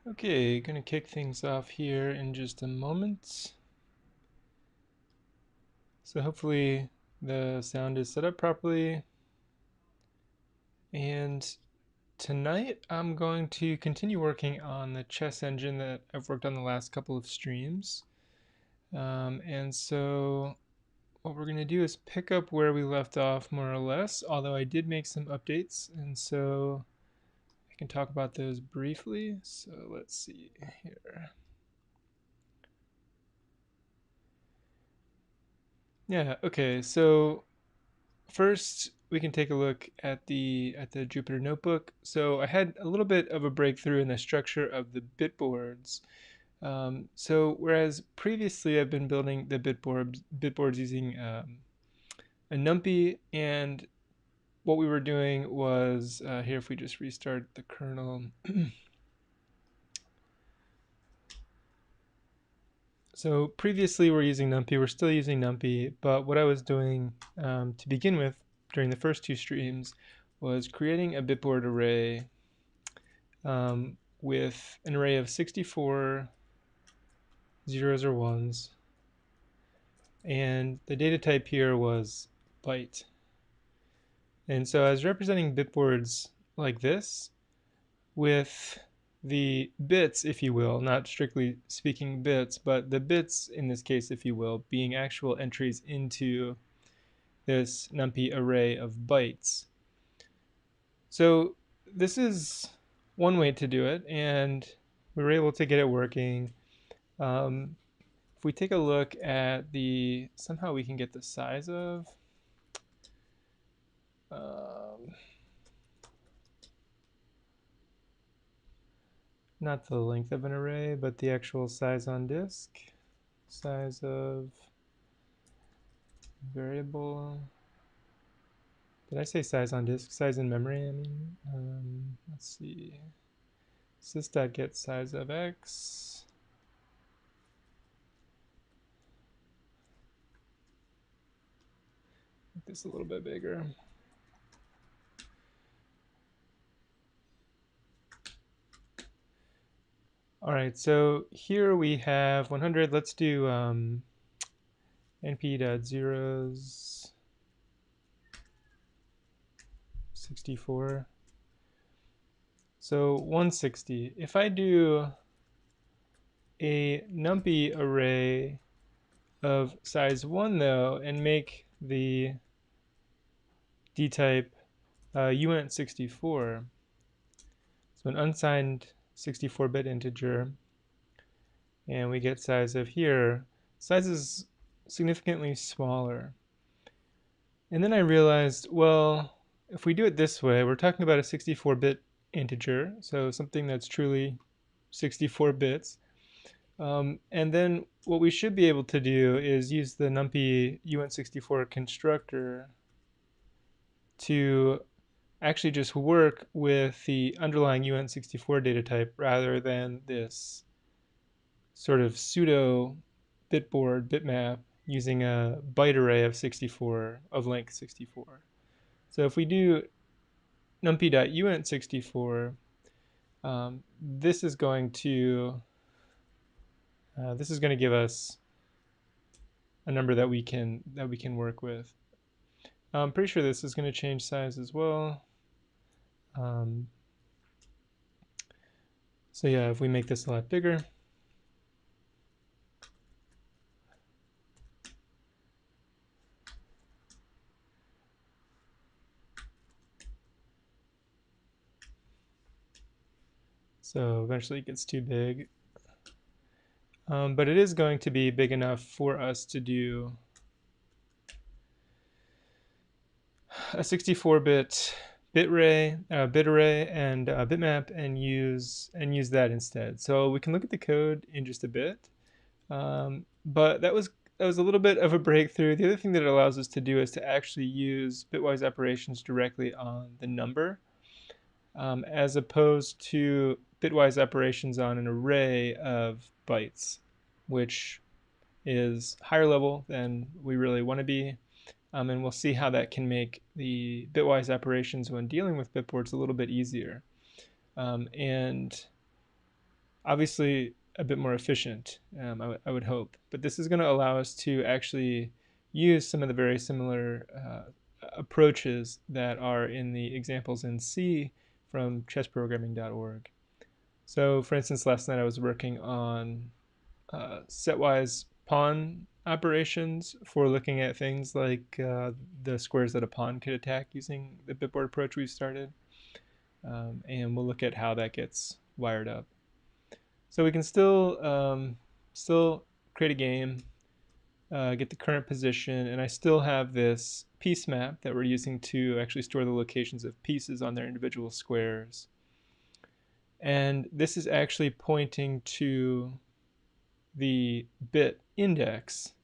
Okay, gonna kick things off here in just a moment. So hopefully the sound is set up properly. And tonight I'm going to continue working on the chess engine that I've worked on the last couple of streams. And so what we're gonna do is pick up where we left off more or less, although I did make some updates, and so I can talk about those briefly. So let's see here. Yeah, okay, so first, we can take a look at the Jupyter Notebook. So I had a little bit of a breakthrough in the structure of the bitboards. So whereas previously I've been building the bitboards using a NumPy, and what we were doing was here. If we just restart the kernel. So previously we're using NumPy, we're still using NumPy, but what I was doing to begin with during the first two streams was creating a bitboard array with an array of 64 zeros or ones, and the data type here was byte. And so I was representing bitboards like this with the bits, if you will, not strictly speaking bits, but the bits in this case, if you will, being actual entries into this NumPy array of bytes. So this is one way to do it, and we were able to get it working. If we take a look at somehow we can get the size of, not the length of an array, but the actual size on disk, size of variable. Did I say size on disk? Size in memory, I mean. Let's see. Sys.get size of x. Make this a little bit bigger. All right, so here we have 100. Let's do np.zeros 64. So 160. If I do a NumPy array of size 1 though and make the dtype uint64, so an unsigned 64-bit integer, and we get size of here, size is significantly smaller. And then I realized, well, if we do it this way, we're talking about a 64-bit integer, so something that's truly 64 bits. And then what we should be able to do is use the NumPy uint64 constructor to actually just work with the underlying uint64 data type rather than this sort of pseudo bitboard bitmap using a byte array of 64 of length 64. So if we do numpy.uint64, this is going to give us a number that we can work with. I'm pretty sure this is going to change size as well. So yeah, if we make this a lot bigger, so eventually it gets too big. But it is going to be big enough for us to do a 64-bit bit array and bitmap and use that instead. So we can look at the code in just a bit. But that was a little bit of a breakthrough. The other thing that it allows us to do is to actually use bitwise operations directly on the number, as opposed to bitwise operations on an array of bytes, which is higher level than we really want to be. And we'll see how that can make the bitwise operations when dealing with bitboards a little bit easier. And obviously a bit more efficient, I would hope. But this is going to allow us to actually use some of the very similar approaches that are in the examples in C from chessprogramming.org. So, for instance, last night I was working on setwise pawn operations for looking at things like the squares that a pawn could attack using the bitboard approach we've started. And we'll look at how that gets wired up. So we can still create a game, get the current position, and I still have this piece map that we're using to actually store the locations of pieces on their individual squares. And this is actually pointing to the bit index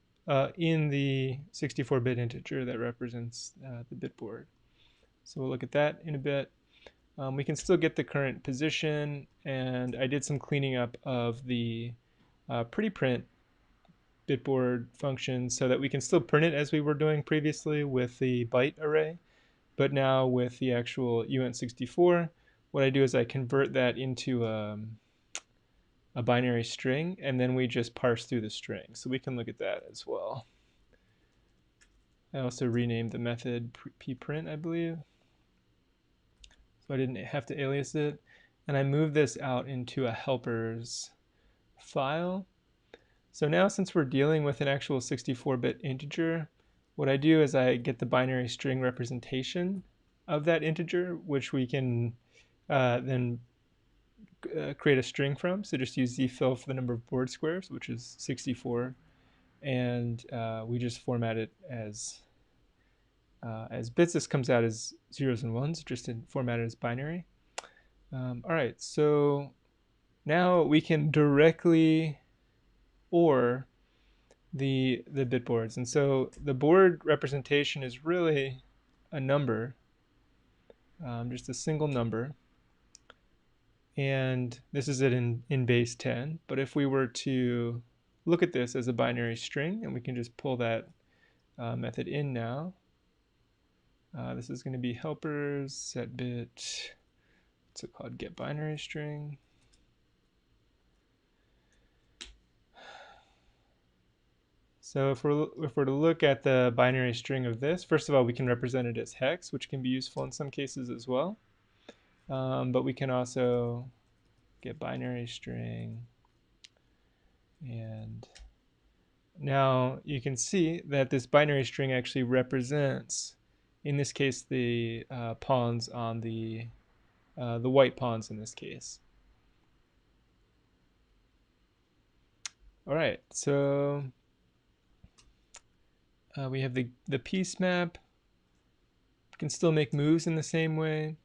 in the 64-bit integer that represents the bitboard. So we'll look at that in a bit. We can still get the current position, and I did some cleaning up of the pretty print bitboard function so that we can still print it as we were doing previously with the byte array, but now with the actual uint64, what I do is I convert that into a binary string, and then we just parse through the string. So we can look at that as well. I also renamed the method pprint, I believe, so I didn't have to alias it. And I moved this out into a helpers file. So now, since we're dealing with an actual 64-bit integer, what I do is I get the binary string representation of that integer, which we can then create a string from. So just use zfill for the number of board squares, which is 64, and we just format it as bits. This comes out as zeros and ones, just to format it as binary. All right, so now we can directly OR the bitboards, and so the board representation is really a number, just a single number, and this is it in base 10. But if we were to look at this as a binary string, and we can just pull that method in now, this is going to be helpers set bit, what's it called, get binary string. So if we're to look at the binary string of this, first of all, we can represent it as hex, which can be useful in some cases as well. But we can also get binary string. And now you can see that this binary string actually represents, in this case, the pawns on the white pawns in this case. All right, so we have the piece map. We can still make moves in the same way.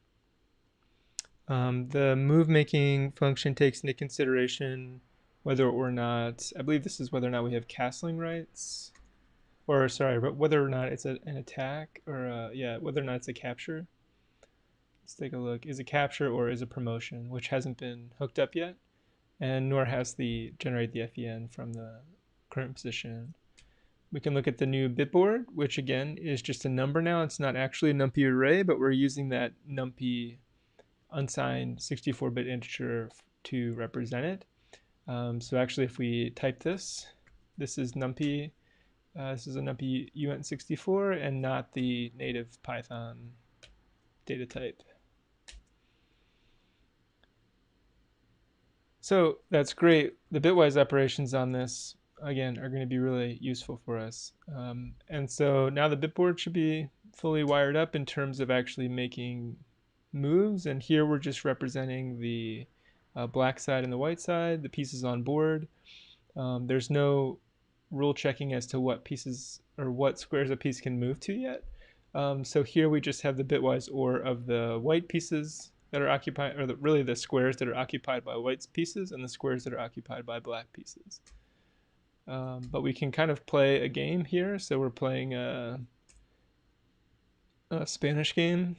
The move making function takes into consideration whether or not, I believe this is whether or not we have castling rights, or sorry, whether or not it's an attack, or yeah, whether or not it's a capture. Let's take a look. Is a capture or is a promotion, which hasn't been hooked up yet, and nor has the generate the FEN from the current position. We can look at the new bitboard, which again is just a number now. It's not actually a numpy array, but we're using that numpy unsigned 64-bit integer to represent it. So actually, if we type this, this is numpy. This is a numpy uint64 and not the native Python data type. So that's great. The bitwise operations on this, again, are going to be really useful for us. And so now the bitboard should be fully wired up in terms of actually making moves. And here we're just representing the black side and the white side, the pieces on board. There's no rule checking as to what pieces or what squares a piece can move to yet. So here we just have the bitwise OR of the white pieces that are occupied, or really the squares that are occupied by white pieces and the squares that are occupied by black pieces. But we can kind of play a game here. So we're playing a Spanish game.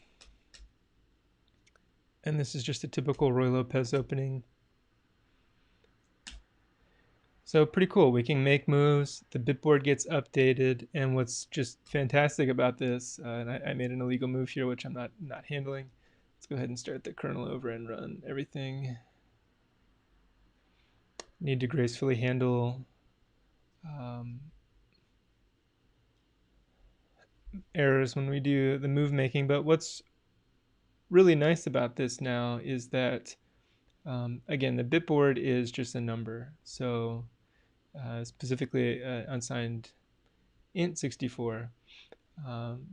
And this is just a typical Roy Lopez opening. So pretty cool. We can make moves. The bitboard gets updated. And what's just fantastic about this, and I made an illegal move here, which I'm not handling. Let's go ahead and start the kernel over and run everything. need to gracefully handle errors when we do the move making. But what's really nice about this now is that, again, the bitboard is just a number. So specifically unsigned int 64.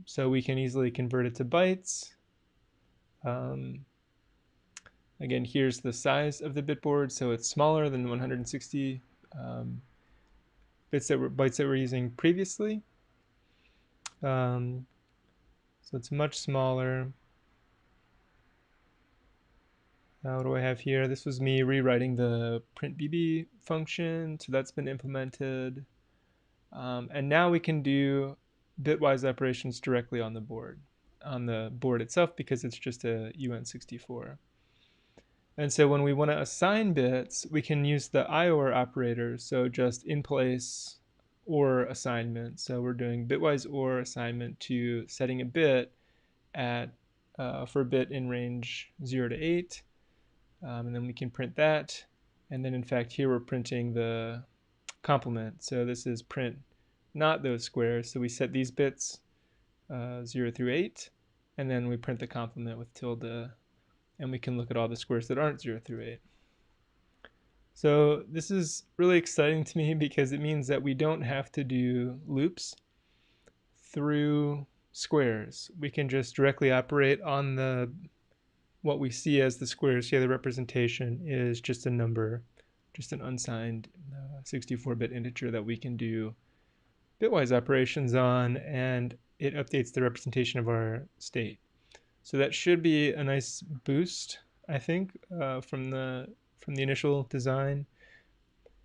So we can easily convert it to bytes. Again, here's the size of the bitboard, so it's smaller than 160 bytes that we're using previously. So it's much smaller. What do I have here? This was me rewriting the printbb function, so that's been implemented. And now we can do bitwise operations directly on the board itself, because it's just a UN64. And so when we want to assign bits, we can use the IOR operator, so just in place or assignment. So we're doing bitwise or assignment to setting a bit at for a bit in range 0 to 8, and then we can print that. And then in fact here we're printing the complement. So this is print not those squares. So we set these bits 0 through 8, and then we print the complement with tilde, and we can look at all the squares that aren't 0 through 8. So this is really exciting to me because it means that we don't have to do loops through squares. We can just directly operate on what we see as the squares. Here the representation is just a number, just an unsigned 64-bit integer that we can do bitwise operations on, and it updates the representation of our state. So that should be a nice boost, I think, from the initial design,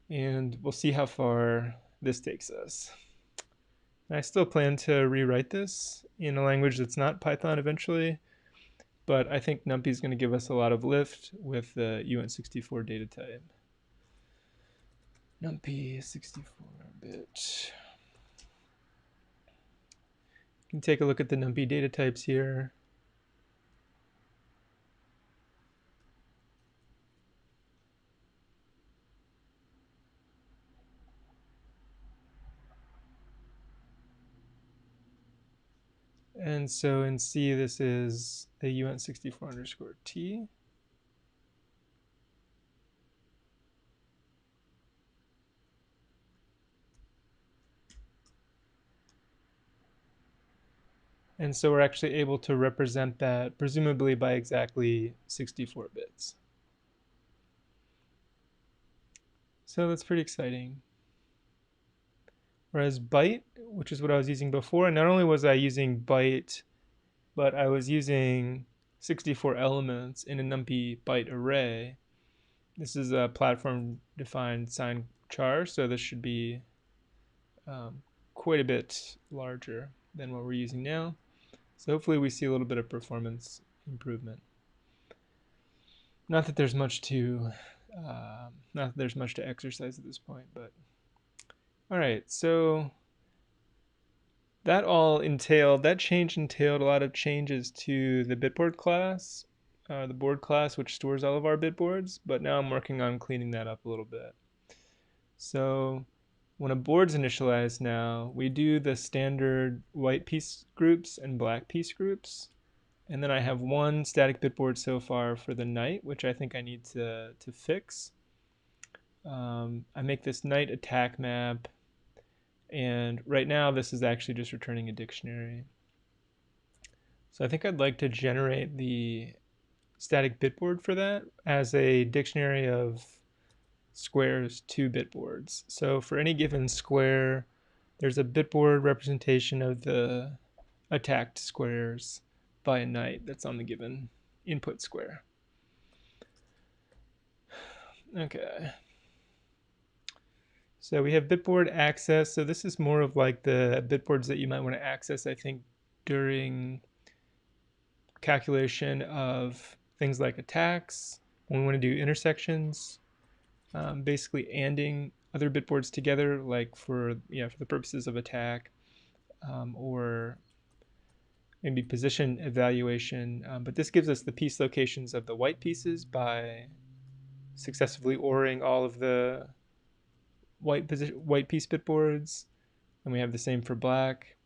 and we'll see how far this takes us. I still plan to rewrite this in a language that's not Python eventually, but I think NumPy is going to give us a lot of lift with the UN64 data type. NumPy 64-bit. You can take a look at the NumPy data types here. And so in C, this is the UN64_T. And so we're actually able to represent that presumably by exactly 64 bits. So that's pretty exciting. Whereas byte, which is what I was using before, and not only was I using byte, but I was using 64 elements in a NumPy byte array. This is a platform-defined signed char, so this should be quite a bit larger than what we're using now. So hopefully we see a little bit of performance improvement. Not that there's much to exercise at this point, but all right. So that change entailed a lot of changes to the bitboard class, the board class, which stores all of our bitboards. But now I'm working on cleaning that up a little bit. So when a board's initialized now, we do the standard white piece groups and black piece groups. And then I have one static bitboard so far for the night, which I think I need to fix. I make this night attack map, and right now this is actually just returning a dictionary. So I think I'd like to generate the static bitboard for that as a dictionary of squares to bitboards. So for any given square, there's a bitboard representation of the attacked squares by a knight that's on the given input square. Okay. So we have bitboard access. So this is more of like the bitboards that you might want to access, I think, during calculation of things like attacks, when we want to do intersections, basically anding other bitboards together, like for the purposes of attack, or maybe position evaluation. But this gives us the piece locations of the white pieces by successively ORing all of the white piece bitboards, and we have the same for black.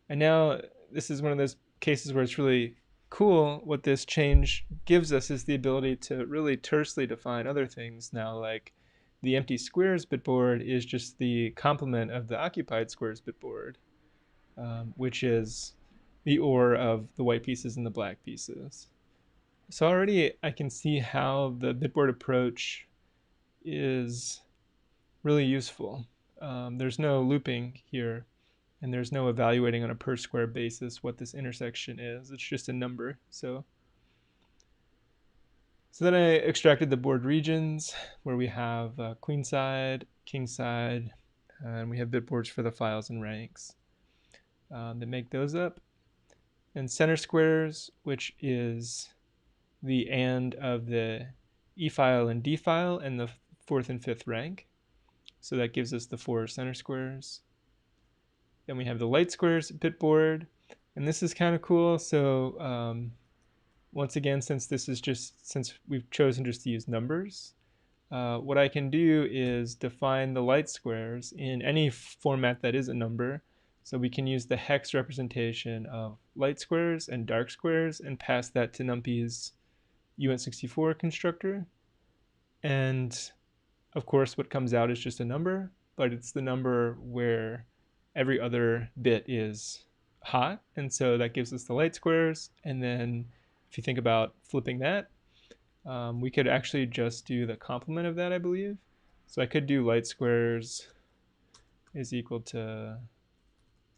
And now this is one of those cases where it's really cool. What this change gives us is the ability to really tersely define other things now, like the empty squares bitboard is just the complement of the occupied squares bitboard, which is the OR of the white pieces and the black pieces. So already I can see how the bitboard approach is really useful. There's no looping here, and there's no evaluating on a per square basis what this intersection is. It's just a number. So then I extracted the board regions where we have queen side, king side, and we have bitboards for the files and ranks. That make those up. And center squares, which is the AND of the E file and D file and the fourth and fifth rank. So that gives us the 4 center squares. Then we have the light squares bitboard, and this is kind of cool. So once again, since we've chosen just to use numbers, what I can do is define the light squares in any format that is a number. So we can use the hex representation of light squares and dark squares and pass that to NumPy's uint64 constructor. And of course, what comes out is just a number, but it's the number where every other bit is hot. And so that gives us the light squares. And then if you think about flipping that, we could actually just do the complement of that, I believe. So I could do light squares is equal to,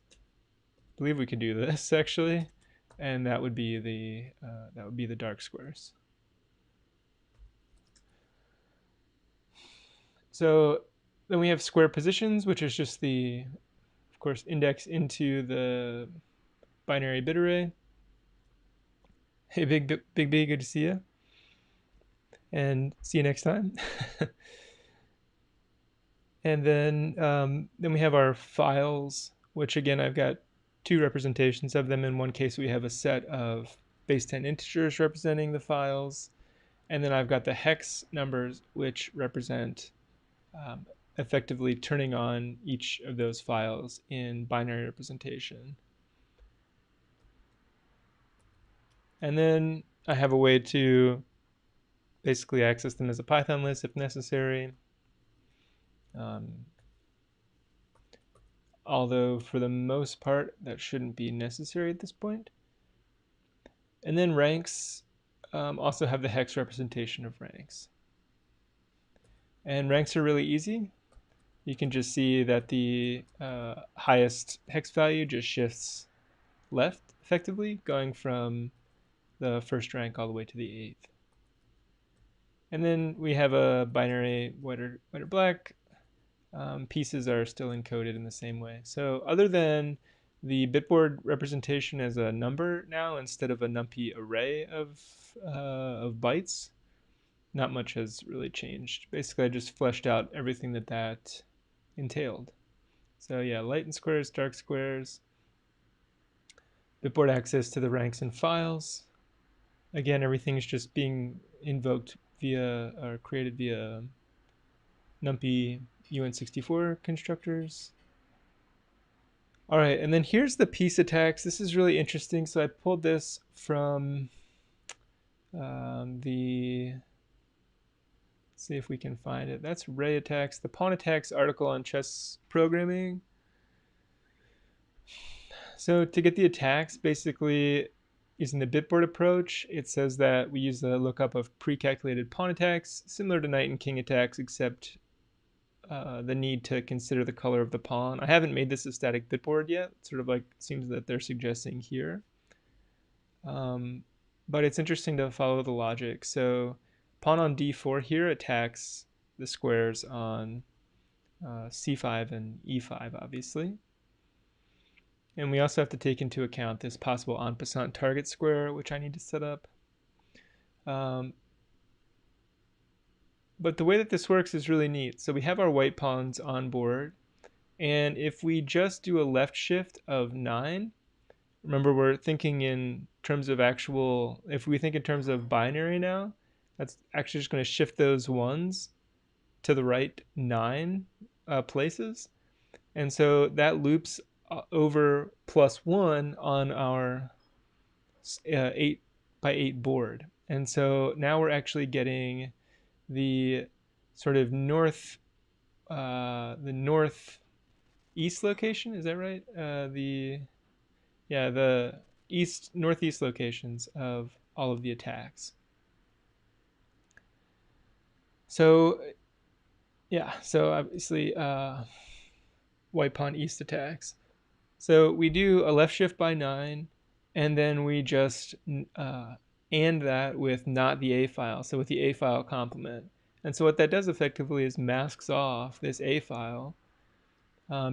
I believe we could do this actually, and that would be the dark squares. So then we have square positions, which is just the, of course, index into the binary bit array. Hey, Big B, good to see you. And see you next time. And then we have our files, which again, I've got 2 representations of them. In one case, we have a set of base 10 integers representing the files. And then I've got the hex numbers, which represent effectively turning on each of those files in binary representation. And then I have a way to basically access them as a Python list if necessary. Although for the most part, that shouldn't be necessary at this point. And then ranks also have the hex representation of ranks. And ranks are really easy. You can just see that the highest hex value just shifts left effectively, going from the first rank all the way to the 8th. And then we have a binary white or black. Pieces are still encoded in the same way. So other than the bitboard representation as a number now instead of a NumPy array of bytes, not much has really changed. Basically, I just fleshed out everything that entailed. So yeah, light and squares, dark squares, bitboard access to the ranks and files. Again, everything is just being invoked via or created via NumPy uint64 constructors. All right, and then here's the piece attacks. This is really interesting. So I pulled this from let's see if we can find it. That's Ray attacks, the pawn attacks article on chess programming. So to get the attacks, basically using the bitboard approach, it says that we use the lookup of pre-calculated pawn attacks, similar to knight and king attacks, except the need to consider the color of the pawn. I haven't made this a static bitboard yet. It's sort of like it seems that they're suggesting here. But it's interesting to follow the logic. So pawn on d4 here attacks the squares on c5 and e5, obviously. And we also have to take into account this possible en passant target square, which I need to set up. But the way that this works is really neat. So we have our white pawns on board, and if we just do a left shift of 9, remember we're thinking in terms of actual, if we think in terms of binary now, that's actually just going to shift those 1s to the right 9 places. And so that loops over +1 on our 8 by 8 board. And so now we're actually getting the sort of the northeast location. Is that right? The northeast locations of all of the attacks. So so obviously white pawn east attacks. So we do a left shift by 9, and then we just and that with not the A file, so with the A file complement. And so what that does effectively is masks off this A file,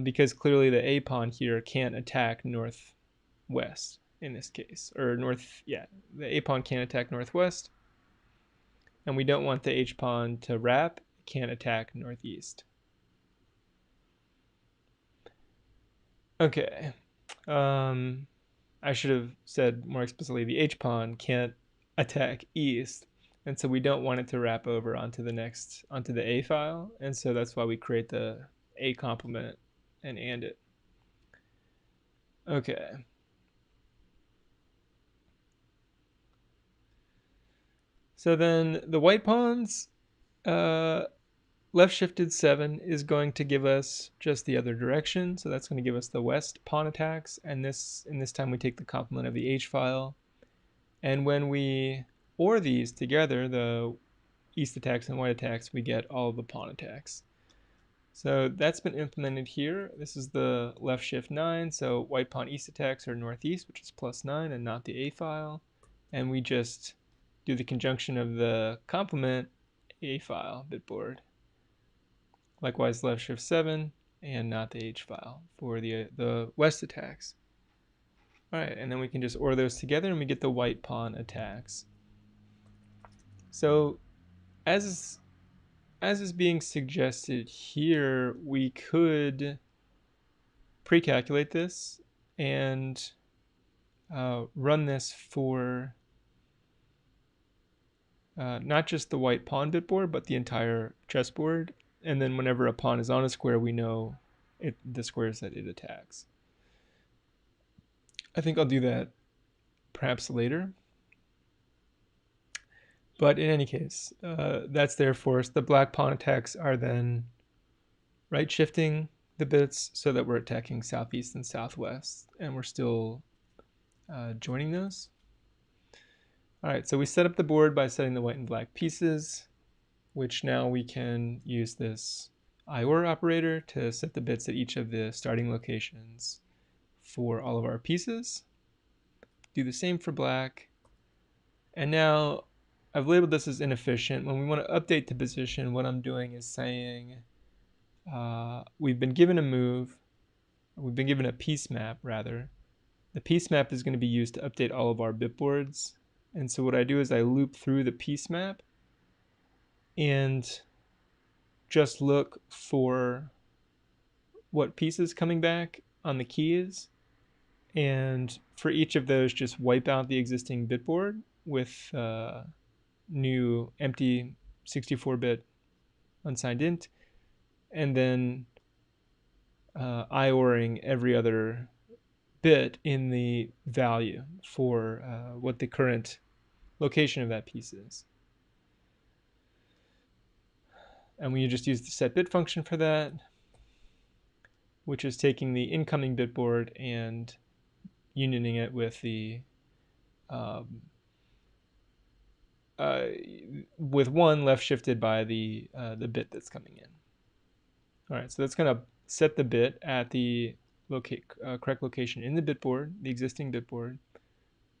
because clearly the A pawn here can't attack northwest in this case, or the A pawn can't attack northwest, and we don't want the H pawn to wrap, it can't attack northeast. Okay. I should have said more explicitly the H pawn can't attack east, and so we don't want it to wrap over onto the A file, and so that's why we create the A complement and it. Okay. So then the white pawns, left shifted 7 is going to give us just the other direction, so that's going to give us the west pawn attacks, and in this time we take the complement of the H file, and when we OR these together, the east attacks and white attacks, we get all of the pawn attacks. So that's been implemented here. This is the left shift 9, so white pawn east attacks are northeast, which is +9 and not the A file, and we just do the conjunction of the complement A file bitboard. Likewise left shift 7 and not the H file for the west attacks. Alright, and then we can just OR those together and we get the white pawn attacks. So as is being suggested here, we could pre-calculate this and run this for not just the white pawn bitboard, but the entire chessboard. And then whenever a pawn is on a square, we know the squares that it attacks. I think I'll do that perhaps later. But in any case, that's there for us. The black pawn attacks are then right shifting the bits so that we're attacking southeast and southwest, and we're still joining those. All right, so we set up the board by setting the white and black pieces, which now we can use this IOR operator to set the bits at each of the starting locations for all of our pieces. Do the same for black. And now I've labeled this as inefficient. When we want to update the position, what I'm doing is saying we've been given a piece map rather. The piece map is going to be used to update all of our bitboards. And so what I do is I loop through the piece map and just look for what piece is coming back on the keys. And for each of those, just wipe out the existing bitboard with new empty 64-bit unsigned int, and then IORing every other bit in the value for what the current location of that piece is. And we just use the setBit function for that, which is taking the incoming bitboard and unioning it with the with 1 left shifted by the bit that's coming in. All right, so that's going to set the bit at the correct location in the bitboard, the existing bitboard.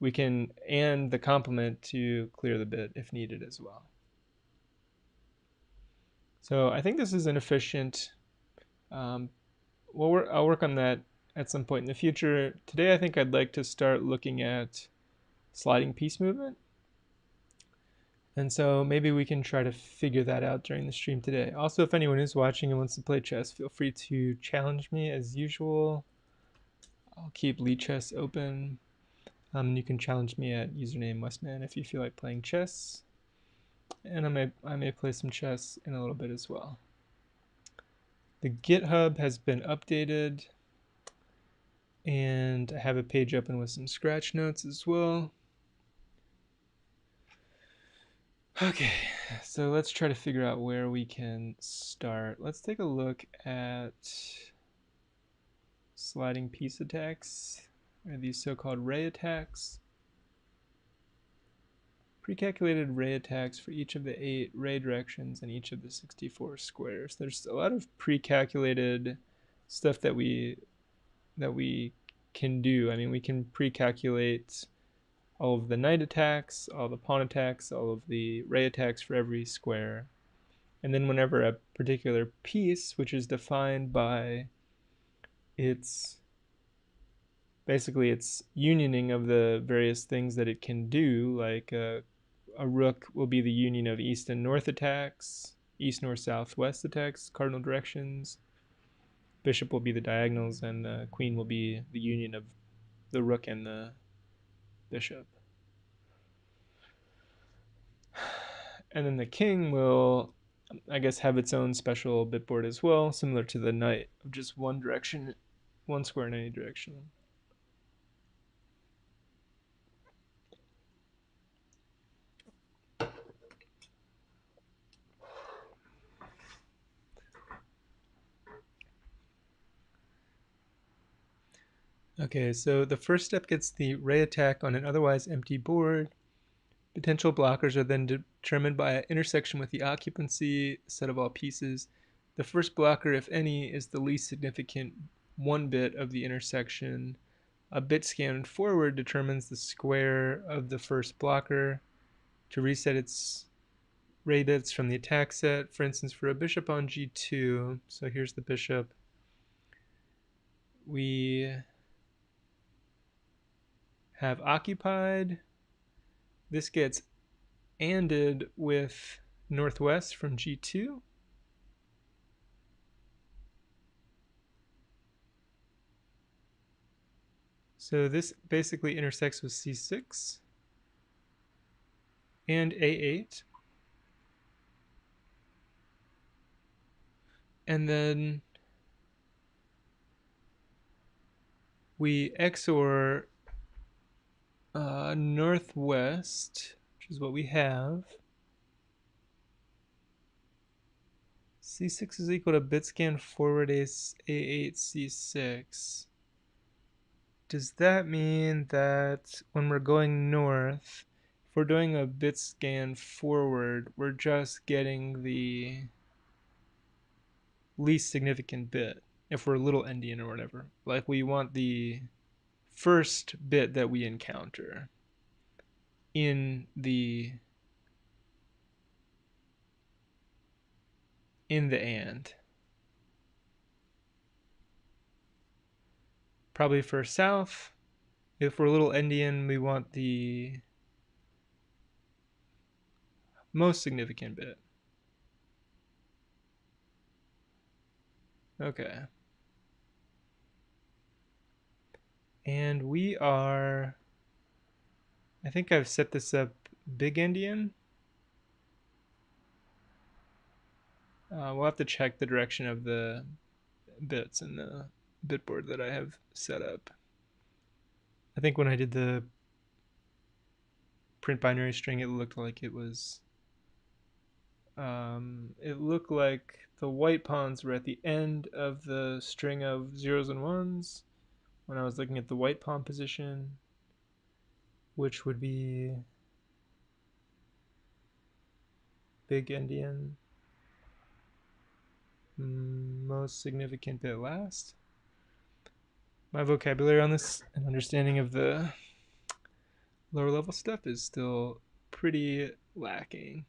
We can and the complement to clear the bit if needed as well. So I think this is an efficient. I'll work on that at some point in the future. Today I think I'd like to start looking at sliding piece movement. And so maybe we can try to figure that out during the stream today. Also, if anyone is watching and wants to play chess, feel free to challenge me as usual. I'll keep lead chess open. You can challenge me at username Westman if you feel like playing chess. And I may play some chess in a little bit as well. The GitHub has been updated, and I have a page open with some scratch notes as well. Okay, so let's try to figure out where we can start. Let's take a look at sliding piece attacks, or these so-called ray attacks. Pre-calculated ray attacks for each of the 8 ray directions and each of the 64 squares. There's a lot of pre-calculated stuff that we can do. I mean, we can pre-calculate all of the knight attacks, all the pawn attacks, all of the ray attacks for every square. And then whenever a particular piece, which is defined by its basically its unioning of the various things that it can do, like a rook will be the union of east and north attacks, east, north, south, west attacks, cardinal directions. Bishop will be the diagonals, and the queen will be the union of the rook and the bishop. And then the king will, I guess, have its own special bitboard as well, similar to the knight, of just one direction, one square in any direction. Okay, so the first step gets the ray attack on an otherwise empty board. Potential blockers are then determined by an intersection with the occupancy set of all pieces. The first blocker, if any, is the least significant 1 bit of the intersection. A bit scan forward determines the square of the first blocker to reset its ray bits from the attack set. For instance, for a bishop on g2, so here's the bishop, we have occupied. This gets ANDed with northwest from g2. So this basically intersects with c6 and a8. And then we XOR northwest, which is what we have. c6 is equal to bitscan forward a8 c6. Does that mean that when we're going north, if we're doing a bit scan forward, we're just getting the least significant bit if we're little endian or whatever? Like, we want the first bit that we encounter in the AND. Probably for south, if we're a little endian, we want the most significant bit. Okay. And we are, I think I've set this up big endian. We'll have to check the direction of the bits in the bitboard that I have set up. I think when I did the print binary string, it looked like it was, it looked like the white pawns were at the end of the string of zeros and ones when I was looking at the white pawn position, which would be big endian, most significant bit last. My vocabulary on this and understanding of the lower level stuff is still pretty lacking.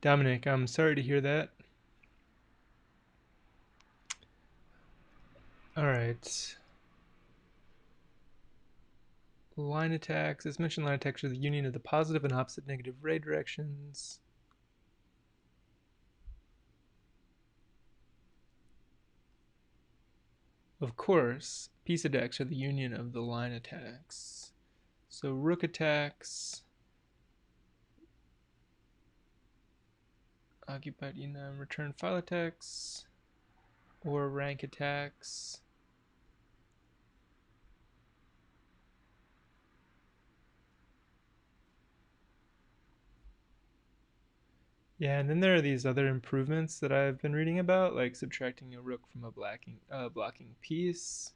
Dominic, I'm sorry to hear that. All right. Line attacks. As mentioned, line attacks are the union of the positive and opposite negative ray directions. Of course, piece attacks are the union of the line attacks. So rook attacks, occupied e9 return file attacks, or rank attacks. Yeah, and then there are these other improvements that I've been reading about, like subtracting a rook from a blocking piece,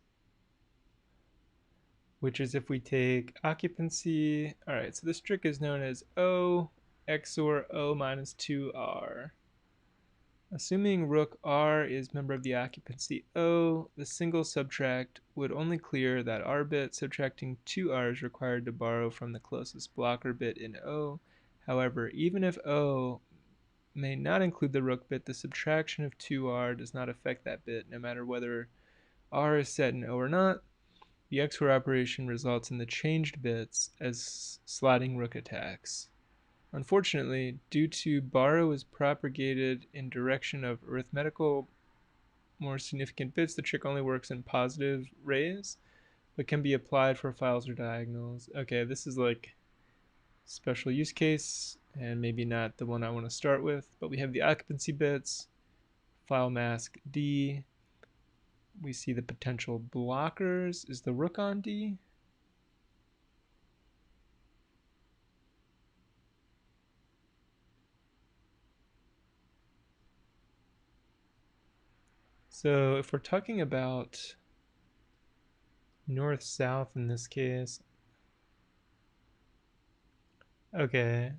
which is if we take occupancy. All right, so this trick is known as O XOR O minus 2R. Assuming rook R is member of the occupancy O, the single subtract would only clear that R bit. Subtracting 2R is required to borrow from the closest blocker bit in O. However, even if O may not include the rook bit, the subtraction of 2R does not affect that bit, no matter whether R is set in O or not. The XOR operation results in the changed bits as sliding rook attacks. Unfortunately, due to borrow is propagated in direction of arithmetical more significant bits, the trick only works in positive rays, but can be applied for files or diagonals. Okay, this is like special use case, and maybe not the one I want to start with, but we have the occupancy bits, file mask D. We see the potential blockers. Is the rook on D? So if we're talking about north-south in this case, okay,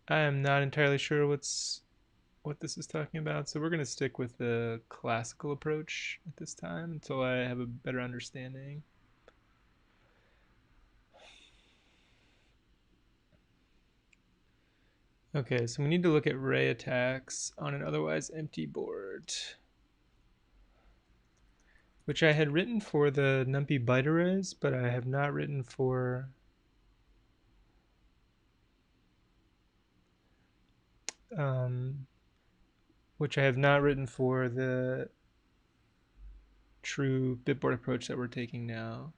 I am not entirely sure what this is talking about, so we're going to stick with the classical approach at this time until I have a better understanding. Okay, so we need to look at ray attacks on an otherwise empty board, which I had written for the numpy byte arrays, but I have not written for which I have not written for the true bitboard approach that we're taking now.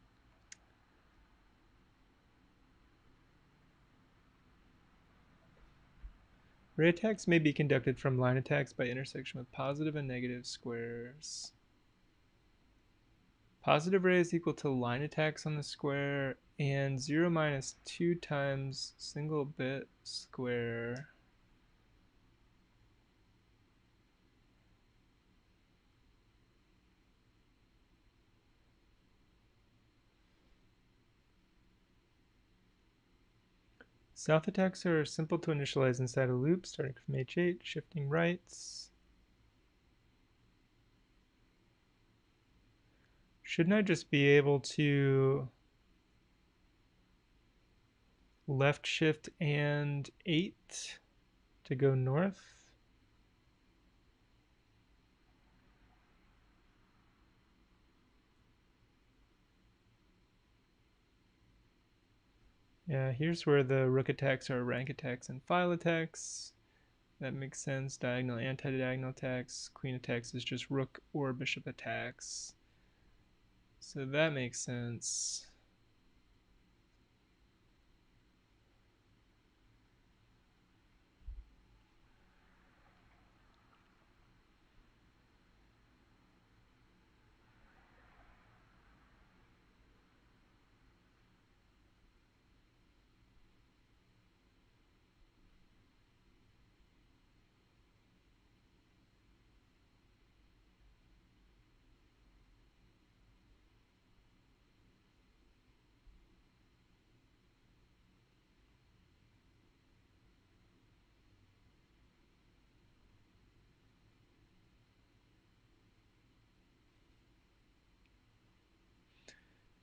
Ray attacks may be conducted from line attacks by intersection with positive and negative squares. Positive ray is equal to line attacks on the square and 0 minus 2 times single bit square. South attacks are simple to initialize inside a loop, starting from H8, shifting rights. Shouldn't I just be able to left shift and 8 to go north? Yeah, here's where the rook attacks are rank attacks and file attacks. That makes sense. Diagonal, anti-diagonal attacks. Queen attacks is just rook or bishop attacks. So that makes sense.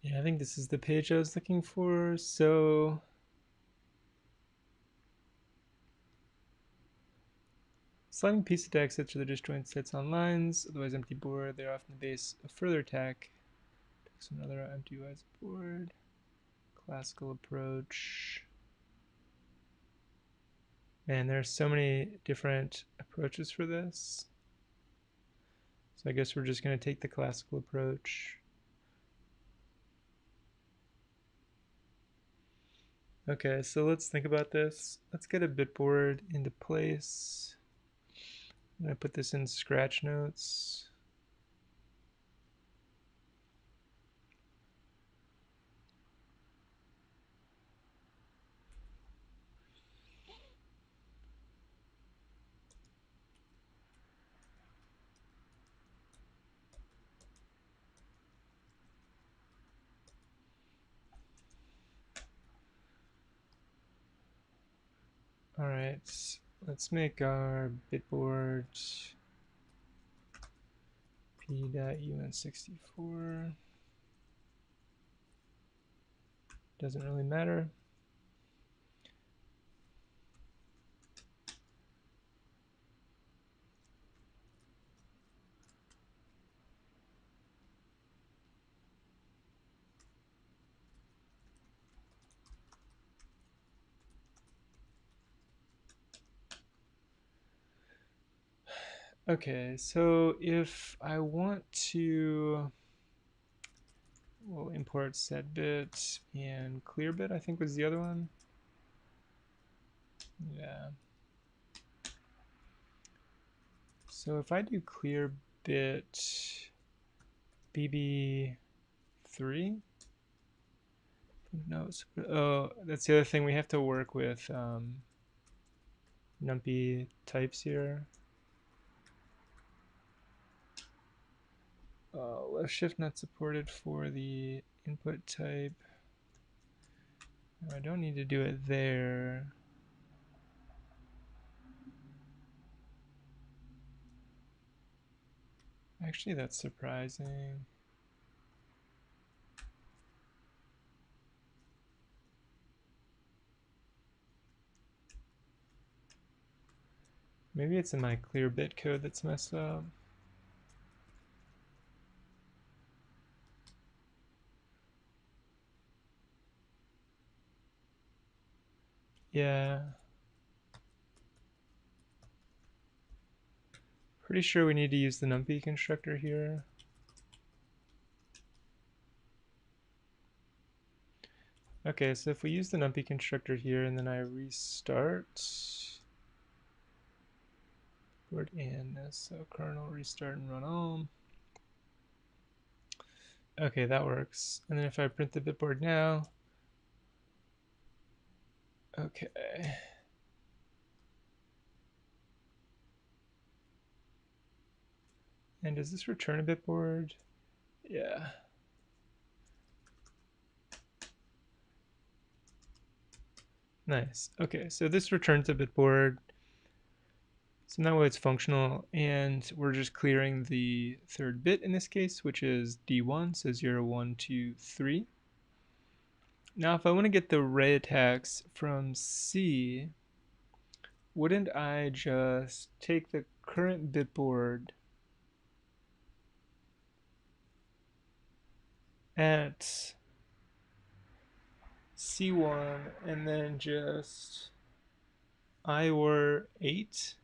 Yeah, I think this is the page I was looking for. So sliding piece attacks such are the disjoint sets on lines, otherwise empty board. They're often the base of further attack. Takes another empty wise board. Classical approach. Man, there's so many different approaches for this. So I guess we're just going to take the classical approach. Okay, so let's think about this. Let's get a bitboard into place. I'm going to put this in scratch notes. All right, let's make our bitboard p.un64. Doesn't really matter. Okay, so if I want to, we'll import setbit and clearbit, I think was the other one. Yeah. So if I do clearbit bb3, no, oh, that's the other thing. We have to work with numpy types here. Left shift not supported for the input type. I don't need to do it there. Actually, that's surprising. Maybe it's in my clear bit code that's messed up. Yeah. Pretty sure we need to use the numpy constructor here. Okay, so if we use the numpy constructor here and then I restart, board in this, so kernel restart and run on. Okay, that works. And then if I print the bitboard now, okay. And does this return a bitboard? Yeah. Nice. Okay, so this returns a bitboard. So now it's functional, and we're just clearing the third bit in this case, which is D1, so 0, 1, 2, 3. Now if I want to get the array attacks from C, wouldn't I just take the current bitboard at C1 and then just IOR 8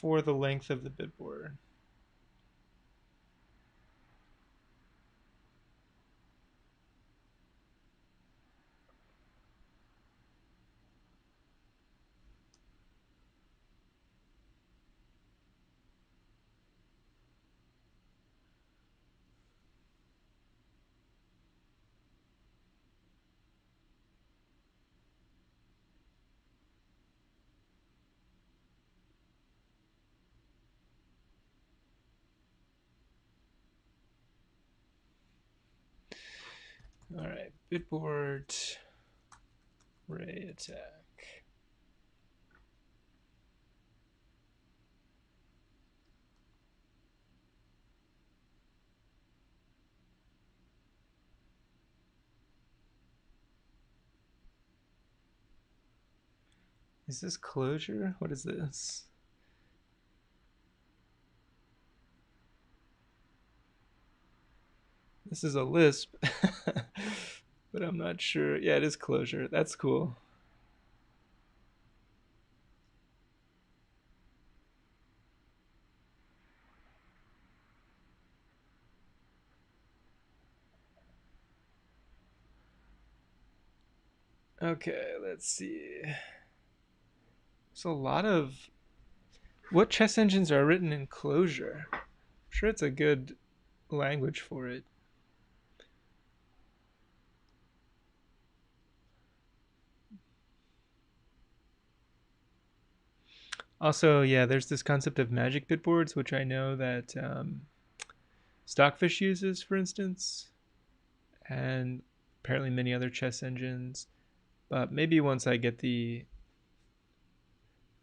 for the length of the bitboard? All right, bitboard array attack. Is this closure? What is this? This is a Lisp, but I'm not sure. Yeah, it is closure. That's cool. Okay, let's see. There's a lot of... What chess engines are written in closure? I'm sure it's a good language for it. Also, yeah, there's this concept of magic bitboards, which I know that Stockfish uses, for instance, and apparently many other chess engines. But maybe once I get the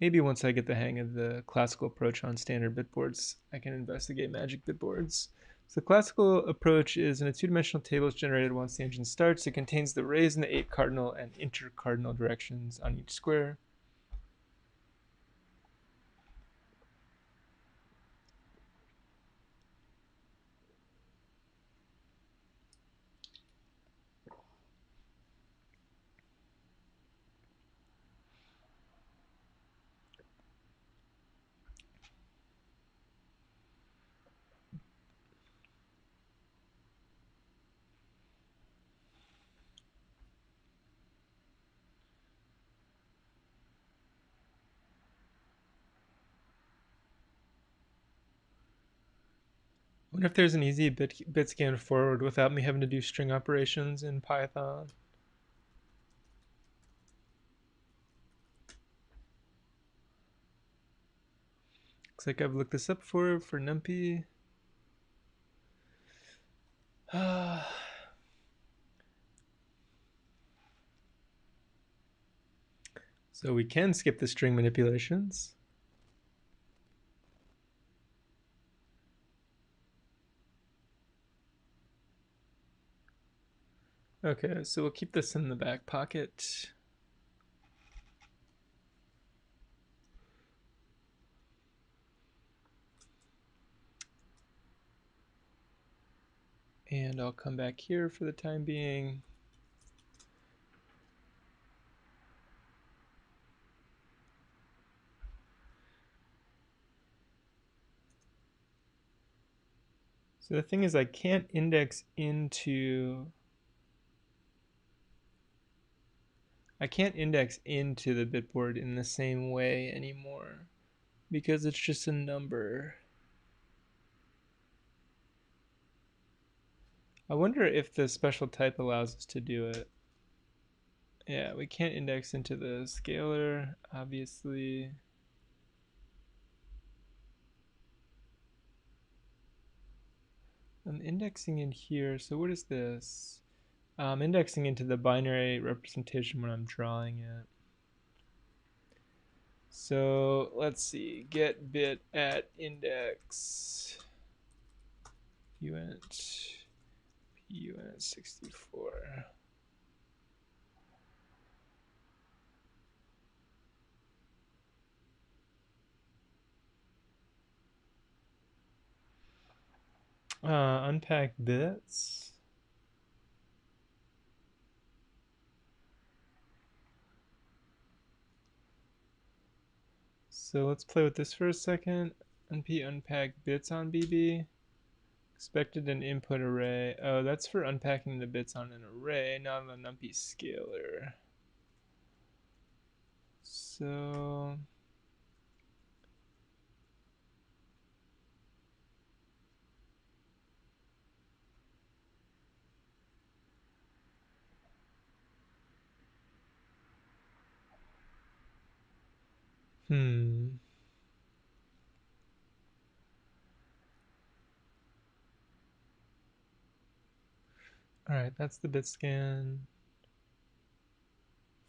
Maybe once I get the hang of the classical approach on standard bitboards, I can investigate magic bitboards. So the classical approach is in a two-dimensional table is generated once the engine starts. It contains the rays in the 8 cardinal and intercardinal directions on each square. I wonder if there's an easy Bitscan forward without me having to do string operations in Python. Looks like I've looked this up for NumPy. So we can skip the string manipulations. Okay, so we'll keep this in the back pocket. And I'll come back here for the time being. So the thing is I can't index into the bitboard in the same way anymore because it's just a number. I wonder if the special type allows us to do it. Yeah, we can't index into the scalar, obviously. I'm indexing in here, so what is this? I'm indexing into the binary representation when I'm drawing it. So let's see, get bit at index uint 64. Unpack bits. So let's play with this for a second. NP unpack bits on BB. Expected an input array. Oh, that's for unpacking the bits on an array, not on the numpy scalar. So all right, that's the Bitscan.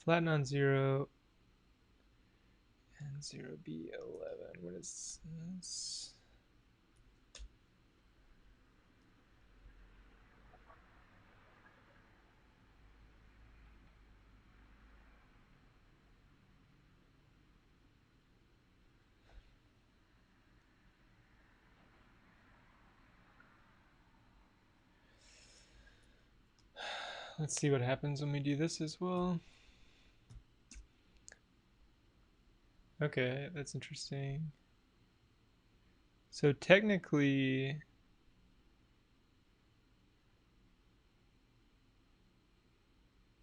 Flatten on 0 and 0B11. What is this? Let's see what happens when we do this as well. Okay, that's interesting. So technically,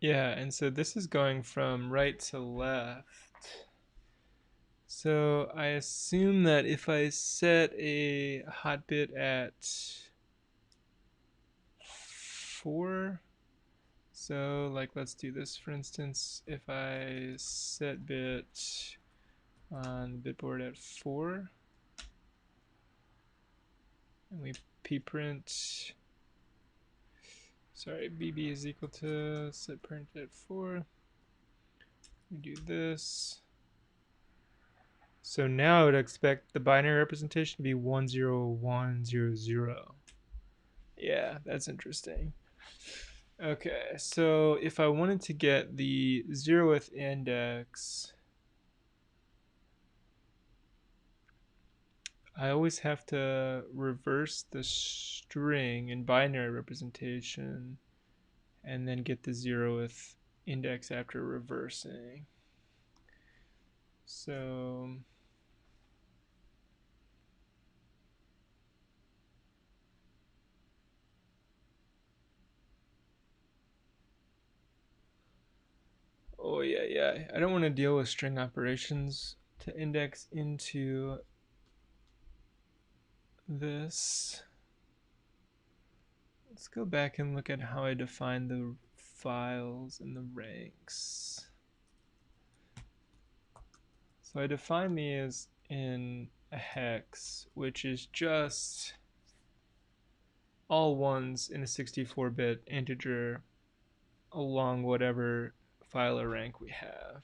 yeah, and so this is going from right to left. So I assume that if I set a hot bit at 4, so like let's do this for instance, if I set bit on the bitboard at 4, and we pprint, sorry, bb is equal to set print at 4, we do this, So now I would expect the binary representation to be 10100. Yeah, that's interesting. Okay, so if I wanted to get the 0th index, I always have to reverse the string in binary representation and then get the 0th index after reversing. So oh yeah, I don't want to deal with string operations to index into this. Let's go back and look at how I define the files and the ranks. So I define these in a hex, which is just all ones in a 64-bit integer along whatever file or rank we have.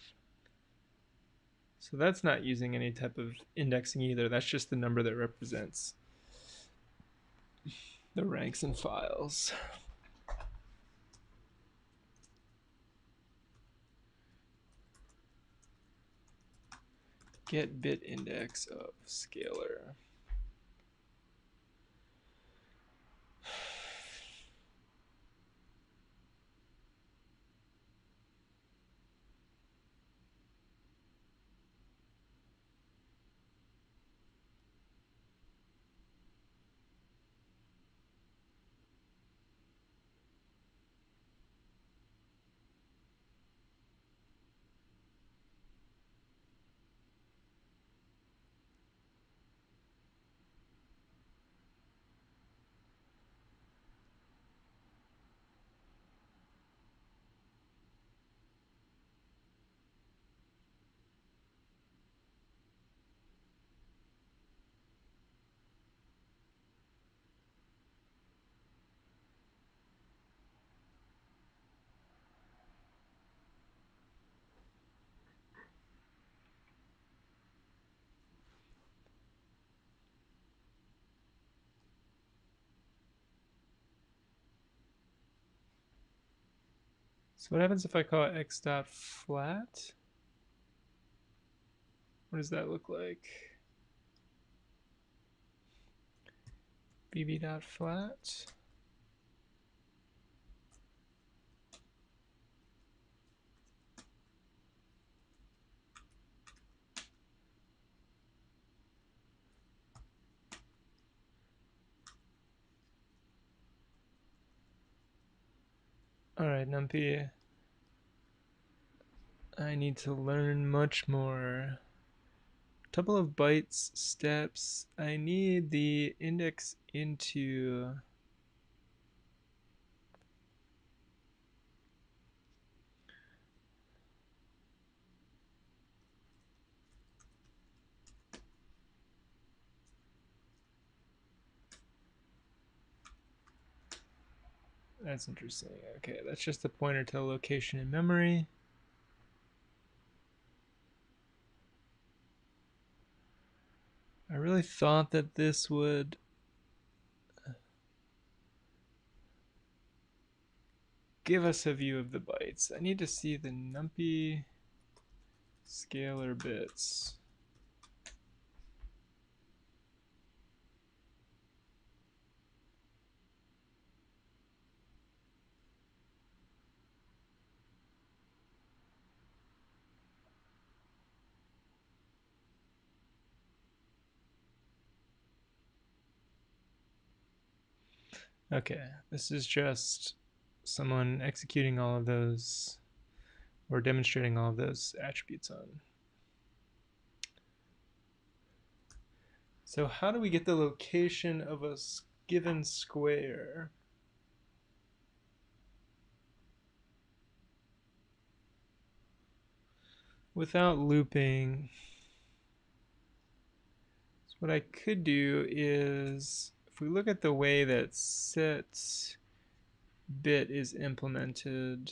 So that's not using any type of indexing either. That's just the number that represents the ranks and files. Get bit index of scalar. So what happens if I call it x.flat? What does that look like? bb.flat. All right, numpy. I need to learn much more. Couple of bytes steps. I need the index into that's interesting. Okay, that's just a pointer to a location in memory. I really thought that this would give us a view of the bytes. I need to see the numpy scalar bits. Okay, this is just someone executing all of those or demonstrating all of those attributes on. So how do we get the location of a given square? Without looping. So what I could do is, if we look at the way that set bit is implemented,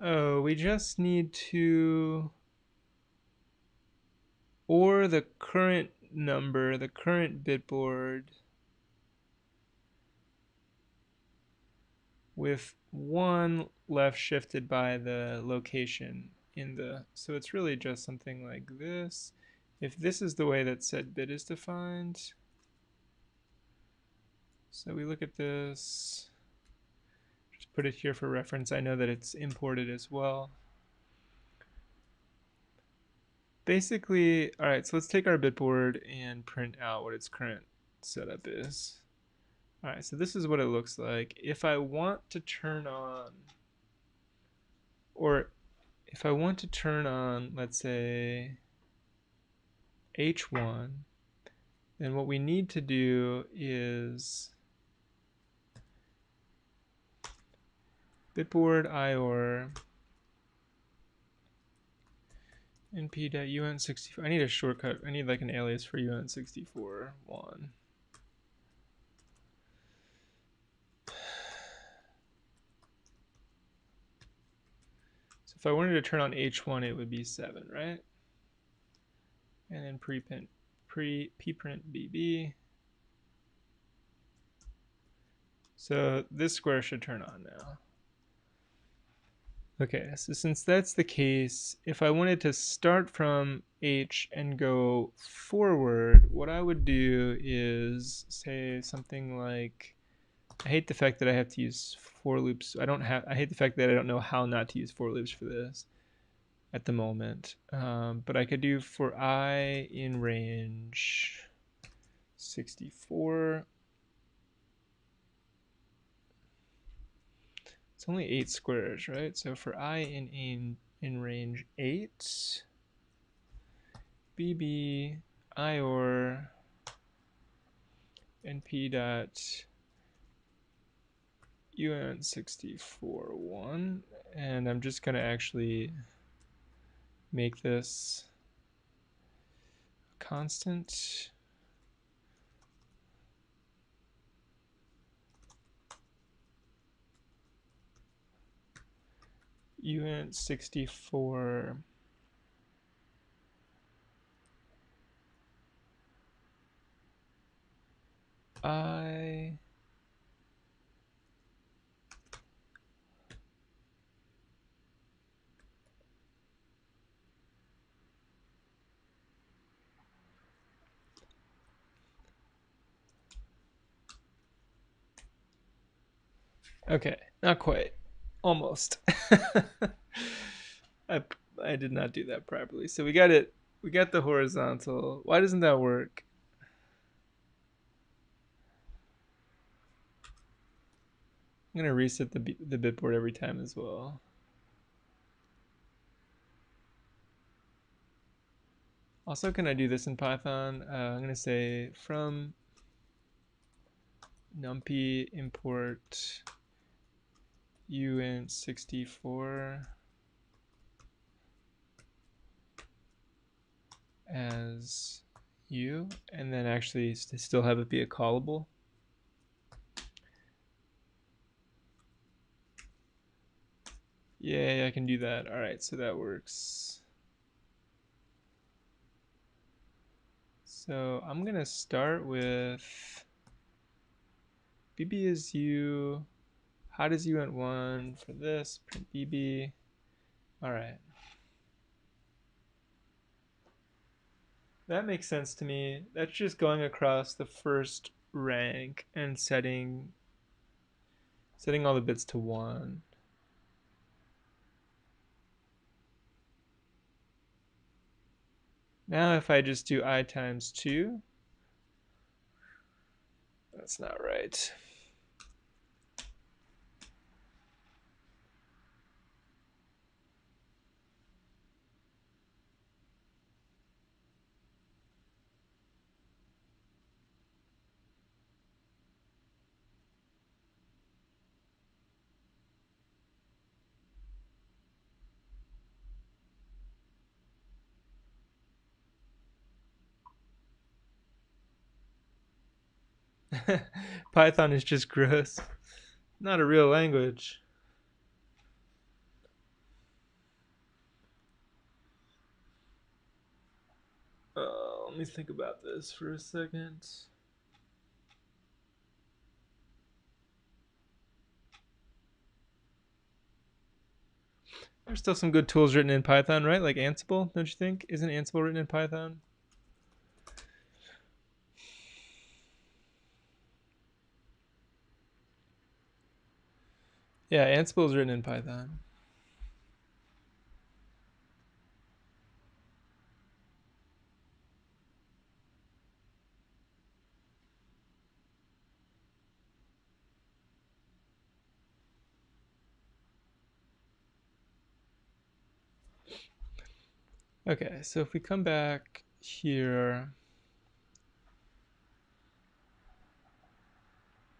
Oh, we just need to, or the current number, the current bitboard with one left shifted by the location in the, so it's really just something like this. If this is the way that set bit is defined, so we look at this, just put it here for reference. I know that it's imported as well. Basically, all right, so let's take our bitboard and print out what its current setup is. All right, so this is what it looks like. If I want to turn on, or if I want to turn on, let's say, H1, then what we need to do is bitboard ior np.un64. I need a shortcut. I need like an alias for un64.1. So if I wanted to turn on H1, it would be 7, right? And then pprint bb. So this square should turn on now. Okay, so since that's the case, if I wanted to start from H and go forward, what I would do is say something like, I hate the fact that I have to use for loops. I hate the fact that I don't know how not to use for loops for this at the moment. But I could do for I in range 64. It's only 8 squares, right? So for I in range 8, bb ior np dot un64.1, and I'm just going to actually make this constant. un64 I okay, not quite, almost. I did not do that properly. So we got it. We got the horizontal. Why doesn't that work? I'm gonna reset the bitboard every time as well. Also, can I do this in Python? I'm gonna say from numpy import un64 as u, and then actually still have it be a callable. Yay, I can do that. All right, so that works. So I'm gonna start with bb is u, hot is un1 for this, print bb. All right. That makes sense to me. That's just going across the first rank and setting all the bits to 1. Now if I just do I times 2, that's not right. Python is just gross. Not a real language. let me think about this for a second. There's still some good tools written in Python, right? Like Ansible, don't you think? Isn't Ansible written in Python? Yeah, Ansible is written in Python. Okay, so if we come back here,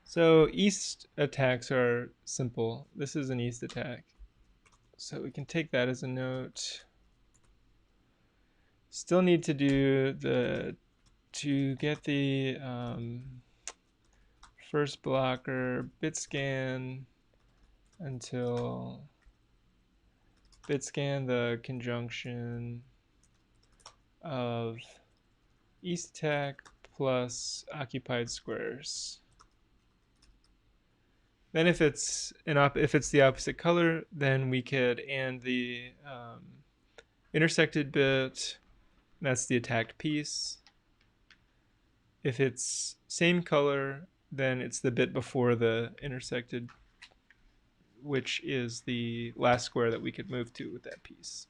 so east attacks are simple. This is an east attack. So we can take that as a note. Still need to do to get the first blocker Bitscan until Bitscan the conjunction of east attack plus occupied squares. Then if it's the opposite color, then we could and the intersected bit. That's the attacked piece. If it's same color, then it's the bit before the intersected, which is the last square that we could move to with that piece.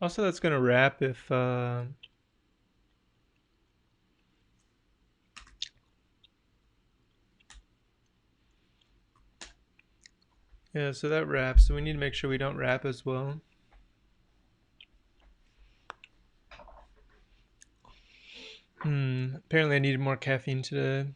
Also, that's going to wrap if yeah, so that wraps. So we need to make sure we don't wrap as well. Apparently I needed more caffeine today.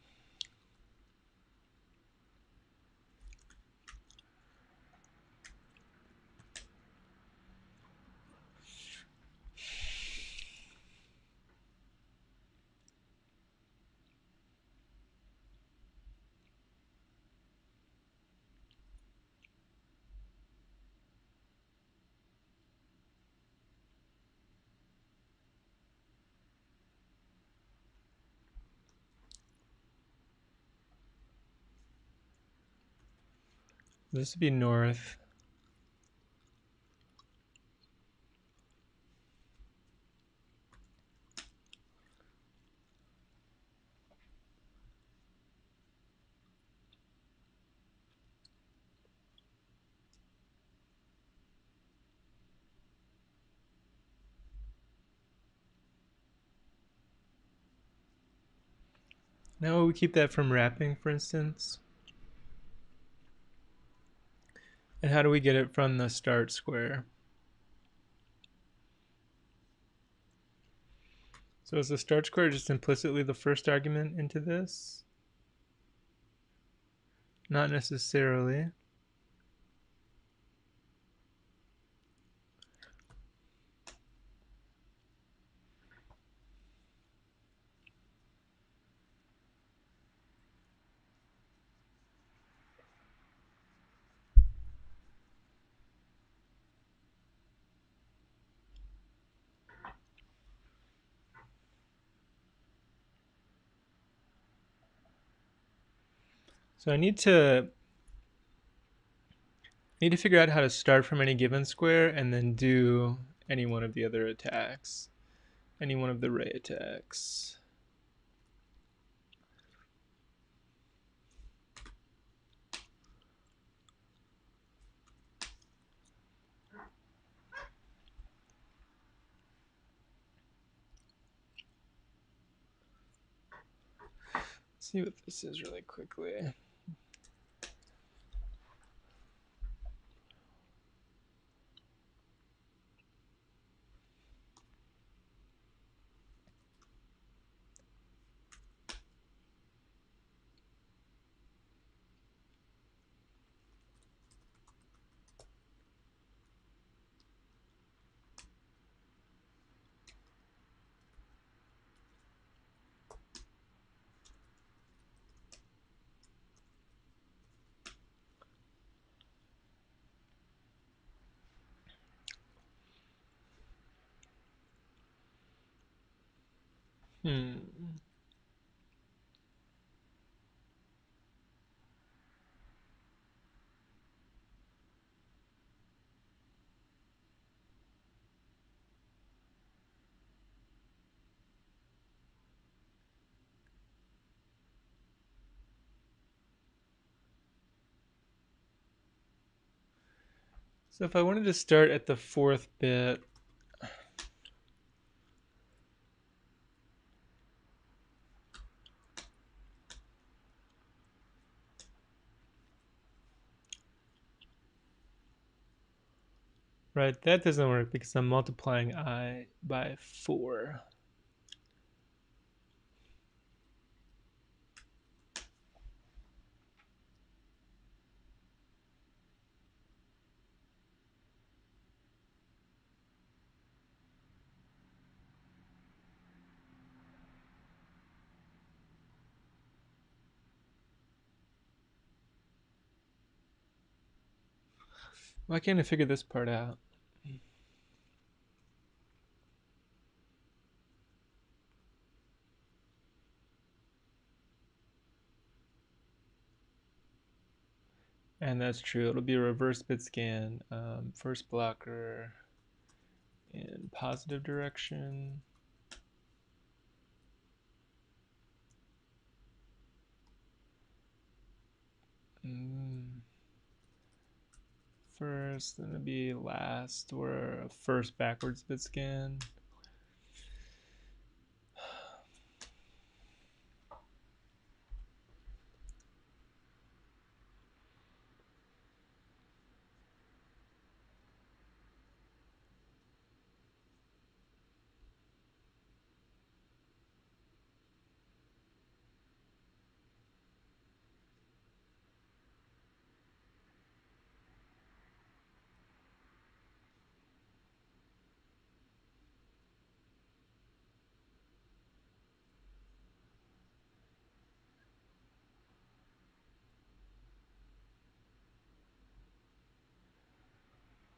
This would be north. Now we keep that from wrapping, for instance. And how do we get it from the start square? So is the start square just implicitly the first argument into this? Not necessarily. So I need to figure out how to start from any given square and then do any one of the other attacks. Any one of the ray attacks. Let's see what this is really quickly. Hmm. So if I wanted to start at the 4th bit, right, that doesn't work because I'm multiplying I by 4. Why can't I figure this part out? And that's true. It'll be a reverse Bitscan. First blocker in positive direction. First, then it'll be last, or first backwards Bitscan.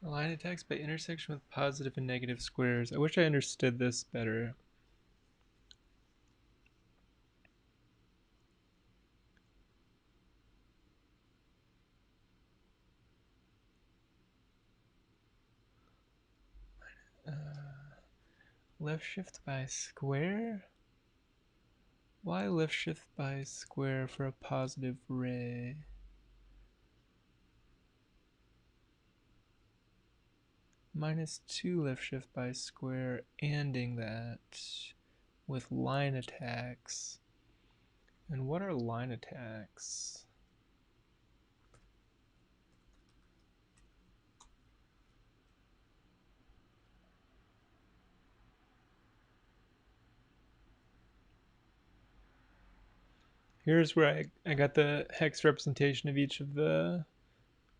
Line attacks by intersection with positive and negative squares. I wish I understood this better. Left shift by square? Why left shift by square for a positive ray? -2 left shift by square, anding that with line attacks. And what are line attacks? Here's where I got the hex representation of each of the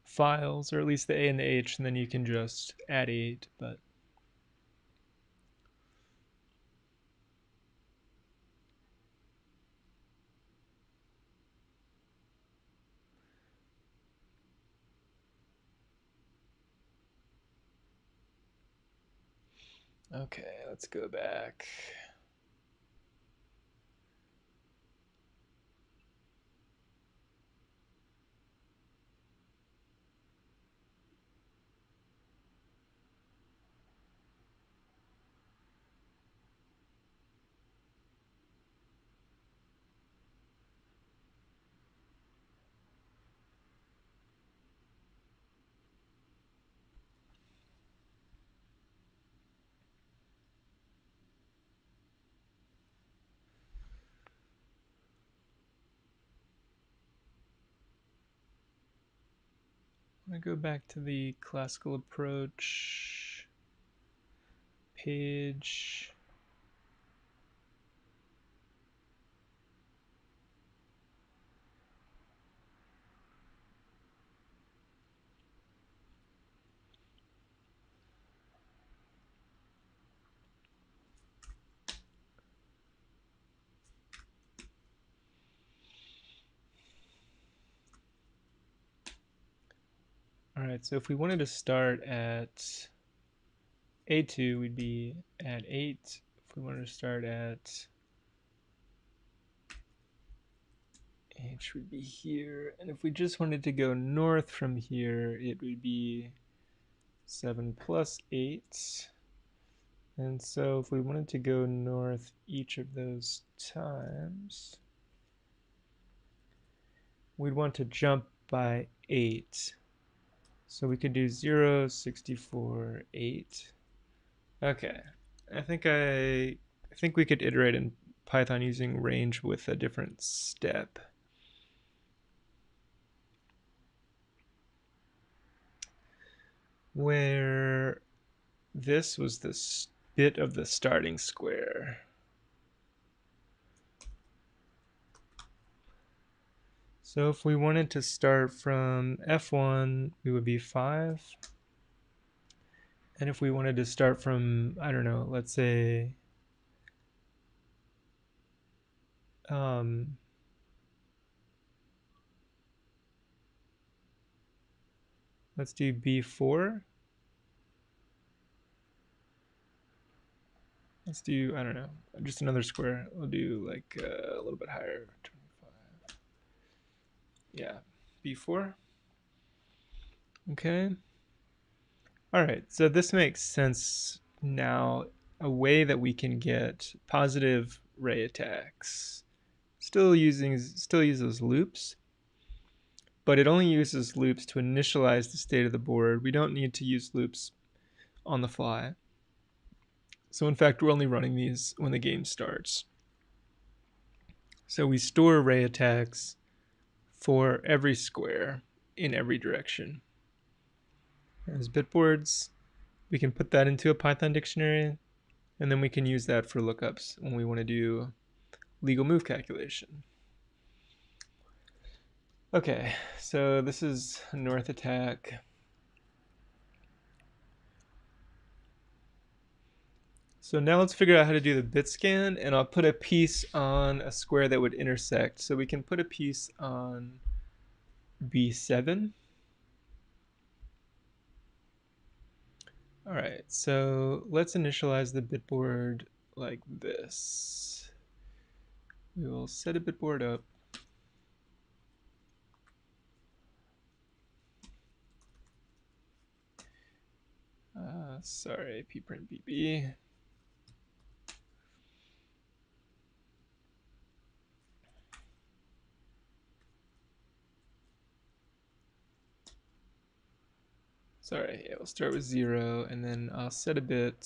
files, or at least the A and the H, and then you can just add 8, but okay, let's go back. I'm going to go back to the classical approach page. All right, so if we wanted to start at A2, we'd be at 8. If we wanted to start at H would be here, and if we just wanted to go north from here, it would be 7 plus 8. And so if we wanted to go north each of those times, we'd want to jump by 8. So we could do 0, 64, 8. Okay, I think we could iterate in Python using range with a different step. Where this was the bit of the starting square. So if we wanted to start from F1, we would be 5. And if we wanted to start from, I don't know, let's say let's do B4. Let's do, I don't know, just another square. We'll do like a little bit higher, 25. Yeah, B4. Okay. All right, so this makes sense now. A way that we can get positive ray attacks. Still uses loops, but it only uses loops to initialize the state of the board. We don't need to use loops on the fly. So in fact, we're only running these when the game starts. So we store ray attacks for every square in every direction. As bitboards, we can put that into a Python dictionary, and then we can use that for lookups when we want to do legal move calculation. Okay, so this is north attack. So now let's figure out how to do the Bitscan, and I'll put a piece on a square that would intersect. So we can put a piece on B7. All right, so let's initialize the bitboard like this. We will set a bitboard up. Sorry, pprint bb. Sorry, yeah, we'll start with 0, and then I'll set a bit.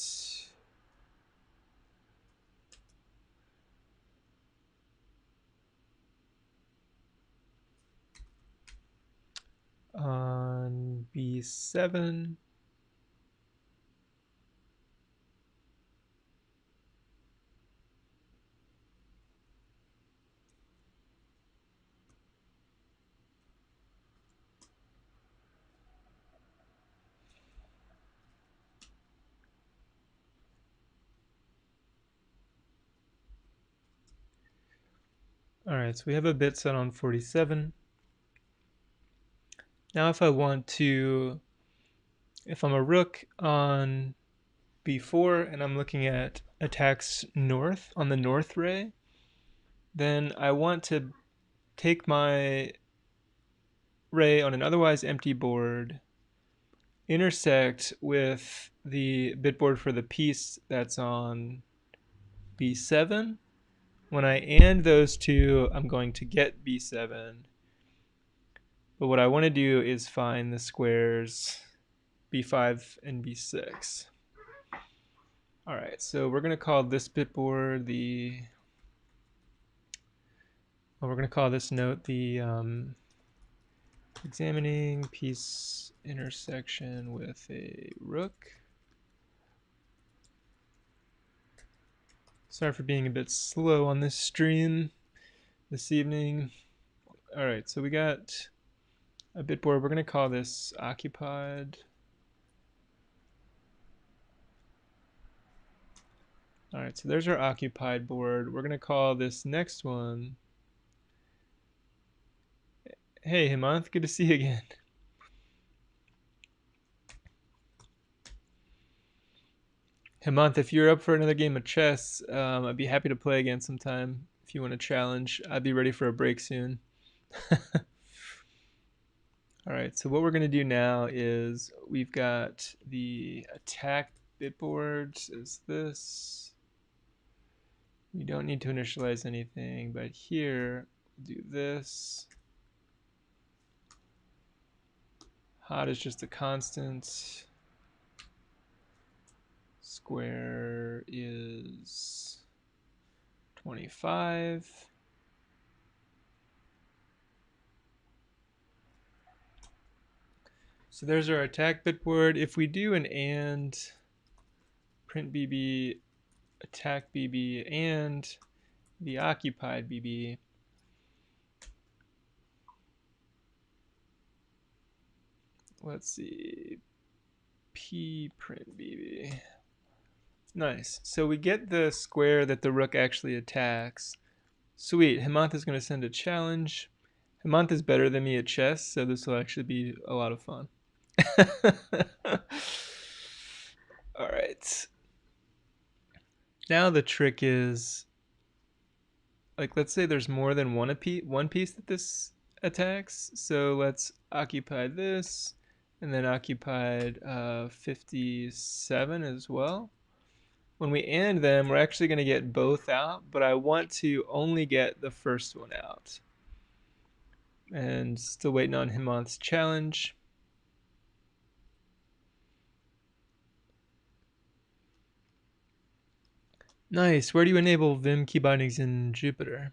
On B7. All right, so we have a bit set on 47. Now if I want to, if I'm a rook on B4 and I'm looking at attacks north on the north ray, then I want to take my ray on an otherwise empty board, intersect with the bitboard for the piece that's on B7. When I AND those two, I'm going to get B7. But what I want to do is find the squares B5 and B6. All right, so we're going to call this bitboard we're going to call this note the examining piece intersection with a rook. Sorry for being a bit slow on this stream this evening. All right, so we got a bitboard. We're going to call this occupied. All right, so there's our occupied board. We're going to call this next one. Hey, Hemanth, good to see you again. Hemanth, if you're up for another game of chess, I'd be happy to play again sometime. If you want to challenge, I'd be ready for a break soon. All right, so what we're going to do now is we've got the attack bitboards is this. We don't need to initialize anything, but here, we'll do this. Hot is just a constant. Square is 25. So there's our attack bitboard. If we do an and print BB, attack BB, and the occupied BB, let's see, P print BB. Nice. So we get the square that the rook actually attacks. Sweet. Hemant is going to send a challenge. Hemant is better than me at chess, so this will actually be a lot of fun. All right. Now the trick is, like, let's say there's more than one piece that this attacks. So let's occupy this, and then occupied 57 as well. When we AND them, we're actually going to get both out, but I want to only get the first one out. And still waiting on Hemant's challenge. Nice. Where do you enable Vim key bindings in Jupyter?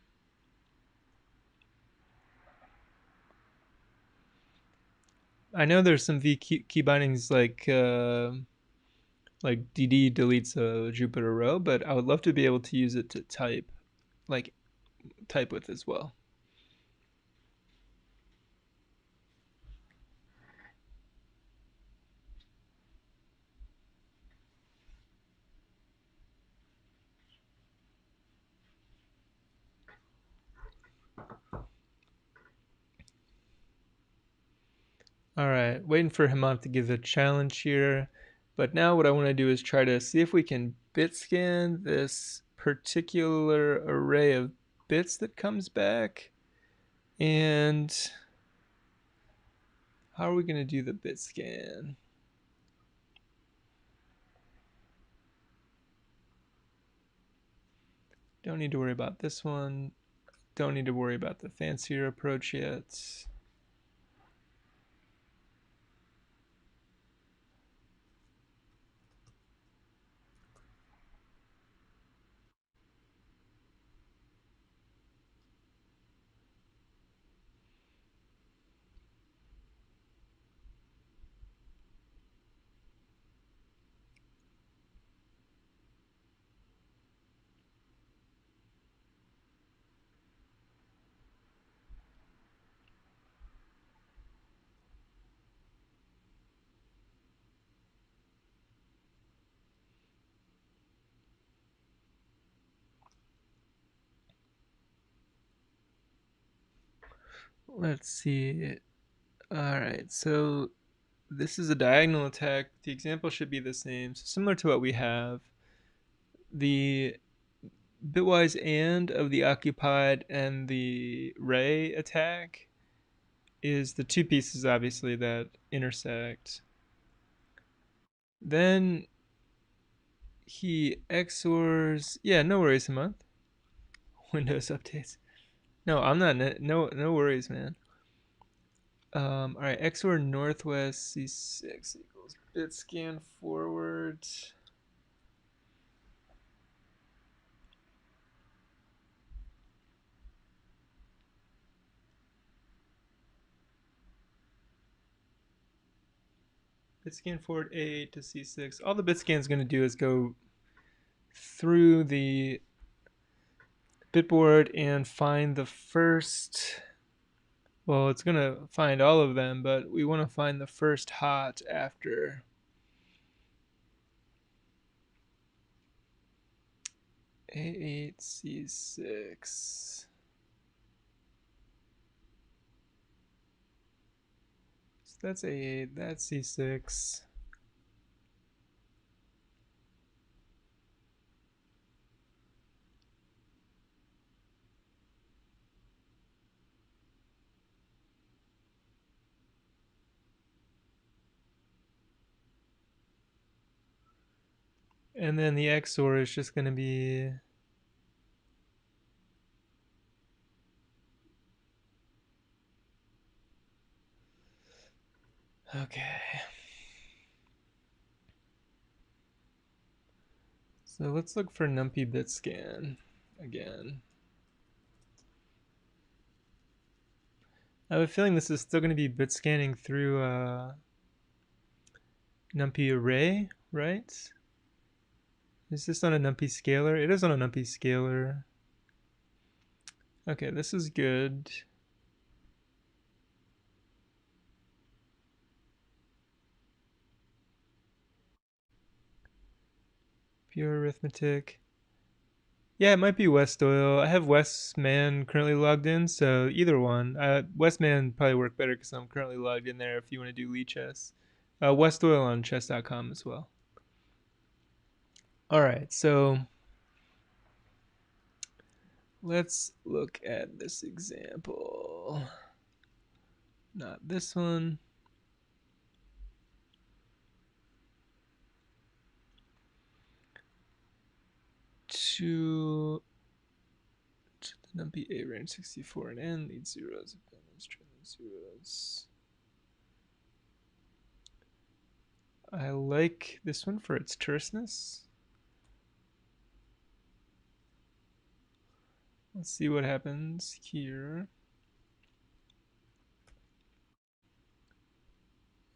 I know there's some V key bindings like DD deletes a Jupyter row, but I would love to be able to use it to type with as well. All right, waiting for Hemant to give a challenge here. But now what I want to do is try to see if we can bitscan this particular array of bits that comes back. And how are we going to do the bitscan? Don't need to worry about this one. Don't need to worry about the fancier approach yet. Let's see. All right, so this is a diagonal attack. The example should be the same. So similar to what we have, the bitwise and of the occupied and the ray attack is the two pieces, obviously, that intersect. Then he XORs. Yeah, no worries, Hemant. Windows updates. No, I'm not. No worries, man. All right, XOR northwest C6 equals bitscan forward. Bitscan forward A8 to C6. All the bitscan's going to do is go through the bitboard and find the first. Well, it's going to find all of them, but we want to find the first hot after A8 C6. So that's A8, that's C6. And then the XOR is just going to be okay. So let's look for numpy bitscan again. I have a feeling this is still going to be bit scanning through numpy array, right? Is this on a numpy scalar? It is on a numpy scalar. Okay, this is good. Pure arithmetic. Yeah, it might be Westdoil. I have Westman currently logged in, so either one. Westman probably work better because I'm currently logged in there if you want to do Lee chess. Westdoil on chess.com as well. All right, so let's look at this example. Not this one. To the numpy a range 64 and n lead zeros. Let's try these zeros. I like this one for its terseness. Let's see what happens here.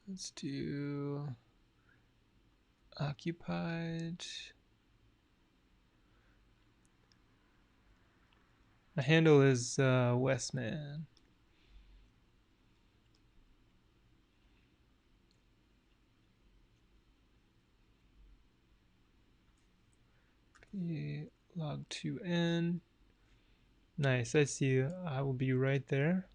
Let's do occupied. The handle is Westman. P log 2n. Nice, I see you. I will be right there.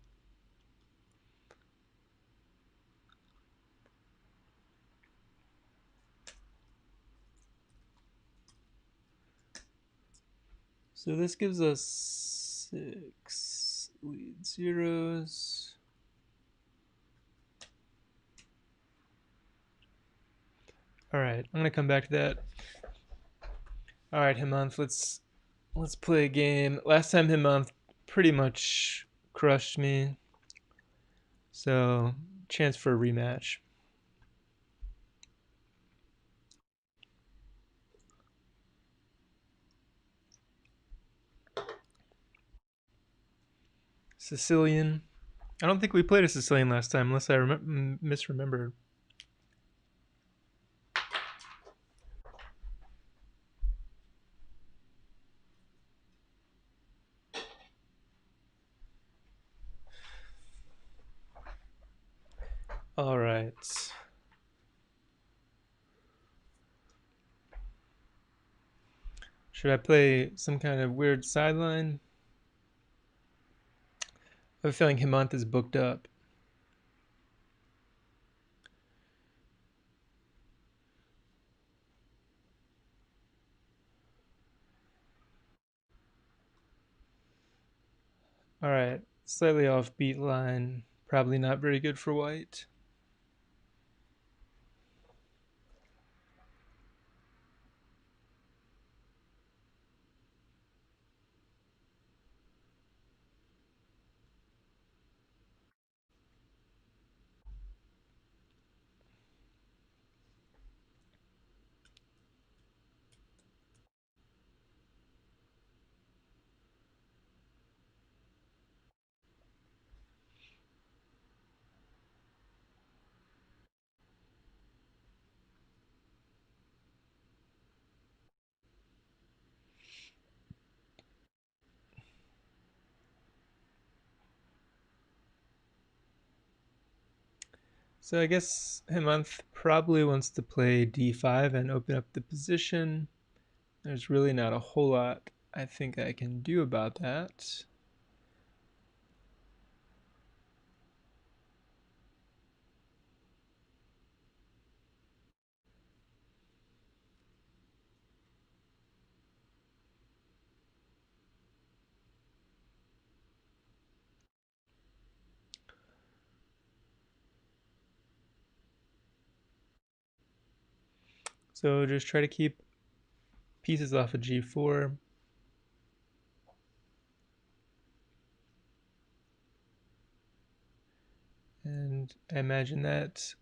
So this gives us 6 lead zeros. All right, I'm gonna come back to that. All right, Hemant, let's play a game. Last time Hemant pretty much crushed me, so chance for a rematch. Sicilian. I don't think we played a Sicilian last time, unless I misremembered. All right. Should I play some kind of weird sideline? I have a feeling Hemant is booked up. All right, slightly off beat line. Probably not very good for white. So I guess Hemant probably wants to play d5 and open up the position. There's really not a whole lot I think I can do about that. So just try to keep pieces off of g4. And I imagine that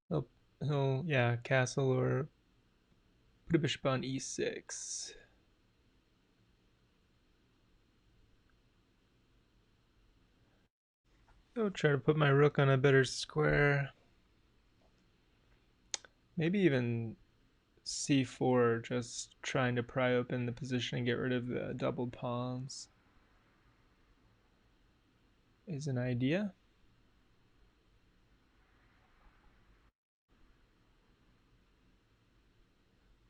he'll yeah, castle or put a bishop on e6. I'll try to put my rook on a better square. Maybe even c4, just trying to pry open the position and get rid of the doubled pawns is an idea.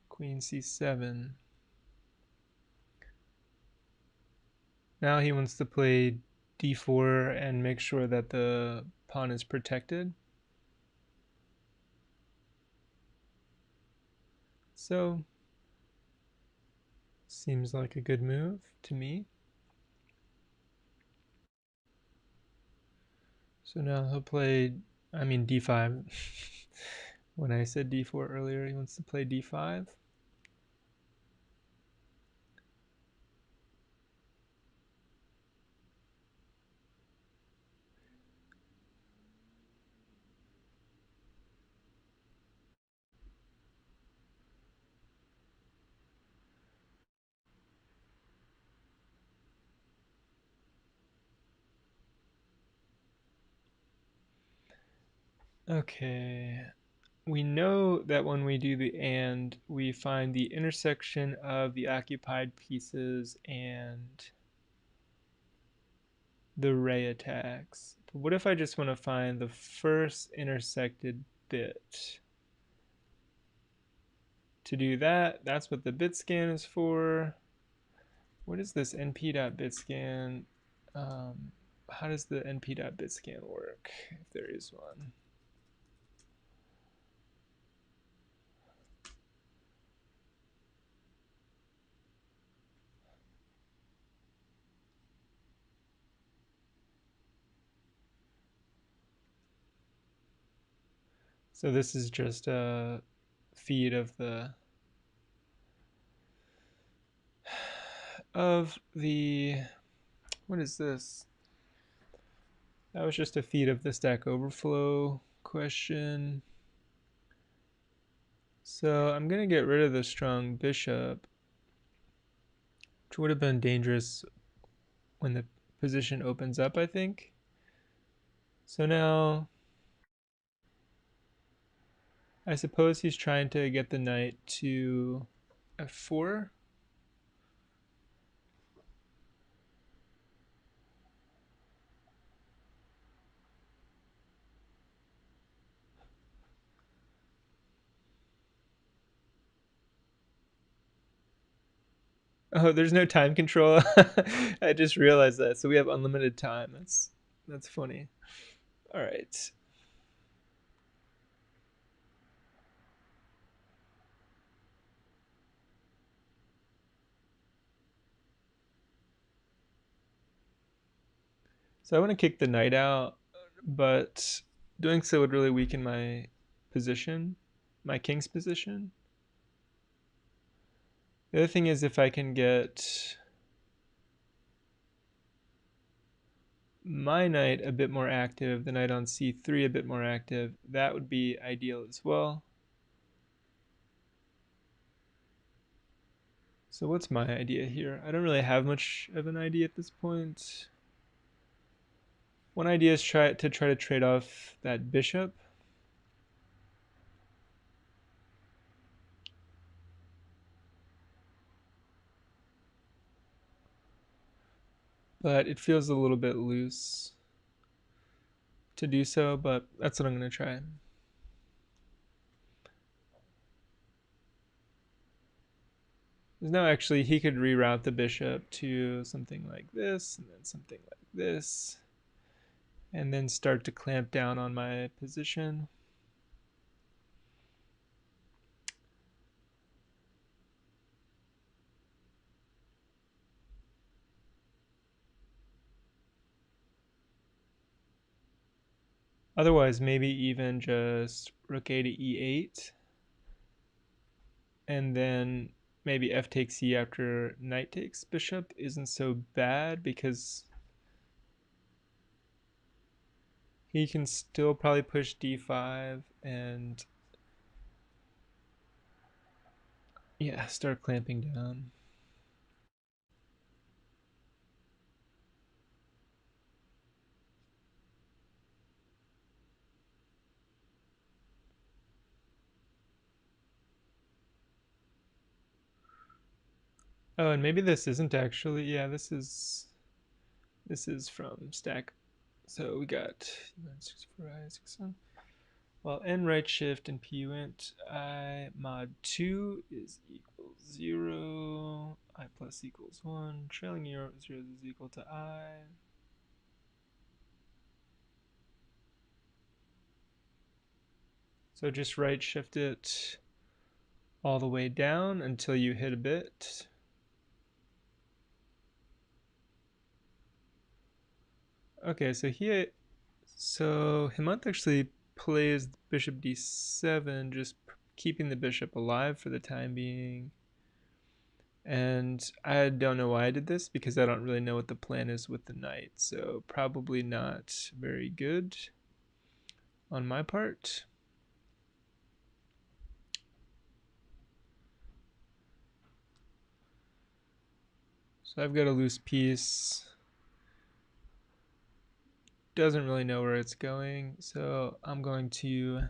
Queen c7. Now he wants to play d4 and make sure that the pawn is protected. So, seems like a good move to me. So now he'll play, I mean d5. When I said d4 earlier, he wants to play d5. Okay, we know that when we do the AND, we find the intersection of the occupied pieces and the array attacks. But what if I just want to find the first intersected bit? To do that, that's what the Bitscan is for. What is this np.bitscan? How does the np.bitscan work, if there is one? So this is just a feed of the what is this? That was just a feed of the Stack Overflow question. So I'm gonna get rid of the strong bishop, which would have been dangerous when the position opens up, I think. So now I suppose he's trying to get the knight to f4. Oh, there's no time control. I just realized that. So we have unlimited time. That's funny. All right. So I want to kick the knight out, but doing so would really weaken my position, my king's position. The other thing is if I can get my knight a bit more active, the knight on c3 a bit more active, that would be ideal as well. So what's my idea here? I don't really have much of an idea at this point. One idea is try to trade off that bishop. But it feels a little bit loose to do so, but that's what I'm going to try. No, actually, he could reroute the bishop to something like this, and then something like this, and then start to clamp down on my position. Otherwise, maybe even just rook a to e8, and then maybe f takes e after knight takes bishop isn't so bad, because he can still probably push d5 and yeah, start clamping down. Oh, and maybe this isn't actually, yeah, this is from stack. So we got 64i, 67. Well, n right shift and p int I mod 2 is equals 0, I plus equals 1, trailing 0 is equal to I. So just right shift it all the way down until you hit a bit. Okay, so Hemant actually plays bishop d7, just keeping the bishop alive for the time being. And I don't know why I did this, because I don't really know what the plan is with the knight. So probably not very good on my part. So I've got a loose piece. Doesn't really know where it's going. So I'm going to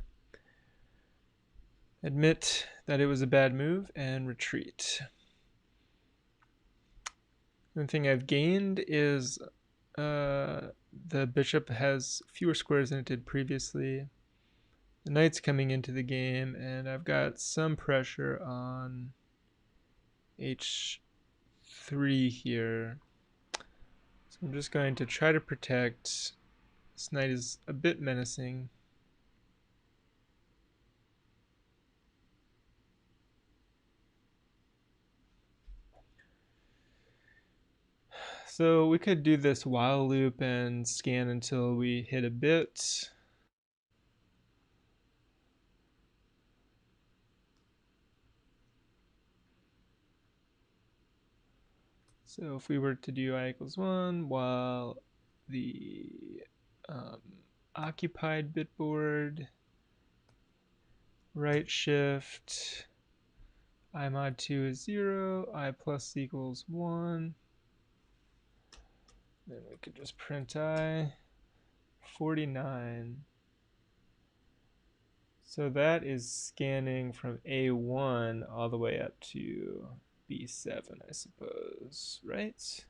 admit that it was a bad move and retreat. The thing I've gained is the bishop has fewer squares than it did previously. The knight's coming into the game, and I've got some pressure on h3 here. So I'm just going to try to protect. This knight is a bit menacing. So we could do this while loop and scan until we hit a bit. So if we were to do I equals 1 while the occupied bitboard, right shift, I mod 2 is 0, I plus equals 1. Then we could just print I, 49. So that is scanning from A1 all the way up to B7, I suppose, right?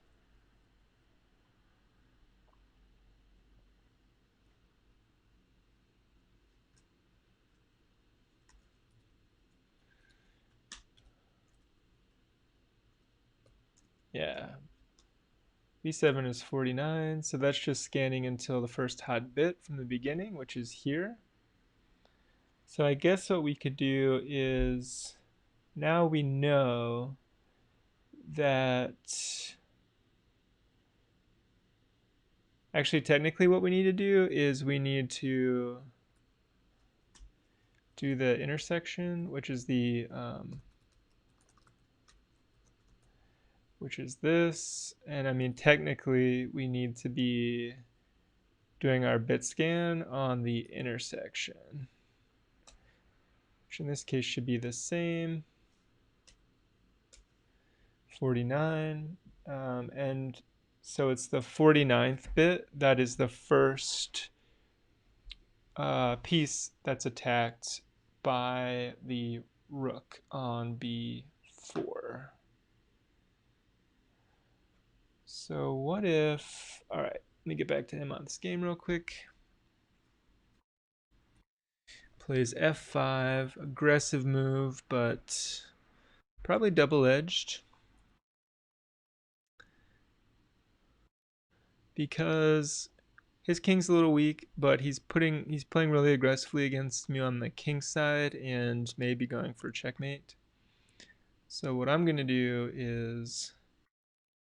Yeah. B7 is 49, so that's just scanning until the first hot bit from the beginning, which is here. So I guess what we could do is, now we know that, actually technically what we need to do is we need to do the intersection, which is which is this. And I mean, technically we need to be doing our Bitscan on the intersection, which in this case should be the same, 49. And so it's the 49th bit that is the first piece that's attacked by the rook on b4. So what if, all right, let me get back to him on this game real quick. Plays f5, aggressive move, but probably double-edged, because his king's a little weak, but he's playing really aggressively against me on the king side and maybe going for checkmate. So what I'm gonna do is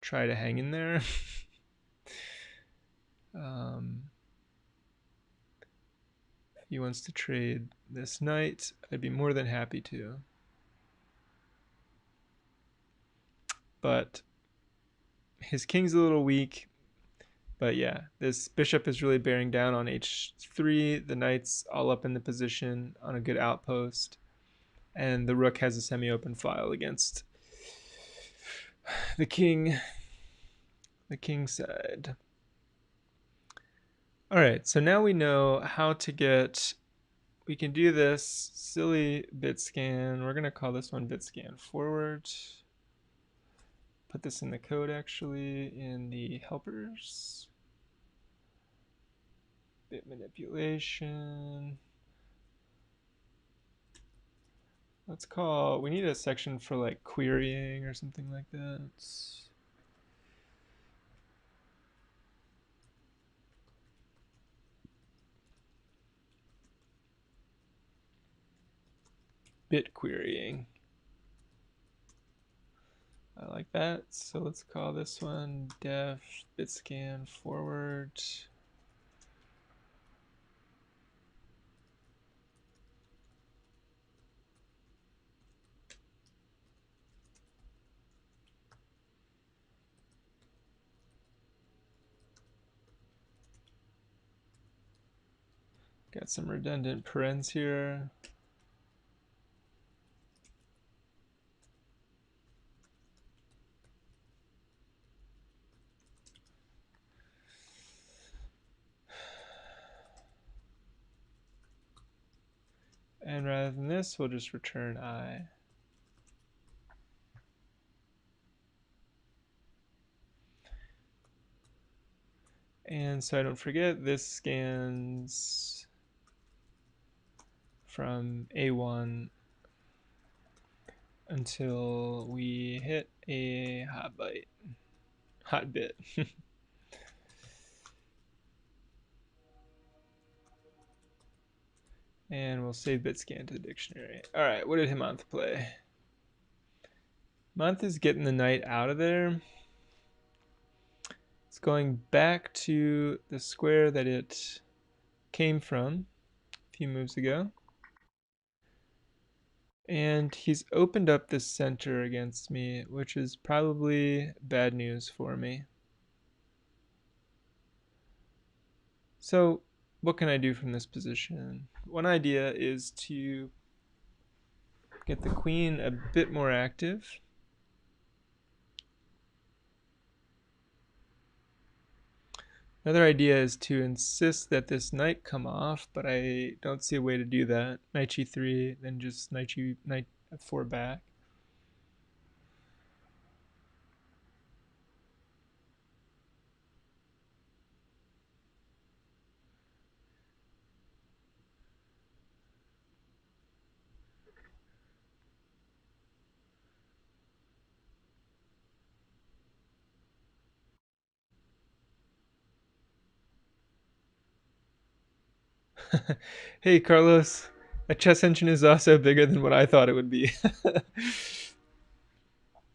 try to hang in there. If he wants to trade this knight, I'd be more than happy to. but his king's a little weak. But yeah, this bishop is really bearing down on h3. The knight's all up in the position on a good outpost, and the rook has a semi-open file against the king side. All right, so now we know how to get, we can do this silly Bitscan. We're going to call this one Bitscan forward. Put this in the code actually, in the helpers. Bit manipulation. Let's call, we need a section for like querying or something like that. Bit querying. I like that. So let's call this one def bitscan forward. Got some redundant parens here. And rather than this, we'll just return I. And so I don't forget, this scans from A1 until we hit a hot bit. And we'll save bitscan to the dictionary. All right, what did Hemant play? Hemant is getting the knight out of there. It's going back to the square that it came from a few moves ago. And he's opened up the center against me, which is probably bad news for me. So what can I do from this position? One idea is to get the queen a bit more active. Another idea is to insist that this knight come off, but I don't see a way to do that. Knight g3, then just knight f4 back. Hey, Carlos, a chess engine is also bigger than what I thought it would be.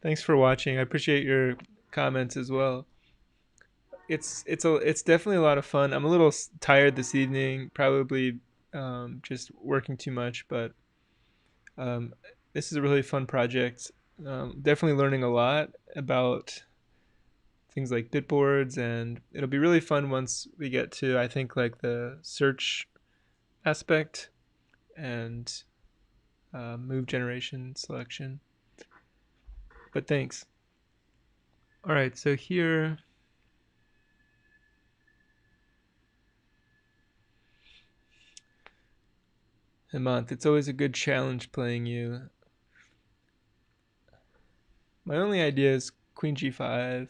Thanks for watching. I appreciate your comments as well. It's definitely a lot of fun. I'm a little tired this evening, probably just working too much, but um, this is a really fun project. Definitely learning a lot about things like bitboards, and it'll be really fun once we get to, I think, like the search aspect and move generation selection. But thanks. All right, so here, Hemant, it's always a good challenge playing you. My only idea is queen g5.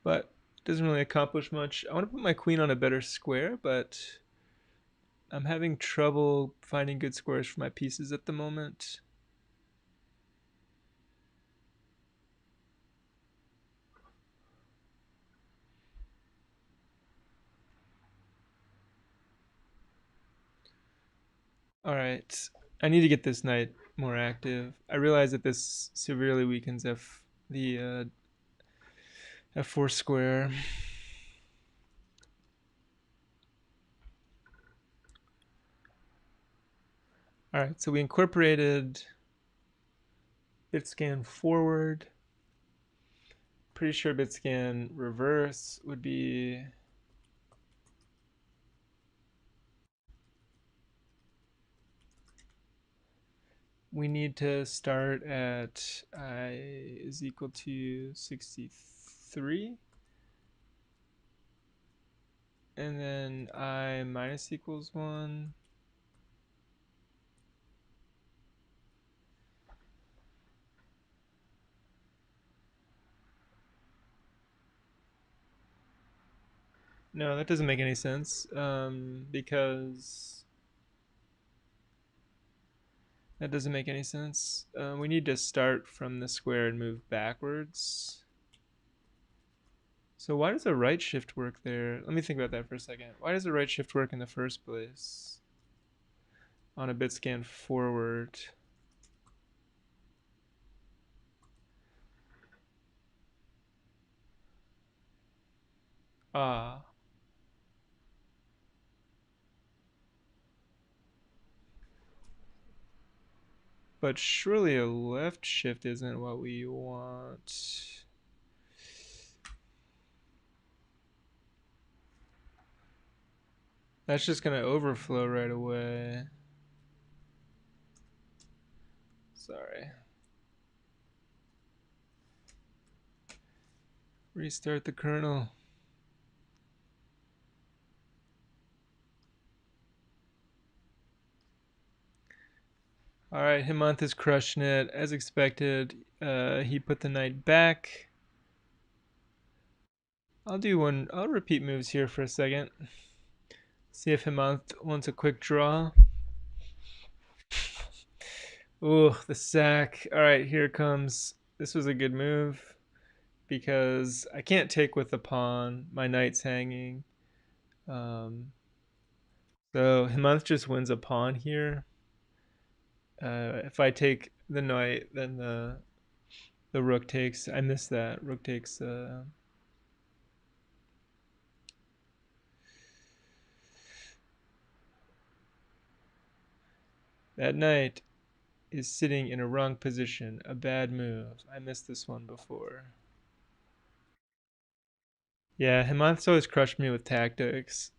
But it doesn't really accomplish much. I want to put my queen on a better square, but I'm having trouble finding good squares for my pieces at the moment. All right, I need to get this knight more active. I realize that this severely weakens the f4 square. All right, so we incorporated Bitscan forward. Pretty sure Bitscan reverse would be we need to start at I is equal to 63. And then I minus equals 1. No, that doesn't make any sense because that doesn't make any sense. We need to start from the square and move backwards. So why does a right shift work there? Let me think about that for a second. Why does a right shift work in the first place on a bit scan forward? Ah. But surely a left shift isn't what we want. That's just going to overflow right away. Sorry. Restart the kernel. All right, Hemant is crushing it. As expected, he put the knight back. I'll repeat moves here for a second. See if Hemant wants a quick draw. Ooh, the sack. All right, here it comes. This was a good move because I can't take with the pawn. My knight's hanging. So Hemant just wins a pawn here. If I take the knight, then the rook takes. I missed that. Rook takes. That knight is sitting in a wrong position. A bad move. I missed this one before. Yeah, Hemant's always crushed me with tactics.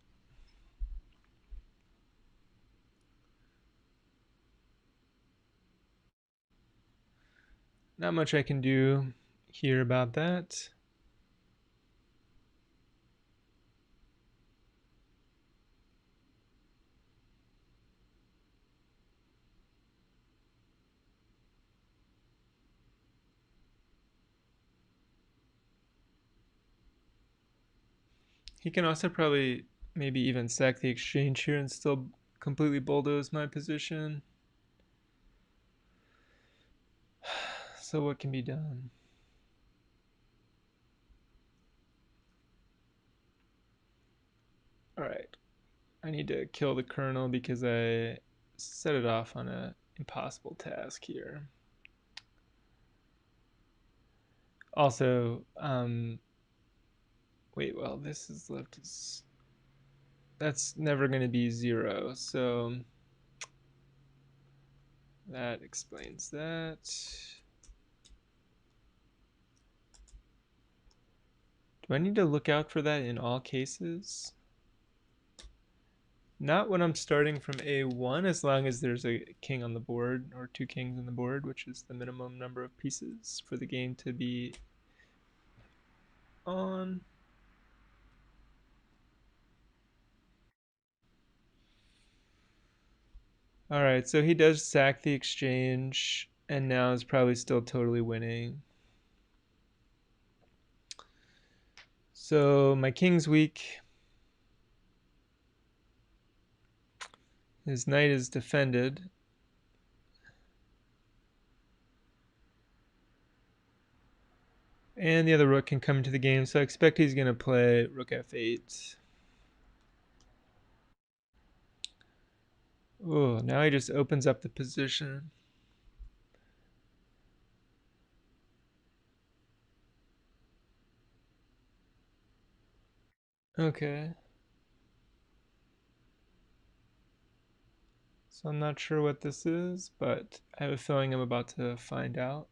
Not much I can do here about that. He can also probably maybe even sack the exchange here and still completely bulldoze my position. So what can be done? All right. I need to kill the kernel because I set it off on an impossible task here. Also, wait, well, this is left is that's never going to be 0, so that explains that. Do I need to look out for that in all cases? Not when I'm starting from A1, as long as there's a king on the board, or 2 kings on the board, which is the minimum number of pieces for the game to be on. Alright, so he does sack the exchange, and now is probably still totally winning. So my king's weak. His knight is defended. And the other rook can come into the game, so I expect he's going to play rook f8. Oh, now he just opens up the position. Okay. So I'm not sure what this is, but I have a feeling I'm about to find out.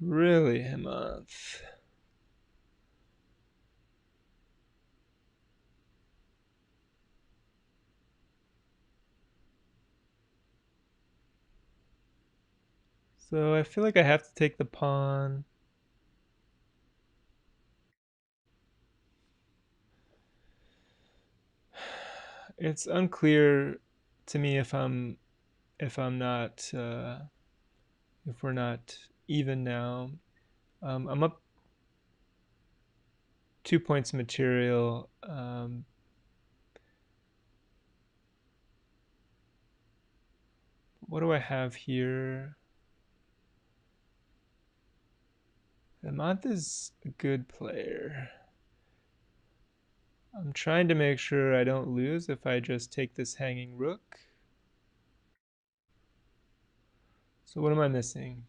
Really, Hemanth? So I feel like I have to take the pawn. It's unclear to me if I'm not if we're not even now. I'm up 2 points material. What do I have here? Hemanth is a good player. I'm trying to make sure I don't lose if I just take this hanging rook. So what am I missing?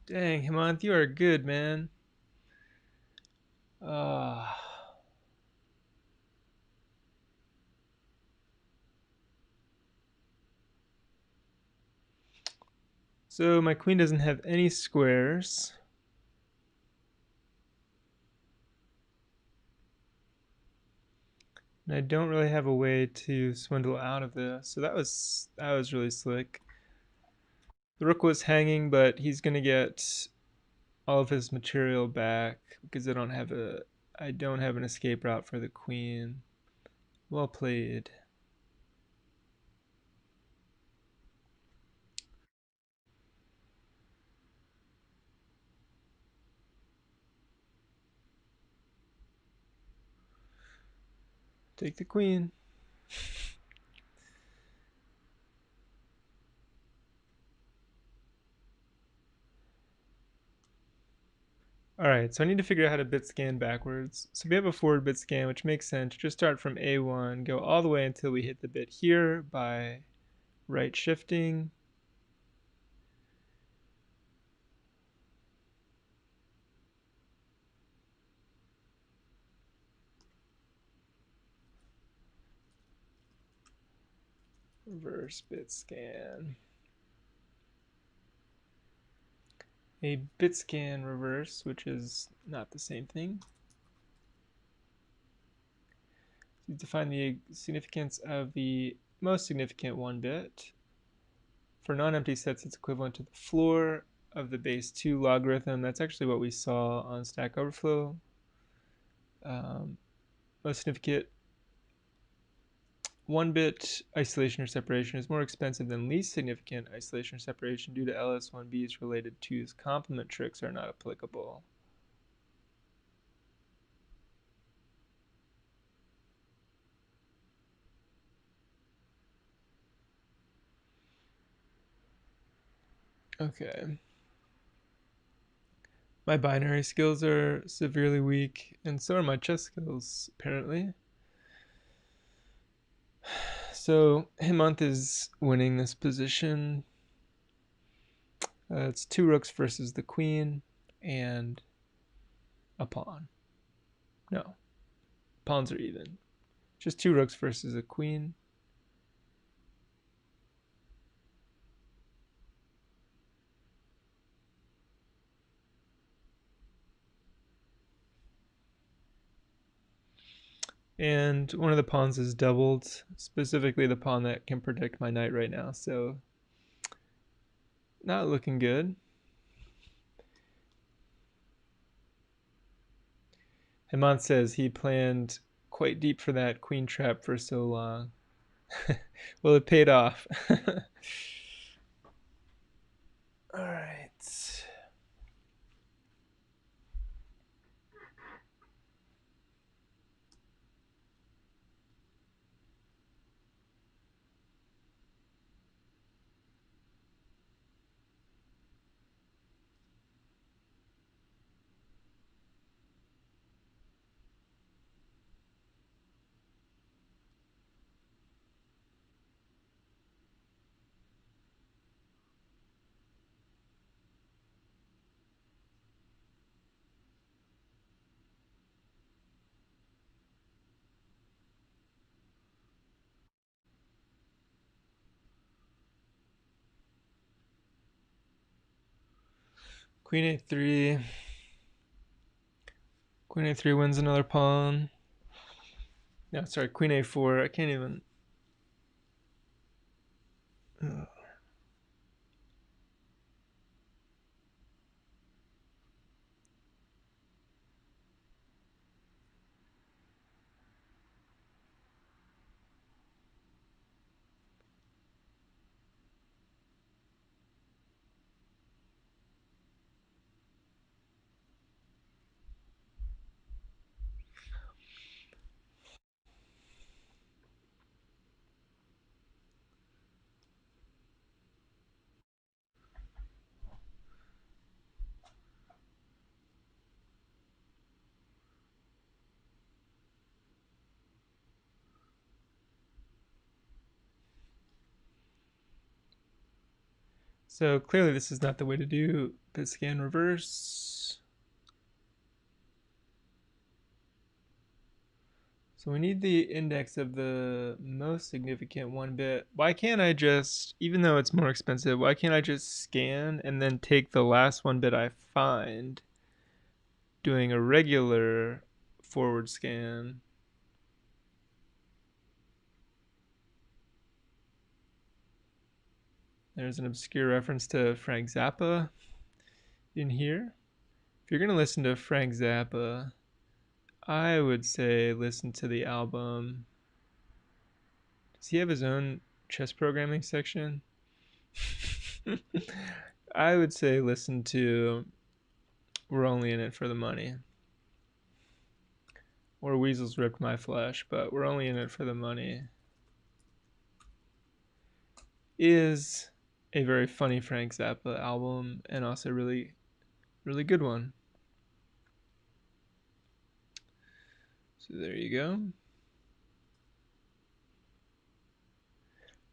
Dang, Hemanth, you are good, man. Uh, so my queen doesn't have any squares. And I don't really have a way to swindle out of this. So that was really slick. The rook was hanging, but he's gonna get all of his material back because I don't have an escape route for the queen. Well played. Take the queen. All right, so I need to figure out how to bit scan backwards. So we have a forward bit scan, which makes sense. Just start from A1, go all the way until we hit the bit here by right shifting. Reverse bit scan. A bit scan reverse, which is not the same thing. You define the significance of the most significant 1 bit. For non-empty sets, it's equivalent to the floor of the base 2 logarithm. That's actually what we saw on Stack Overflow. Most significant 1 bit isolation or separation is more expensive than least significant isolation or separation due to LS1B's related 2's complement tricks are not applicable. Okay. My binary skills are severely weak, and so are my chess skills, apparently. So Hemanth is winning this position. It's 2 rooks versus the queen and a pawn. No, pawns are even. Just 2 rooks versus a queen. And one of the pawns is doubled, specifically the pawn that can protect my knight right now. So not looking good. Hemanth says he planned quite deep for that queen trap for so long. Well, it paid off. All right. Queen a3. Queen a3 wins another pawn. No, sorry, queen a4. I can't even. Ugh. So clearly this is not the way to do Bitscan reverse. So we need the index of the most significant 1-bit. Why can't I just, even though it's more expensive, why can't I just scan and then take the last 1-bit I find, doing a regular forward scan? There's an obscure reference to Frank Zappa in here. If you're going to listen to Frank Zappa, I would say listen to the album. Does he have his own chess programming section? I would say listen to We're Only in It for the Money. Or Weasels Ripped My Flesh, but We're Only in It for the Money is a very funny Frank Zappa album and also really, really good one. So there you go.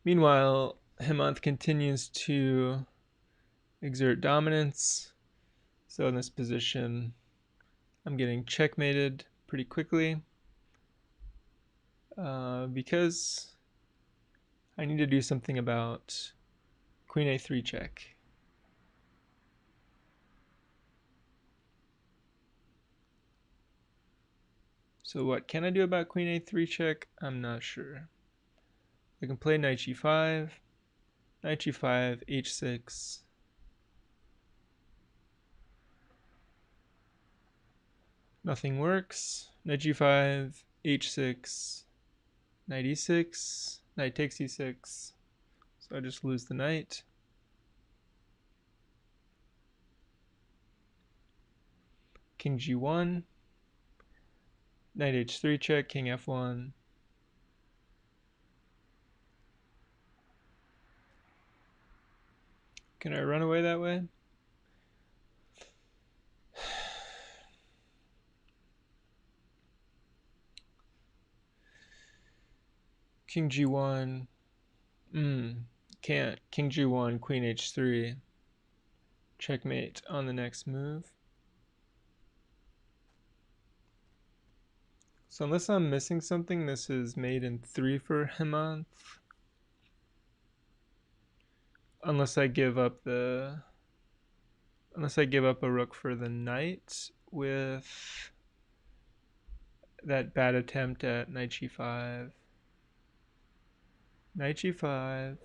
Meanwhile, Hemant continues to exert dominance. So in this position, I'm getting checkmated pretty quickly because I need to do something about queen a3 check. So what can I do about queen a3 check? I'm not sure. I can play knight g5, knight g5, h6. Nothing works. Knight g5, h6, knight e6, knight takes e6. So I just lose the knight. King g1, knight h3 check, king f1. Can I run away that way? King g1. Can't. King g1, queen h3. Checkmate on the next move. So unless I'm missing something, this is mate in 3 for Hemant. Unless I give up a rook for the knight with that bad attempt at knight g5. Knight g5.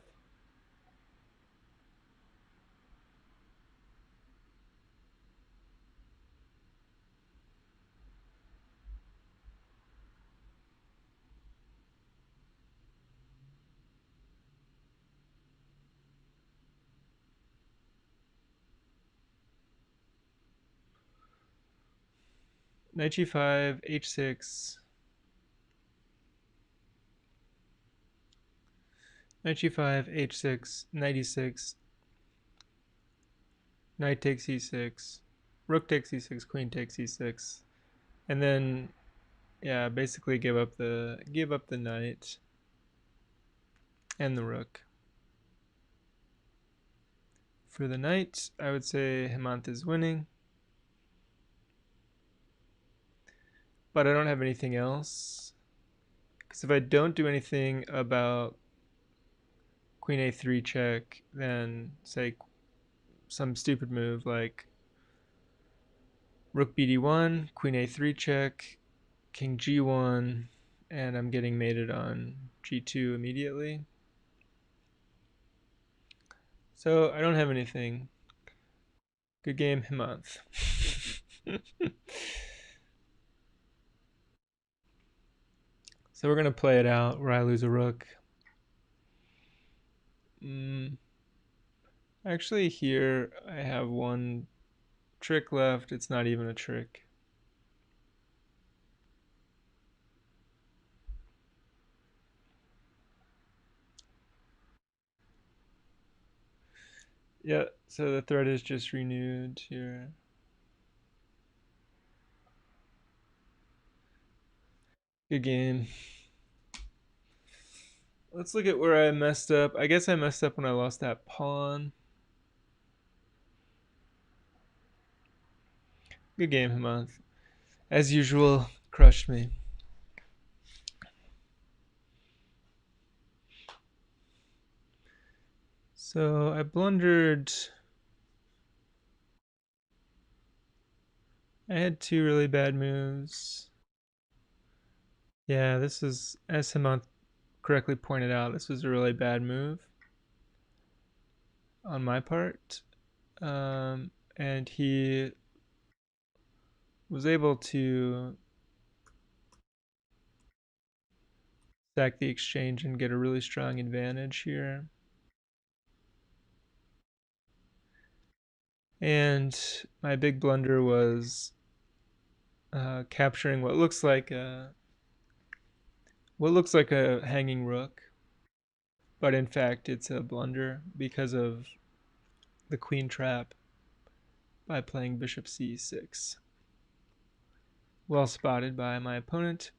knight g5, h6, knight g5, h6, knight e6, knight takes e6, rook takes e6, queen takes e6, and then yeah, basically give up the knight and the rook. For the knight, I would say Hemant is winning, but I don't have anything else. Because if I don't do anything about queen a3 check, then say some stupid move like rook bd1, queen a3 check, king g1, and I'm getting mated on g2 immediately. So I don't have anything. Good game, Hemant. So we're going to play it out where I lose a rook. Actually, here I have one trick left. It's not even a trick. Yeah, so the thread is just renewed here. Good game. Let's look at where I messed up. I guess I messed up when I lost that pawn. Good game, Hemant. As usual, crushed me. So I blundered. I had two really bad moves. Yeah, this is, as Hemant correctly pointed out, this was a really bad move on my part. And he was able to stack the exchange and get a really strong advantage here. And my big blunder was capturing what looks like a hanging rook, but in fact it's a blunder because of the queen trap by playing bishop c6. Well spotted by my opponent,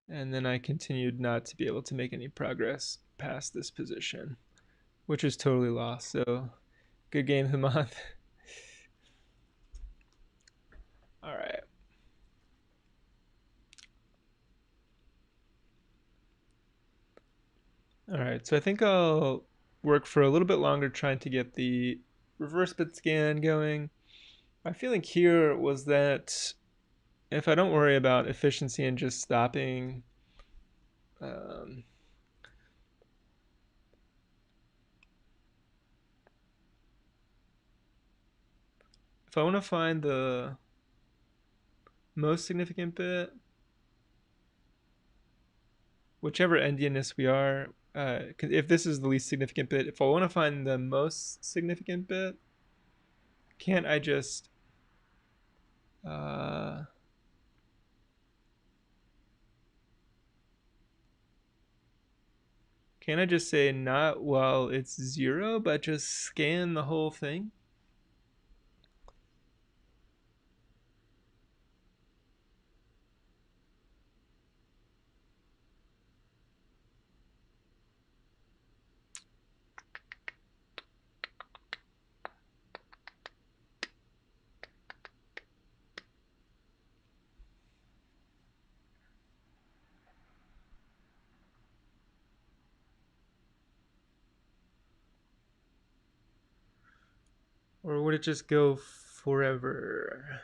and then I continued not to be able to make any progress past this position, which is totally lost. So good game, Hemant. All right. All right, so I think I'll work for a little bit longer trying to get the reverse Bitscan going. My feeling here was that if I don't worry about efficiency and just stopping, um, if I want to find the most significant bit, whichever endianness we are, if this is the least significant bit, if I want to find the most significant bit, can't I just uh, say not while it's 0, but just scan the whole thing? Or would it just go forever?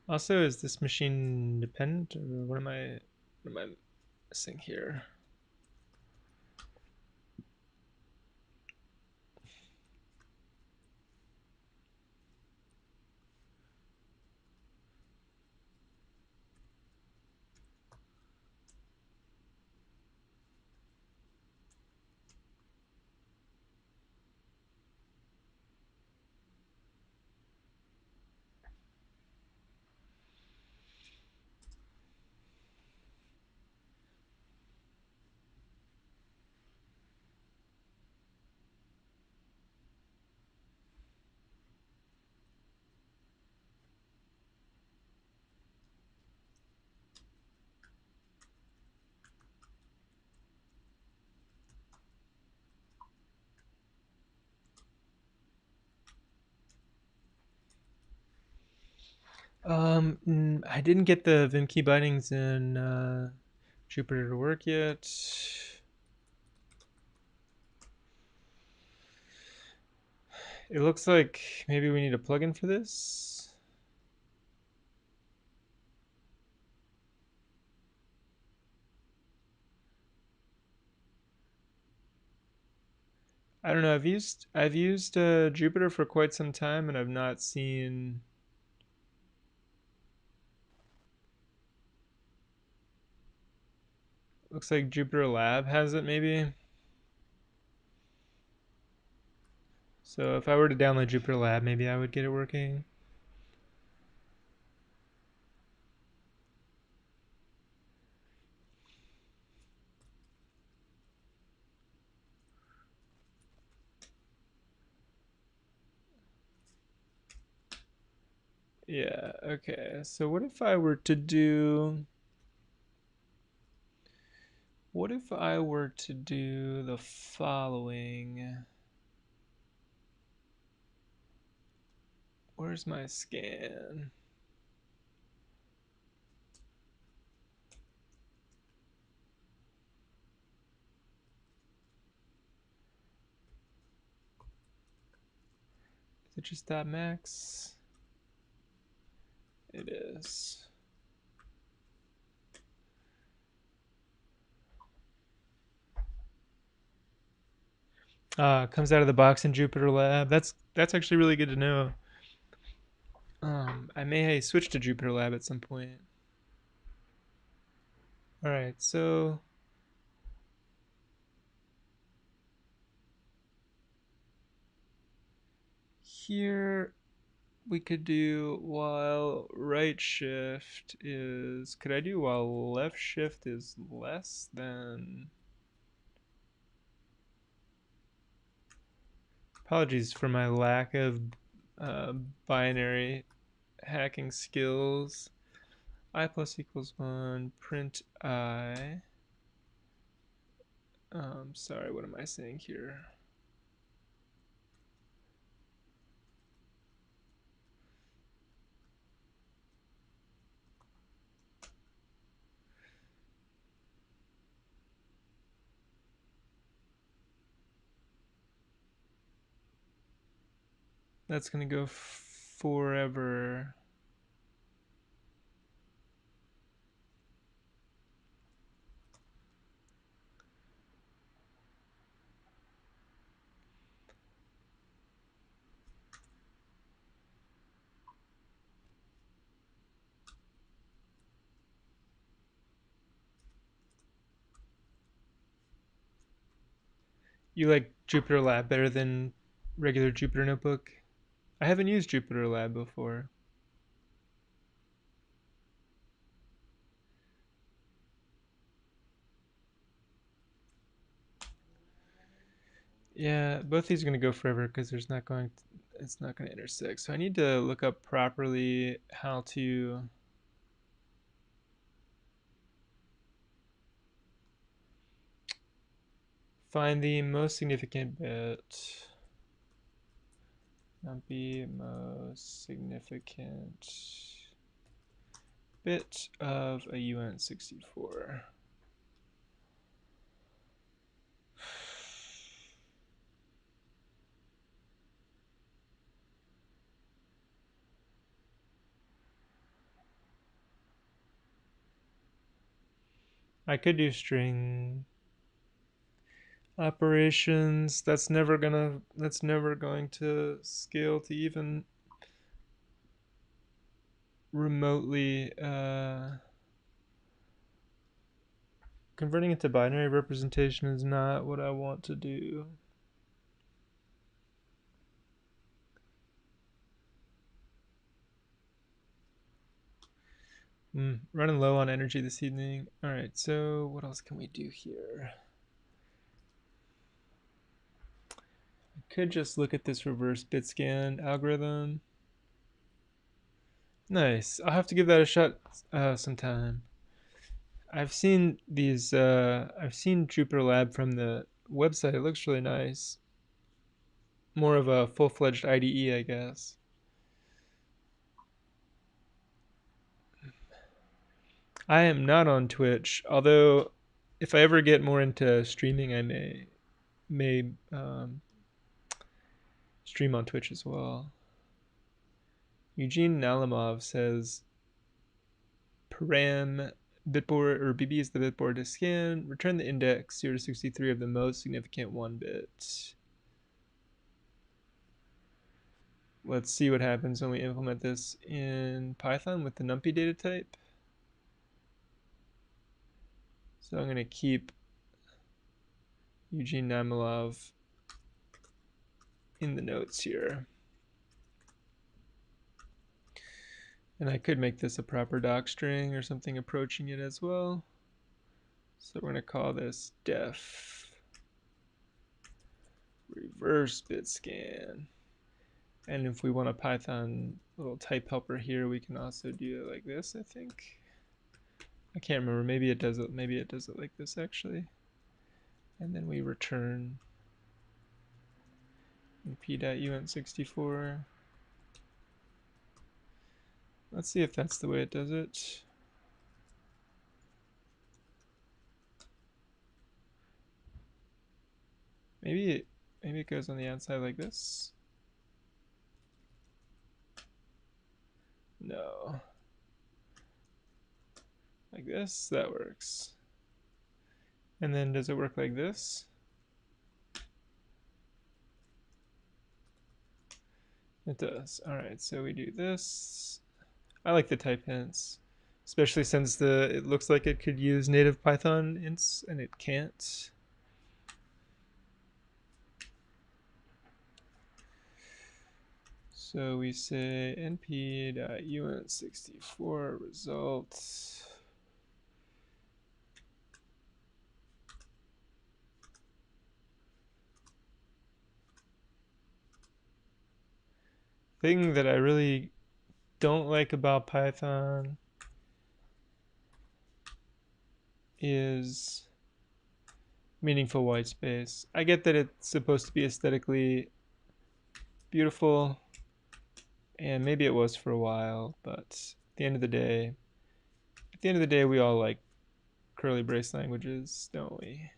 Also, is this machine dependent, or what am I missing here? I didn't get the Vim key bindings in Jupyter to work yet. It looks like maybe we need a plugin for this. I don't know. I've used Jupyter for quite some time, and I've not seen. Looks like Jupyter Lab has it maybe. So if I were to download Jupyter Lab, maybe I would get it working. Yeah, okay. So what if I were to do the following? Where's my scan? Is it just .max? It is. Comes out of the box in Jupyter Lab. That's actually really good to know. I may switch to Jupyter Lab at some point. All right, so here we could do while right shift is. Could I do while left shift is less than? Apologies for my lack of uh, binary hacking skills. I plus equals 1, print I. Sorry, what am I saying here? That's going to go forever. You like Jupyter Lab better than regular Jupyter Notebook? I haven't used Jupyter Lab before. Yeah, both these are going to go forever because it's not going to intersect. So I need to look up properly how to find the most significant bit. Not the most significant bit of a UN64. I could do string operations. That's never going to scale to even remotely converting it to binary representation is not what I want to do. Running low on energy this evening. All right, so what else can we do here? I could just look at this reverse Bitscan algorithm. Nice. I'll have to give that a shot sometime. I've seen these. I've seen Jupyter Lab from the website. It looks really nice. More of a full-fledged IDE, I guess. I am not on Twitch, although if I ever get more into streaming, I may stream on Twitch as well. Eugene Nalimov says param bitboard or BB is the bitboard to scan. Return the index 0 to 63 of the most significant 1 bit. Let's see what happens when we implement this in Python with the numpy data type. So I'm going to keep Eugene Nalimov in the notes here. And I could make this a proper doc string or something approaching it as well. So we're going to call this def reverse Bitscan. And if we want a Python little type helper here, we can also do it like this, I think. I can't remember. Maybe it does it like this actually. And then we return in p.uint64. Let's see if that's the way it does it. Maybe it goes on the outside like this. No. Like this, that works. And then does it work like this? It does. All right, so we do this. I like the type hints, especially since it looks like it could use native Python hints and it can't. So we say np.uint64 results. Thing that I really don't like about Python is meaningful white space. I get that it's supposed to be aesthetically beautiful, and maybe it was for a while, but at the end of the day, we all like curly brace languages, don't we?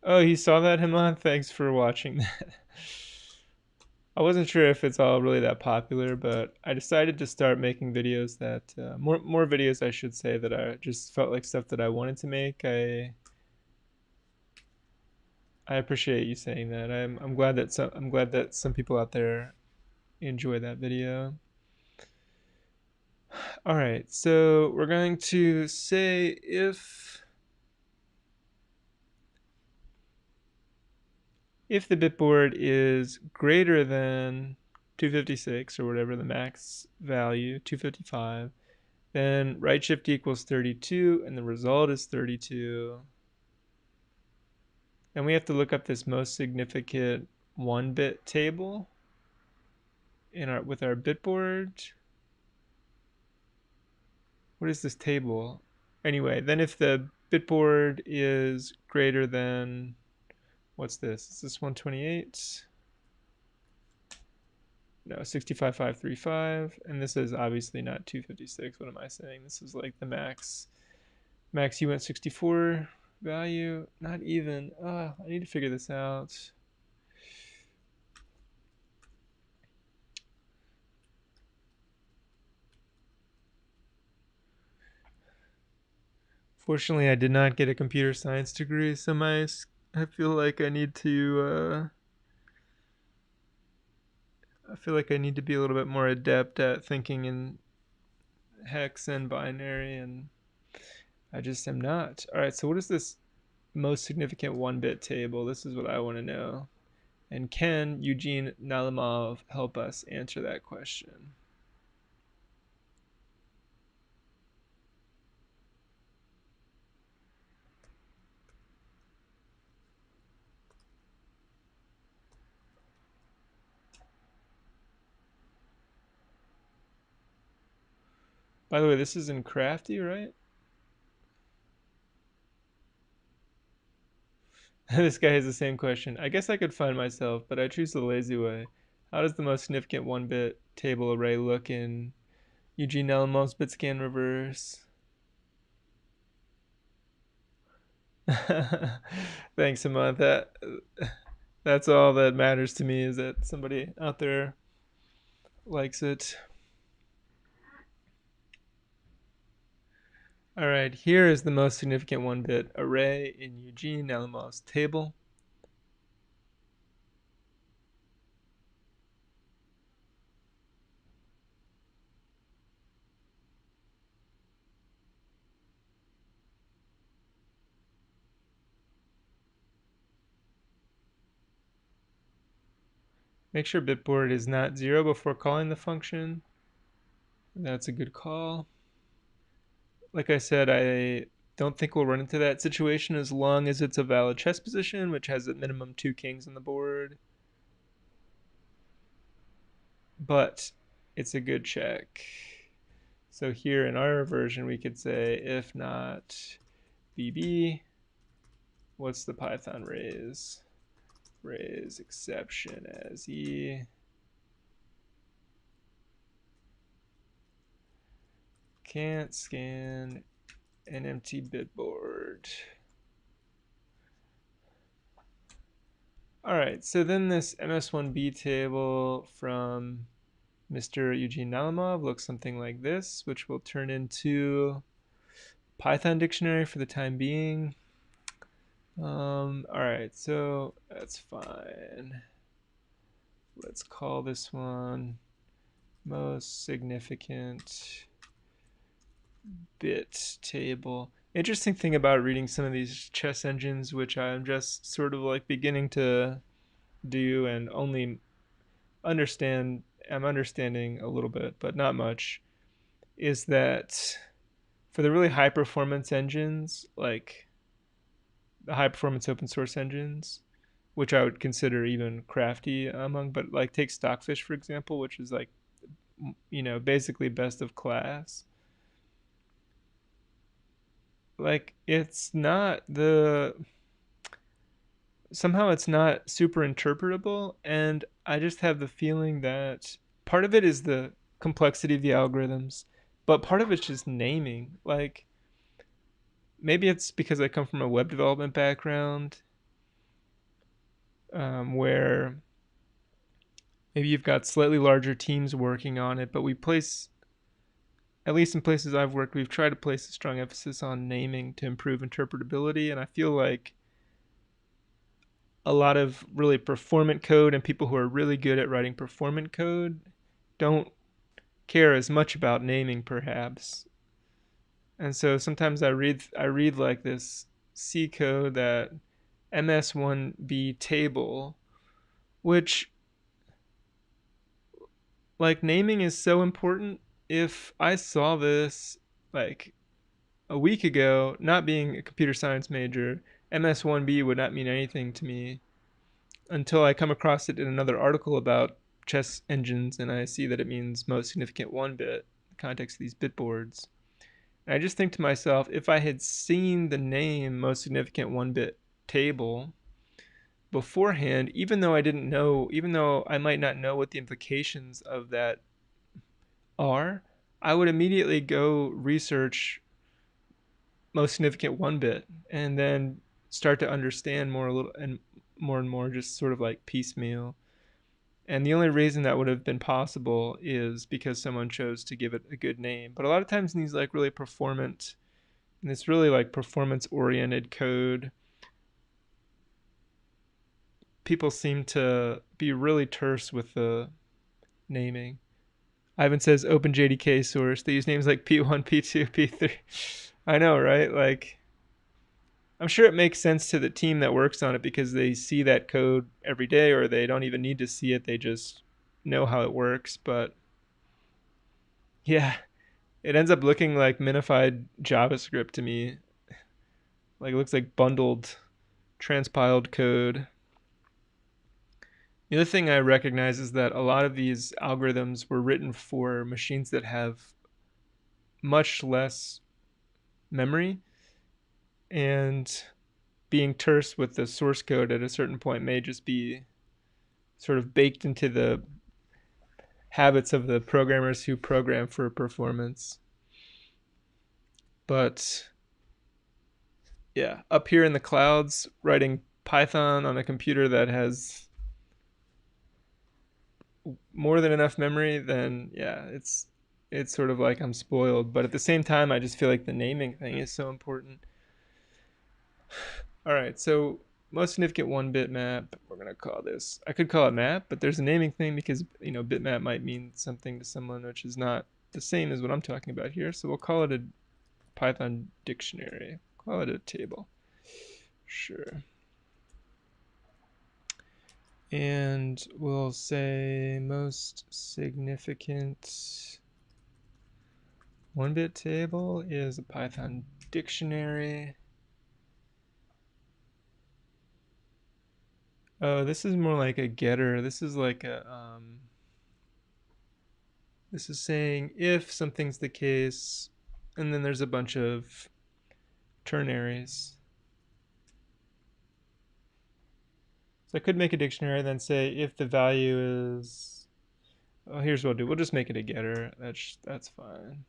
Oh, you saw that, Himon? Thanks for watching that. I wasn't sure if it's all really that popular, but I decided to start making videos that more videos, I should say, that I just felt like stuff that I wanted to make. I appreciate you saying that. I'm glad that some people out there enjoy that video. All right, so we're going to say if the bitboard is greater than 256 or whatever the max value, 255, then right shift equals 32 and the result is 32. And we have to look up this most significant 1-bit table with our bitboard. What is this table? Anyway, then if the bitboard is greater than, what's this? Is this 128? No, 65535, and this is obviously not 256. What am I saying? This is like the max uint64 value. Not even. I need to figure this out. Fortunately, I did not get a computer science degree, so I feel like I feel like I need to be a little bit more adept at thinking in hex and binary, and I just am not. All right, so what is this most significant 1-bit table? This is what I want to know. And can Eugene Nalimov help us answer that question? By the way, this is in Crafty, right? This guy has the same question. I guess I could find myself, but I choose the lazy way. How does the most significant 1-bit table array look in Eugene Nalimov's Bitscan reverse? Thanks, Samantha. That's all that matters to me, is that somebody out there likes it. All right, here is the most significant 1-bit array in Eugene Nalimov's table. Make sure Bitboard is not 0 before calling the function. That's a good call. Like I said, I don't think we'll run into that situation as long as it's a valid chess position, which has at minimum 2 kings on the board. But it's a good check. So here in our version, we could say if not BB, what's the Python raise? Raise exception as E. Can't scan an empty bitboard. All right, so then this MS1B table from Mr. Eugene Nalimov looks something like this, which will turn into Python dictionary for the time being. All right, so that's fine. Let's call this one most significant bit table. Interesting thing about reading some of these chess engines, which I'm just sort of like beginning to do and only understand, I'm understanding a little bit, but not much, is that for the really high performance engines, like the high performance open source engines, which I would consider even crafty among, but like take Stockfish, for example, which is like, basically best of class. Like it's not the, somehow it's not super interpretable, and I just have the feeling that part of it is the complexity of the algorithms, but part of it's just naming. Like maybe it's because I come from a web development background, where maybe you've got slightly larger teams working on it, but we place, at least in places I've worked, we've tried to place a strong emphasis on naming to improve interpretability, and I feel like a lot of really performant code and people who are really good at writing performant code don't care as much about naming, perhaps. And so sometimes I read like this C code, that MS1B table, which, like, naming is so important. If I saw this like a week ago, not being a computer science major, MS1B would not mean anything to me until I come across it in another article about chess engines, and I see that it means most significant 1-bit in the context of these bitboards. And I just think to myself, if I had seen the name most significant 1-bit table beforehand, even though I might not know what the implications of that are, I would immediately go research most significant 1-bit and then start to understand more, a little and more, just sort of like piecemeal. And the only reason that would have been possible is because someone chose to give it a good name. But a lot of times in these like really performant And it's really like performance-oriented code. People seem to be really terse with the naming. Ivan says OpenJDK source. They use names like P1, P2, P3. I know, right? Like, I'm sure it makes sense to the team that works on it because they see that code every day, or they don't even need to see it. They just know how it works. But yeah, it ends up looking like minified JavaScript to me. Like, it looks like bundled, transpiled code. The other thing I recognize is that a lot of these algorithms were written for machines that have much less memory, and being terse with the source code at a certain point may just be sort of baked into the habits of the programmers who program for performance. But yeah, up here in the clouds, writing Python on a computer that has more than enough memory, then yeah, it's sort of like I'm spoiled. But at the same time, I just feel like the naming thing is so important. All right, so most significant one bitmap, we're gonna call this. I could call it map, but there's a naming thing because bitmap might mean something to someone which is not the same as what I'm talking about here. So we'll call it a Python dictionary. Call it a table. Sure. And we'll say most significant one-bit table is a Python dictionary. Oh, this is more like a getter. This is like a this is saying if something's the case, and then there's a bunch of ternaries. So I could make a dictionary, then say if the value is, oh, here's what we'll do. We'll just make it a getter. That's fine.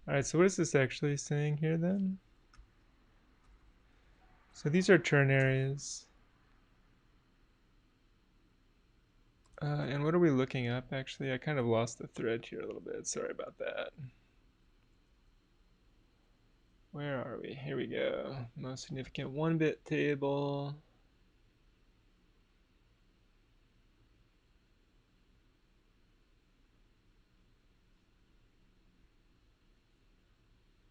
All right, so what is this actually saying here then? So these are ternaries. And what are we looking up actually? I kind of lost the thread here a little bit. Sorry about that. Where are we? Here we go. Most significant one-bit table.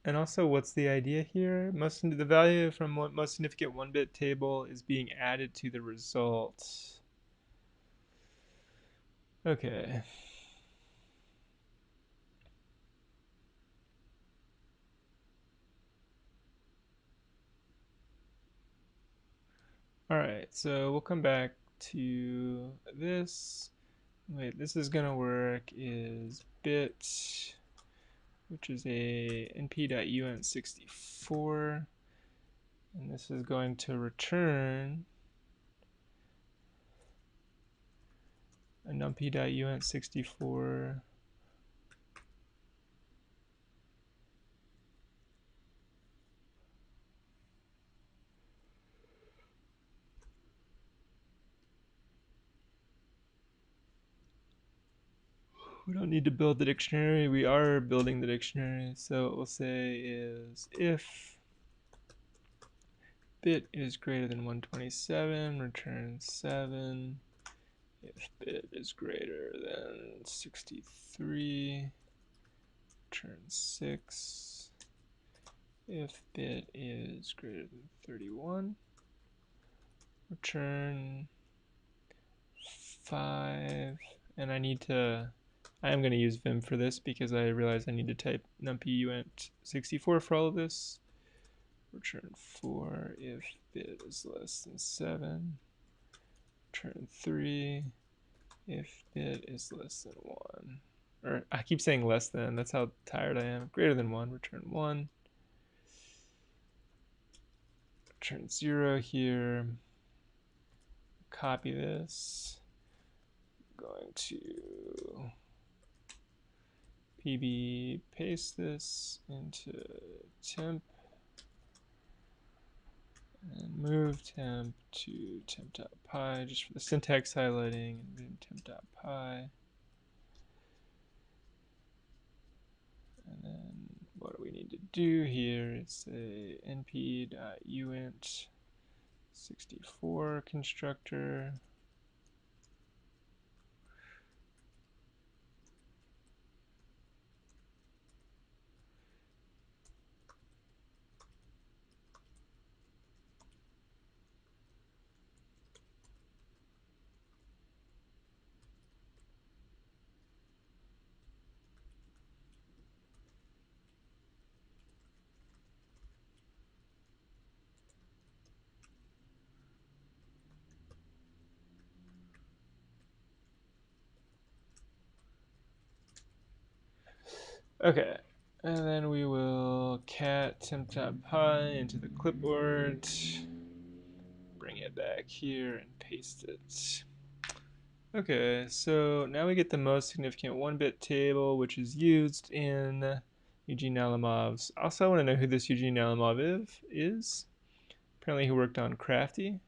And also, what's the idea here? The value from most significant one-bit table is being added to the result. Okay. All right, so we'll come back to this. Wait, this is gonna work is bit, which is a np.uint64, and this is going to return a numpy.uint64 we don't need to build the dictionary. We are building the dictionary. So what we'll say is if bit is greater than 127, return 7. If bit is greater than 63, return 6. If bit is greater than 31, return 5. And I am going to use Vim for this because I realize I need to type numpy uint64 for all of this. Return 4 if bit is less than 7. Return 3 if bit is less than 1. Or I keep saying less than, that's how tired I am. Greater than 1, return 1. return 0 here. Copy this. Going to pb, paste this into temp, and move temp to temp.py just for the syntax highlighting, and then temp.py. And then what do we need to do here is say np.uint 64 constructor. Okay, and then we will cat temp.py into the clipboard, bring it back here and paste it. Okay, so now we get the most significant 1-bit table, which is used in Eugene Nalimov's. Also, I want to know who this Eugene Nalimov is. Apparently he worked on Crafty.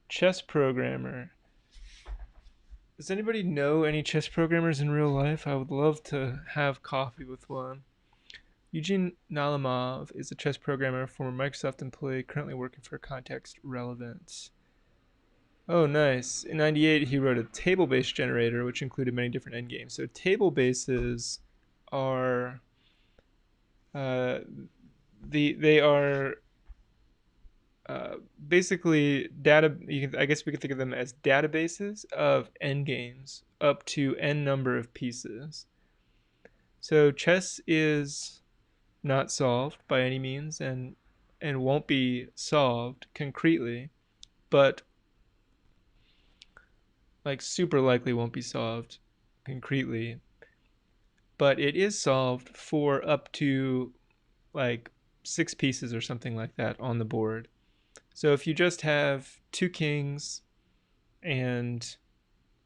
Chess programmer. Does anybody know any chess programmers in real life? I would love to have coffee with one. Eugene Nalimov is a chess programmer, former Microsoft employee, currently working for Context Relevance. Oh, nice. In '98, he wrote a table-based generator, which included many different endgames. So table bases are they are basically data. I guess we could think of them as databases of endgames up to n number of pieces. So chess is not solved by any means, and won't be solved concretely, but like super likely won't be solved concretely, but it is solved for up to like 6 pieces or something like that on the board. So if you just have 2 kings and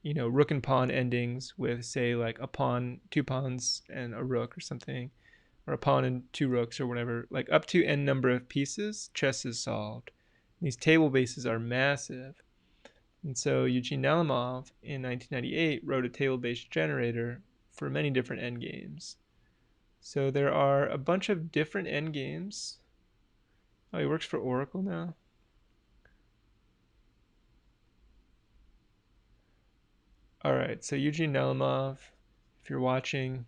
rook and pawn endings with, say, like a pawn, 2 pawns and a rook or something, or a pawn and 2 rooks or whatever, like up to n number of pieces, chess is solved. These table bases are massive. And so Eugene Nalimov in 1998 wrote a table-based generator for many different endgames. So there are a bunch of different endgames. Oh, he works for Oracle now. All right, so Eugene Nalimov, if you're watching,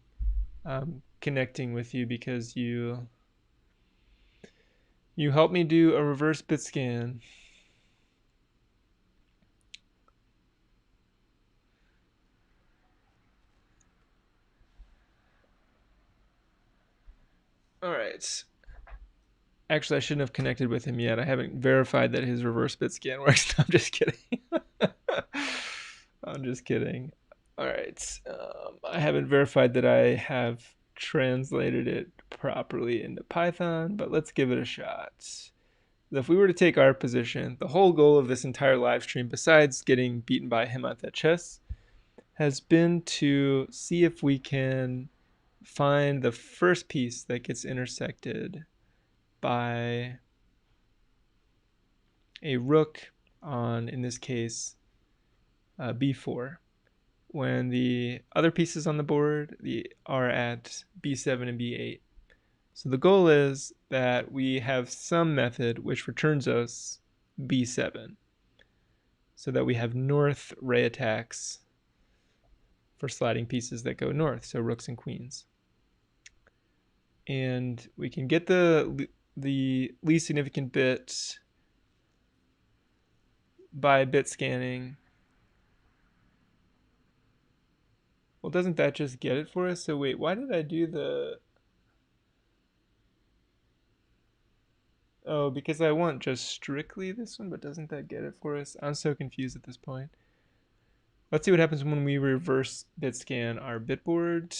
I'm connecting with you because you helped me do a reverse Bitscan. All right. Actually, I shouldn't have connected with him yet. I haven't verified that his reverse Bitscan works. I'm just kidding. I'm just kidding. All right. I haven't verified that I have translated it properly into Python, but let's give it a shot. If we were to take our position, the whole goal of this entire live stream, besides getting beaten by him at chess, has been to see if we can find the first piece that gets intersected by a rook on, in this case, b4, when the other pieces on the board are at b7 and b8. So the goal is that we have some method which returns us b7, so that we have north ray attacks for sliding pieces that go north, so rooks and queens. And we can get the least significant bit by bit scanning. Well, doesn't that just get it for us? So wait, why did I do the... Oh, because I want just strictly this one, but doesn't that get it for us? I'm so confused at this point. Let's see what happens when we reverse bit scan our bitboard.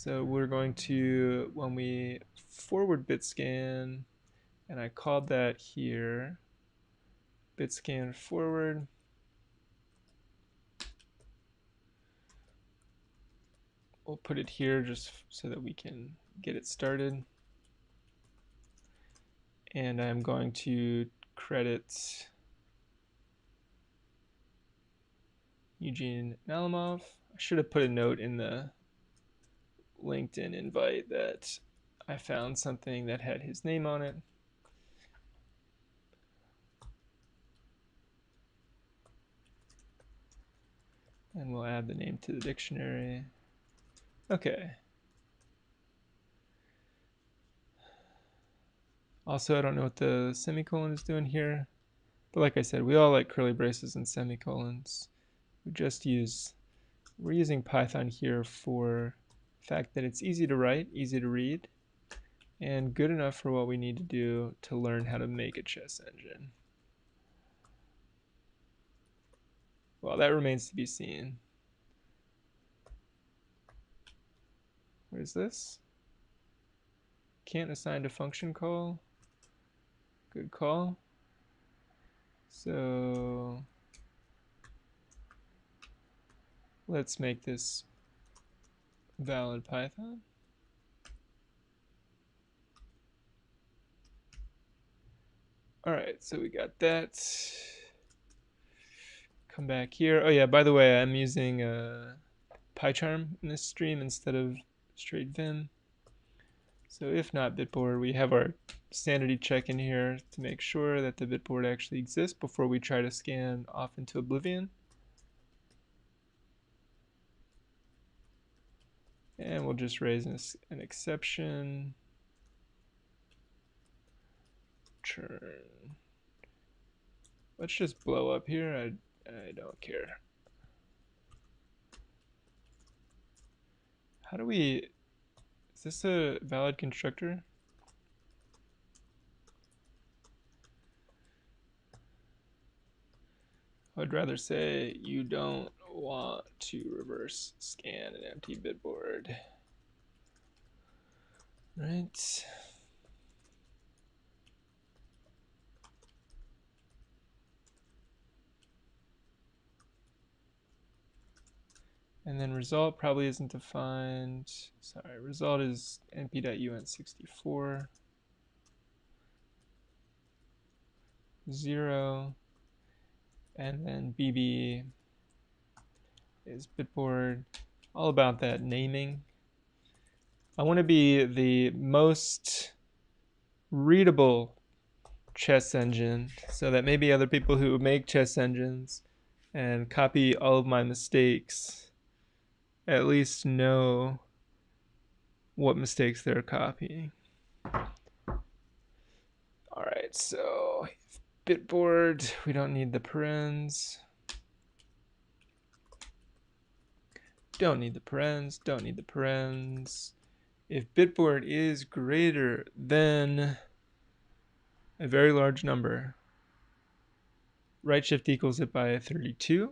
So we're going to, when we forward Bitscan, and I called that here, Bitscan forward. We'll put it here just so that we can get it started. And I'm going to credit Eugene Nalimov. I should have put a note in the LinkedIn invite that I found something that had his name on it. And we'll add the name to the dictionary. Okay. Also, I don't know what the semicolon is doing here. But like I said, we all like curly braces and semicolons. We're using Python here for the fact that it's easy to write, easy to read, and good enough for what we need to do to learn how to make a chess engine. Well, that remains to be seen. What is this? Can't assign to function call. Good call. So let's make this valid Python. All right, so we got that. Come back here. Oh yeah, by the way, I'm using PyCharm in this stream instead of straight Vim. So if not Bitboard, we have our sanity check in here to make sure that the Bitboard actually exists before we try to scan off into oblivion. And we'll just raise an exception. Churn. Let's just blow up here. I don't care. How do we... Is this a valid constructor? I'd rather say you don't want to reverse scan an empty bitboard. Right. And then result probably isn't defined. Sorry, result is np.unt64. 0. And then bb is bitboard. All about that naming. I want to be the most readable chess engine so that maybe other people who make chess engines and copy all of my mistakes at least know what mistakes they're copying. All right, so bitboard, we don't need the parens. Don't need the parens, don't need the parens. If bitboard is greater than a very large number, right shift equals it by 32,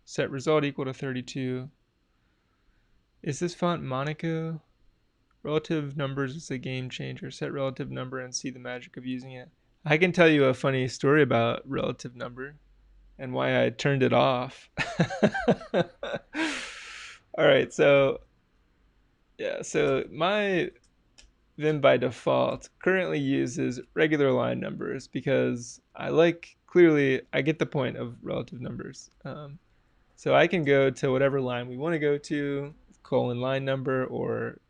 set result equal to 32. Is this font Monaco? Relative numbers is a game changer. Set relative number and see the magic of using it. I can tell you a funny story about relative number and why I turned it off. All right, so yeah, so my Vim by default currently uses regular line numbers because clearly I get the point of relative numbers. So I can go to whatever line we want to go to, colon line number, or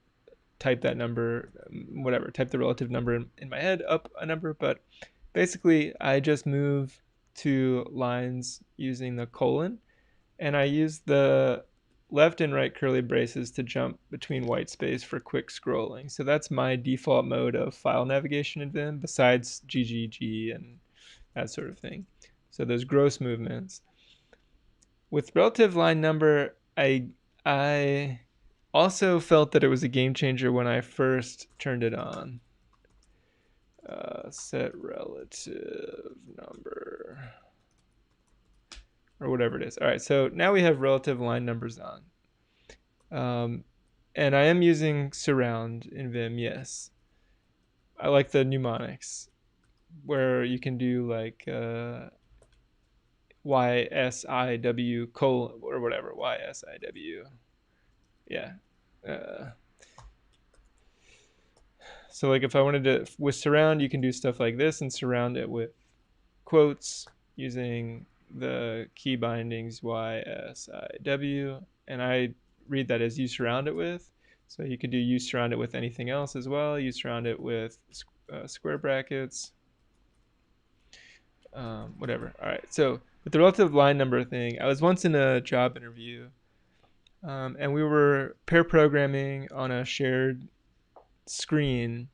type that number, whatever, type the relative number in my head, up a number. But basically, I just move to lines using the colon, and I use the left and right curly braces to jump between white space for quick scrolling. So that's my default mode of file navigation in Vim, besides GGG and that sort of thing. So those gross movements. With relative line number, I also felt that it was a game changer when I first turned it on. Set relative number, or whatever it is. All right, so now we have relative line numbers on. And I am using surround in Vim, yes. I like the mnemonics where you can do like YSIW colon or whatever, YSIW. Yeah. Uh, so like if I wanted to, with surround, you can do stuff like this and surround it with quotes using the key bindings YSIW. And I read that as you surround it with. So you could do you surround it with anything else as well. You surround it with square brackets, whatever. All right. So with the relative line number thing, I was once in a job interview, and we were pair programming on a shared screen.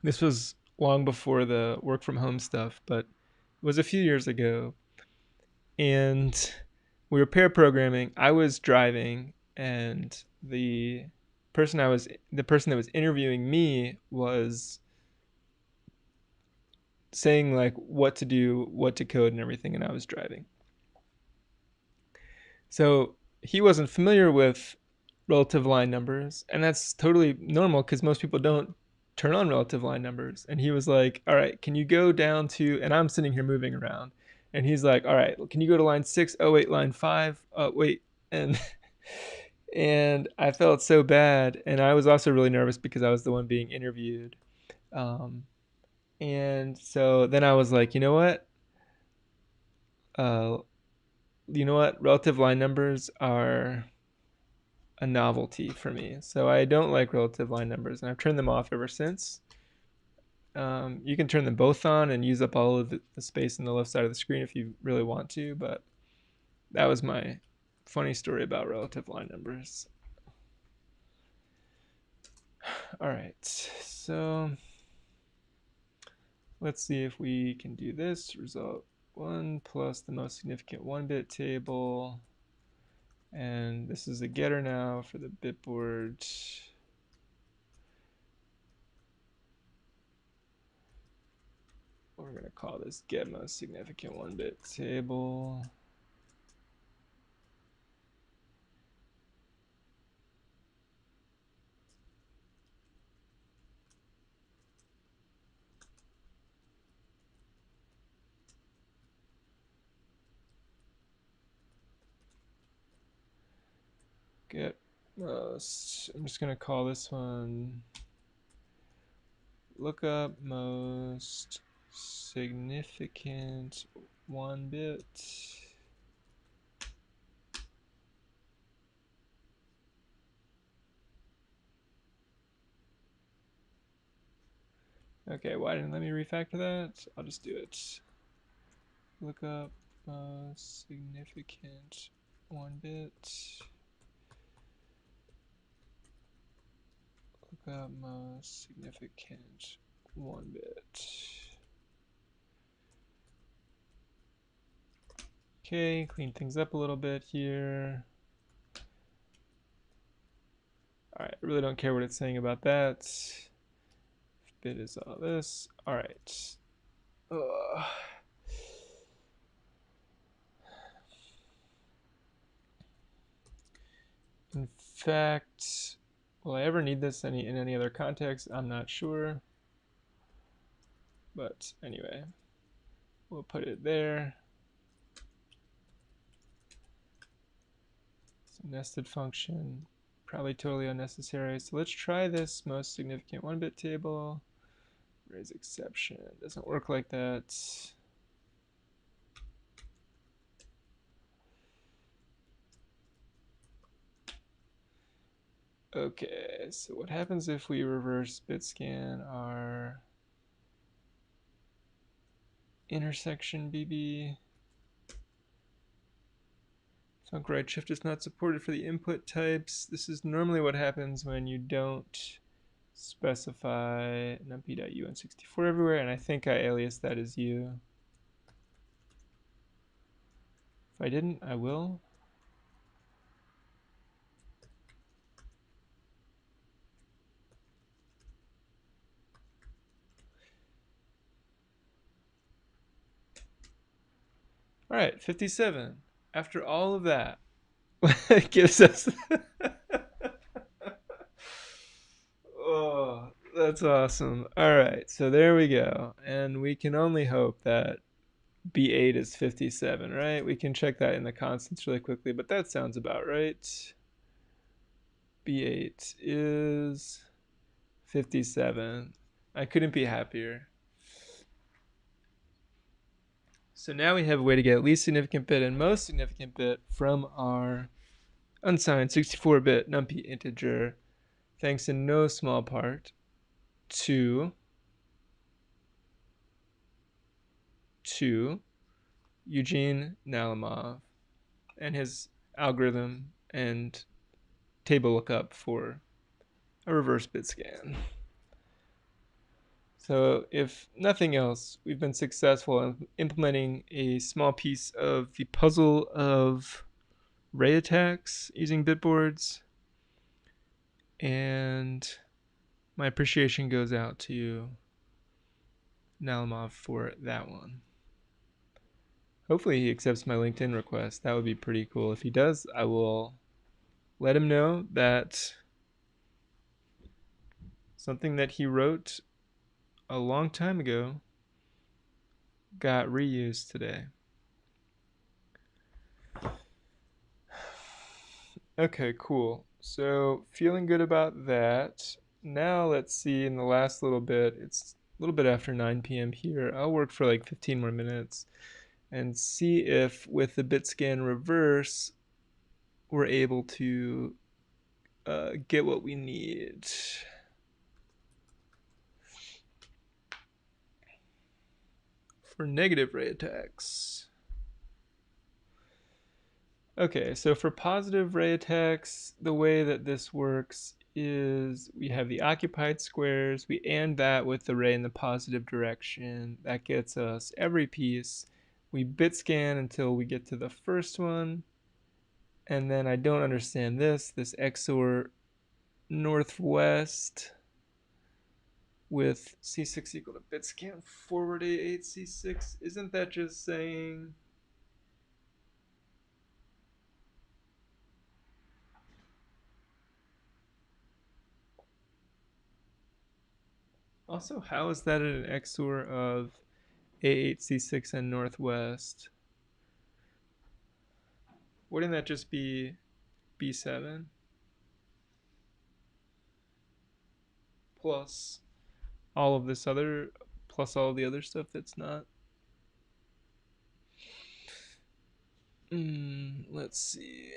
This was long before the work from home stuff, but it was a few years ago. And we were pair programming. I was driving, and the person that was interviewing me was saying like what to do, what to code, and everything, and I was driving. So he wasn't familiar with relative line numbers, and that's totally normal because most people don't turn on relative line numbers. And he was like, all right, can you go down to, and I'm sitting here moving around, and he's like, all right, can you go to line 6? Oh wait, line 5. Wait. And and I felt so bad, and I was also really nervous because I was the one being interviewed. um, and so then I was like, uh, relative line numbers are a novelty for me. So I don't like relative line numbers, and I've turned them off ever since. You can turn them both on and use up all of the space on the left side of the screen if you really want to, but that was my funny story about relative line numbers. All right, so let's see if we can do this. Result 1 plus the most significant 1-bit table. And this is a getter now for the bitboard. We're going to call this get most significant 1-bit table. Get most, I'm just going to call this one lookup most significant 1-bit. Okay, why didn't it let me refactor that? I'll just do it. Lookup most significant 1-bit. Lookup most significant 1-bit. Okay, clean things up a little bit here. All right, I really don't care what it's saying about that. Bit is all this. All right. In fact, will I ever need this in any other context? I'm not sure. But anyway, we'll put it there. It's a nested function, probably totally unnecessary. So let's try this most significant 1-bit table. Raise exception. Doesn't work like that. Okay, so what happens if we reverse Bitscan our intersection BB? Func right shift is not supported for the input types. This is normally what happens when you don't specify numpy.un64 everywhere, and I think I aliased that as u. If I didn't, I will. All right, 57. After all of that, it gives us That's awesome. All right, so there we go. And we can only hope that B8 is 57, right? We can check that in the constants really quickly, but that sounds about right. B8 is 57. I couldn't be happier. So now we have a way to get least significant bit and most significant bit from our unsigned 64-bit numpy integer, thanks in no small part to Eugene Nalimov and his algorithm and table lookup for a reverse bit scan. So if nothing else, we've been successful in implementing a small piece of the puzzle of ray attacks using bitboards, and my appreciation goes out to Nalimov for that one. Hopefully he accepts my LinkedIn request. That would be pretty cool. If he does, I will let him know that something that he wrote a long time ago got reused today. Okay, cool. So feeling good about that. Now let's see in the last little bit, it's a little bit after 9 p.m. here. I'll work for like 15 more minutes and see if with the Bitscan reverse, we're able to get what we need. For negative ray attacks. Okay, so for positive ray attacks, the way that this works is we have the occupied squares, we AND that with the ray in the positive direction. That gets us every piece. We bit scan until we get to the first one. And then I don't understand this XOR northwest with C6 equal to bitscan forward A8 C6. Isn't that just saying... Also, how is that an XOR of A8 C6 and northwest? Wouldn't that just be B7 plus all of this other, plus all the other stuff that's not? Let's see.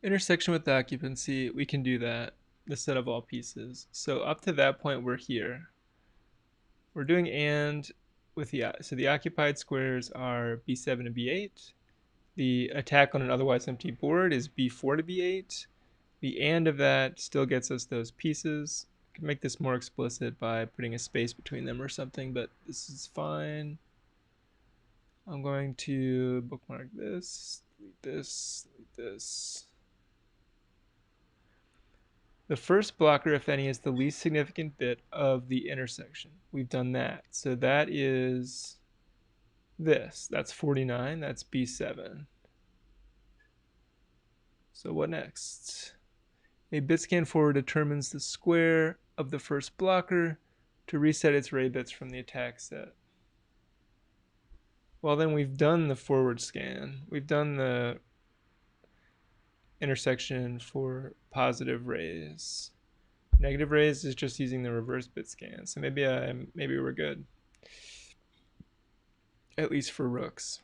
Intersection with occupancy, we can do that, the set of all pieces. So up to that point, we're here. We're doing AND with so the occupied squares are B7 to B8. The attack on an otherwise empty board is B4 to B8. The AND of that still gets us those pieces. I can make this more explicit by putting a space between them or something, but this is fine. I'm going to bookmark this, delete this, delete this. The first blocker, if any, is the least significant bit of the intersection. We've done that. So that is this. That's 49. That's B7. So what next? A bitscan forward determines the square of the first blocker to reset its ray bits from the attack set. Well, then we've done the forward scan. We've done the intersection for positive rays. Negative rays is just using the reverse bit scan. So maybe we're good. At least for rooks.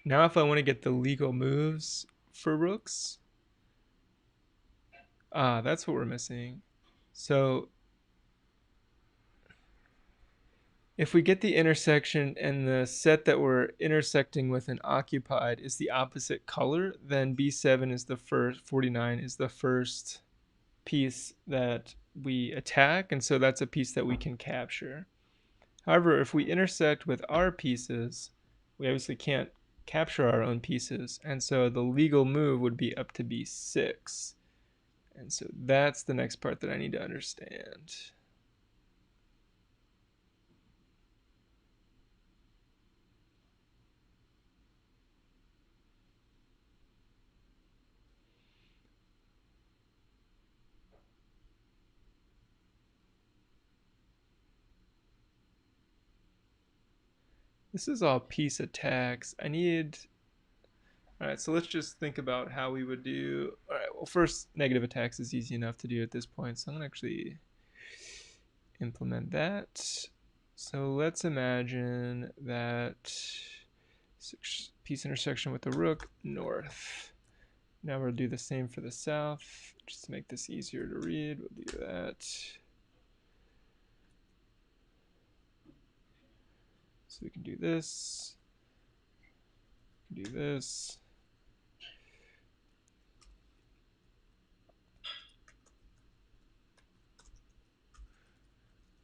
Now if I want to get the legal moves for rooks, that's what we're missing. So if we get the intersection and the set that we're intersecting with and occupied is the opposite color, then B7 is the first, 49 is the first piece that we attack, and so that's a piece that we can capture. However, if we intersect with our pieces, we obviously can't capture our own pieces, and so the legal move would be up to b6. And so that's the next part that I need to understand. This is all piece attacks. All right, so let's just think about how we would do. All right, well, first, negative attacks is easy enough to do at this point, so I'm going to actually implement that. So let's imagine that piece intersection with the rook, north. Now we'll do the same for the south, just to make this easier to read. We'll do that. So we can do this, do this.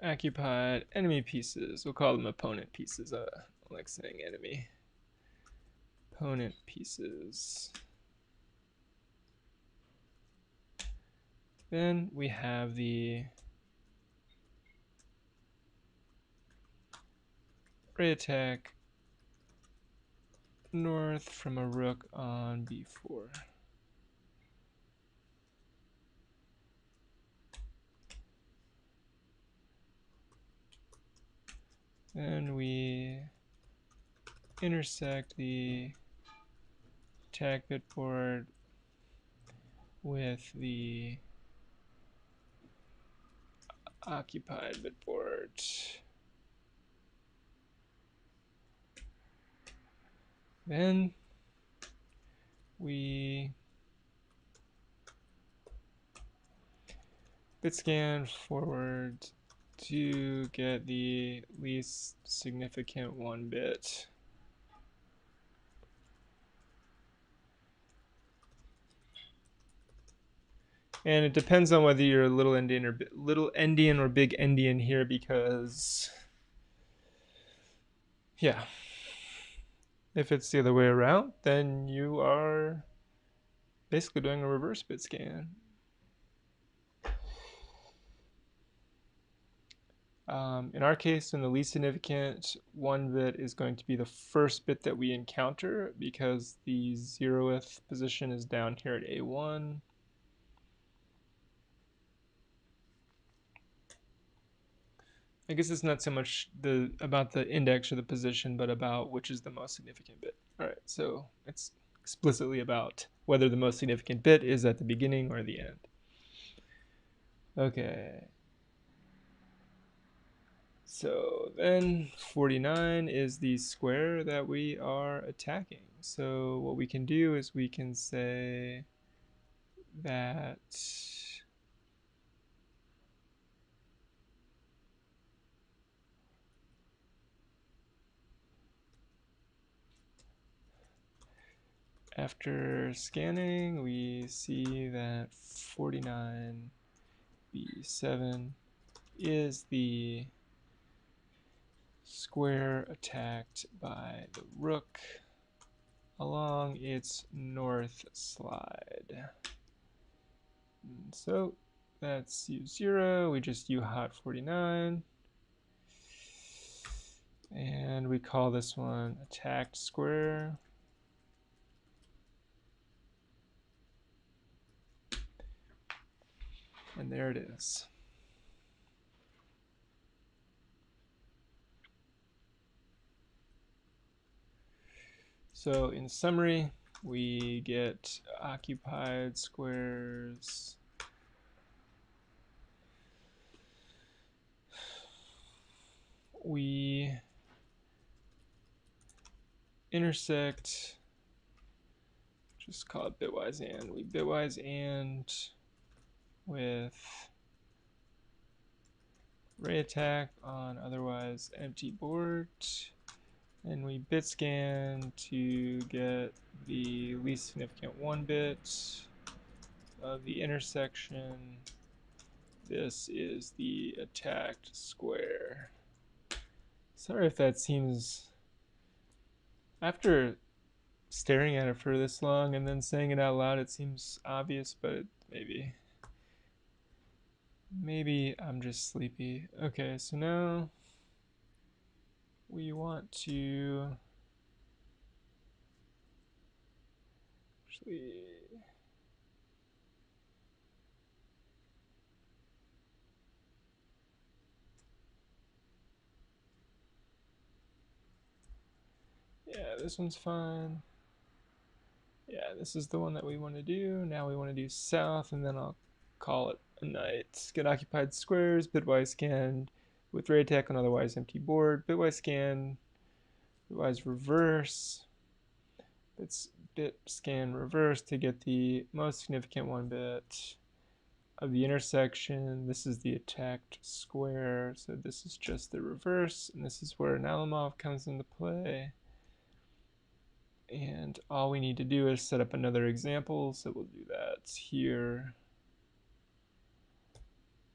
Occupied enemy pieces. We'll call them opponent pieces. I like saying enemy. Opponent pieces. Then we have the ray attack north from a rook on b4. Then we intersect the attack bitboard with the occupied bitboard. Then we Bitscan forward to get the least significant 1 bit. And it depends on whether you're little endian or big endian here, because yeah, if it's the other way around, then you are basically doing a reverse bit scan. In our case, in the least significant 1 bit is going to be the first bit that we encounter, because the 0th position is down here at A1. I guess it's not so much about the index or the position, but about which is the most significant bit. All right, so it's explicitly about whether the most significant bit is at the beginning or the end. Okay. So then 49 is the square that we are attacking. So what we can do is we can say that after scanning, we see that 49b7 is the square attacked by the rook along its north slide. And so that's U0. We just U hot 49. And we call this one attacked square. And there it is. So in summary, we get occupied squares. We intersect, just call it bitwise and. We bitwise and with ray attack on otherwise empty board. And we bit scan to get the least significant 1 bit of the intersection. This is the attacked square. Sorry if that seems, after staring at it for this long and then saying it out loud, it seems obvious, but maybe I'm just sleepy. Okay, so now we want to actually, yeah, this one's fine. Yeah, this is the one that we want to do. Now we want to do south, and then I'll call it a night. Get occupied squares, bitwise scan with ray attack on otherwise empty board, bitwise scan, bitwise reverse, bit scan reverse to get the most significant one bit of the intersection. This is the attacked square, so this is just the reverse, and this is where Nalimov comes into play. And all we need to do is set up another example, so we'll do that here.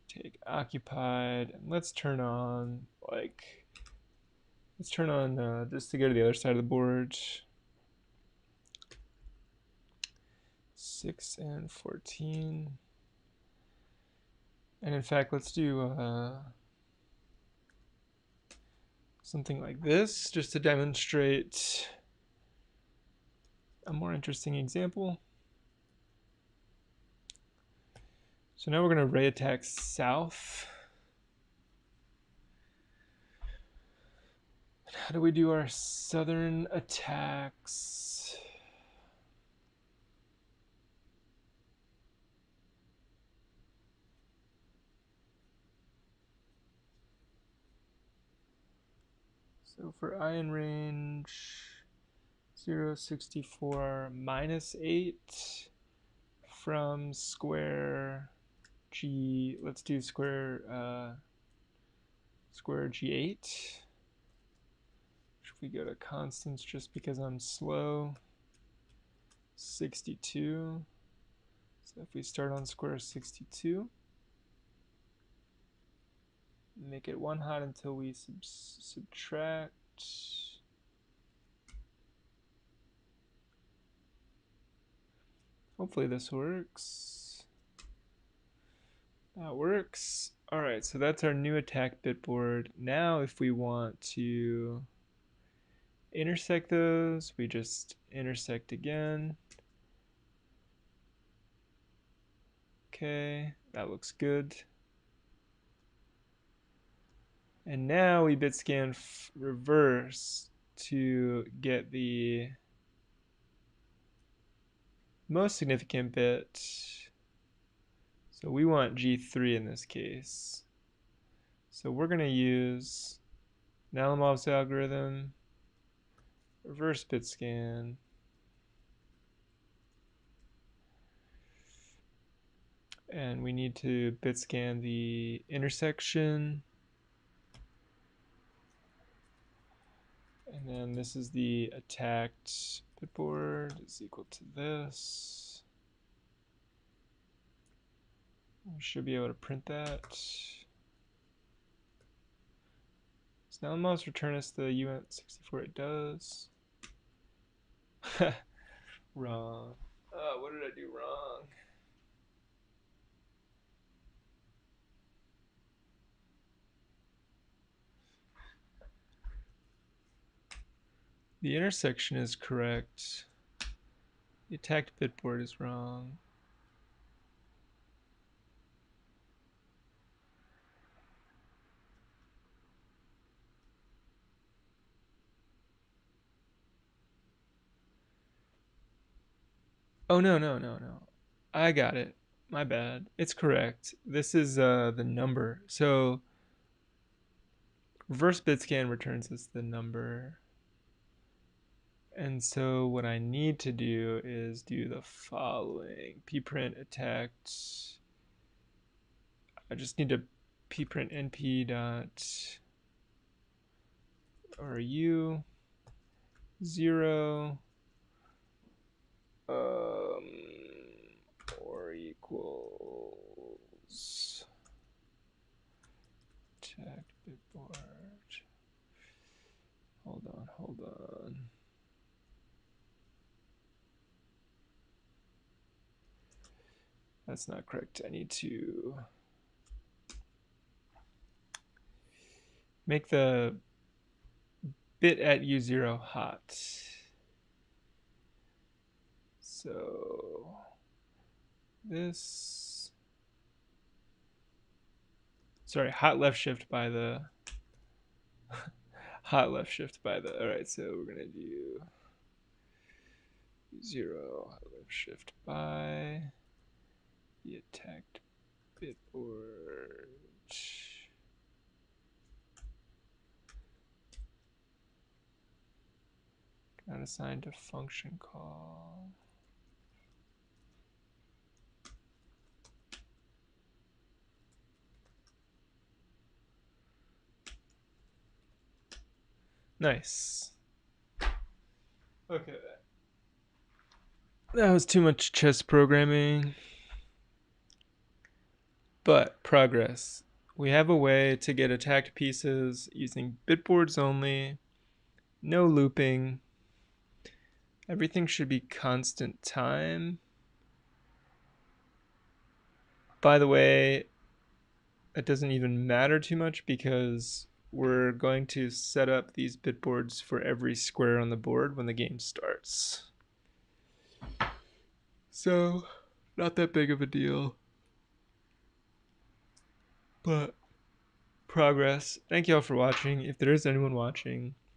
Take occupied, and let's turn on, just to go to the other side of the board, 6 and 14. And in fact, let's do something like this, just to demonstrate a more interesting example. So now we're going to ray attack south. How do we do our southern attacks? So for iron range, 064 minus 8 from square G, let's do square G8. Should we go to constants just because I'm slow? 62. So if we start on square 62, make it one hot until we subtract. Hopefully this works. That works. Alright, so that's our new attack bitboard. Now if we want to intersect those, we just intersect again. Okay, that looks good. And now we bitscan reverse to get the most significant bit. So we want G3 in this case. So we're going to use Nalimov's algorithm, reverse bitscan, and we need to bitscan the intersection. And then this is the attacked bitboard is equal to this. We should be able to print that. So now let's return us the UNT64. It does. Wrong. What did I do wrong? The intersection is correct. The attacked bitboard is wrong. Oh, no. I got it. My bad. It's correct. This is the number. So reverse bitscan returns us the number. And so what I need to do is do the following. Pprint attacked. I just need to pprint np dot ru 0 or equals attacked bitboard. That's not correct. I need to make the bit at U0 hot. So this, sorry, hot left shift by the, hot left shift by the, all right, so we're gonna do U0, hot left shift by the attacked bitboard. Not assigned to function call. Nice. Okay. That was too much chess programming. But progress. We have a way to get attacked pieces using bitboards only, no looping. Everything should be constant time. By the way, it doesn't even matter too much because we're going to set up these bitboards for every square on the board when the game starts. So, not that big of a deal. But progress. Thank you all for watching. If there is anyone watching,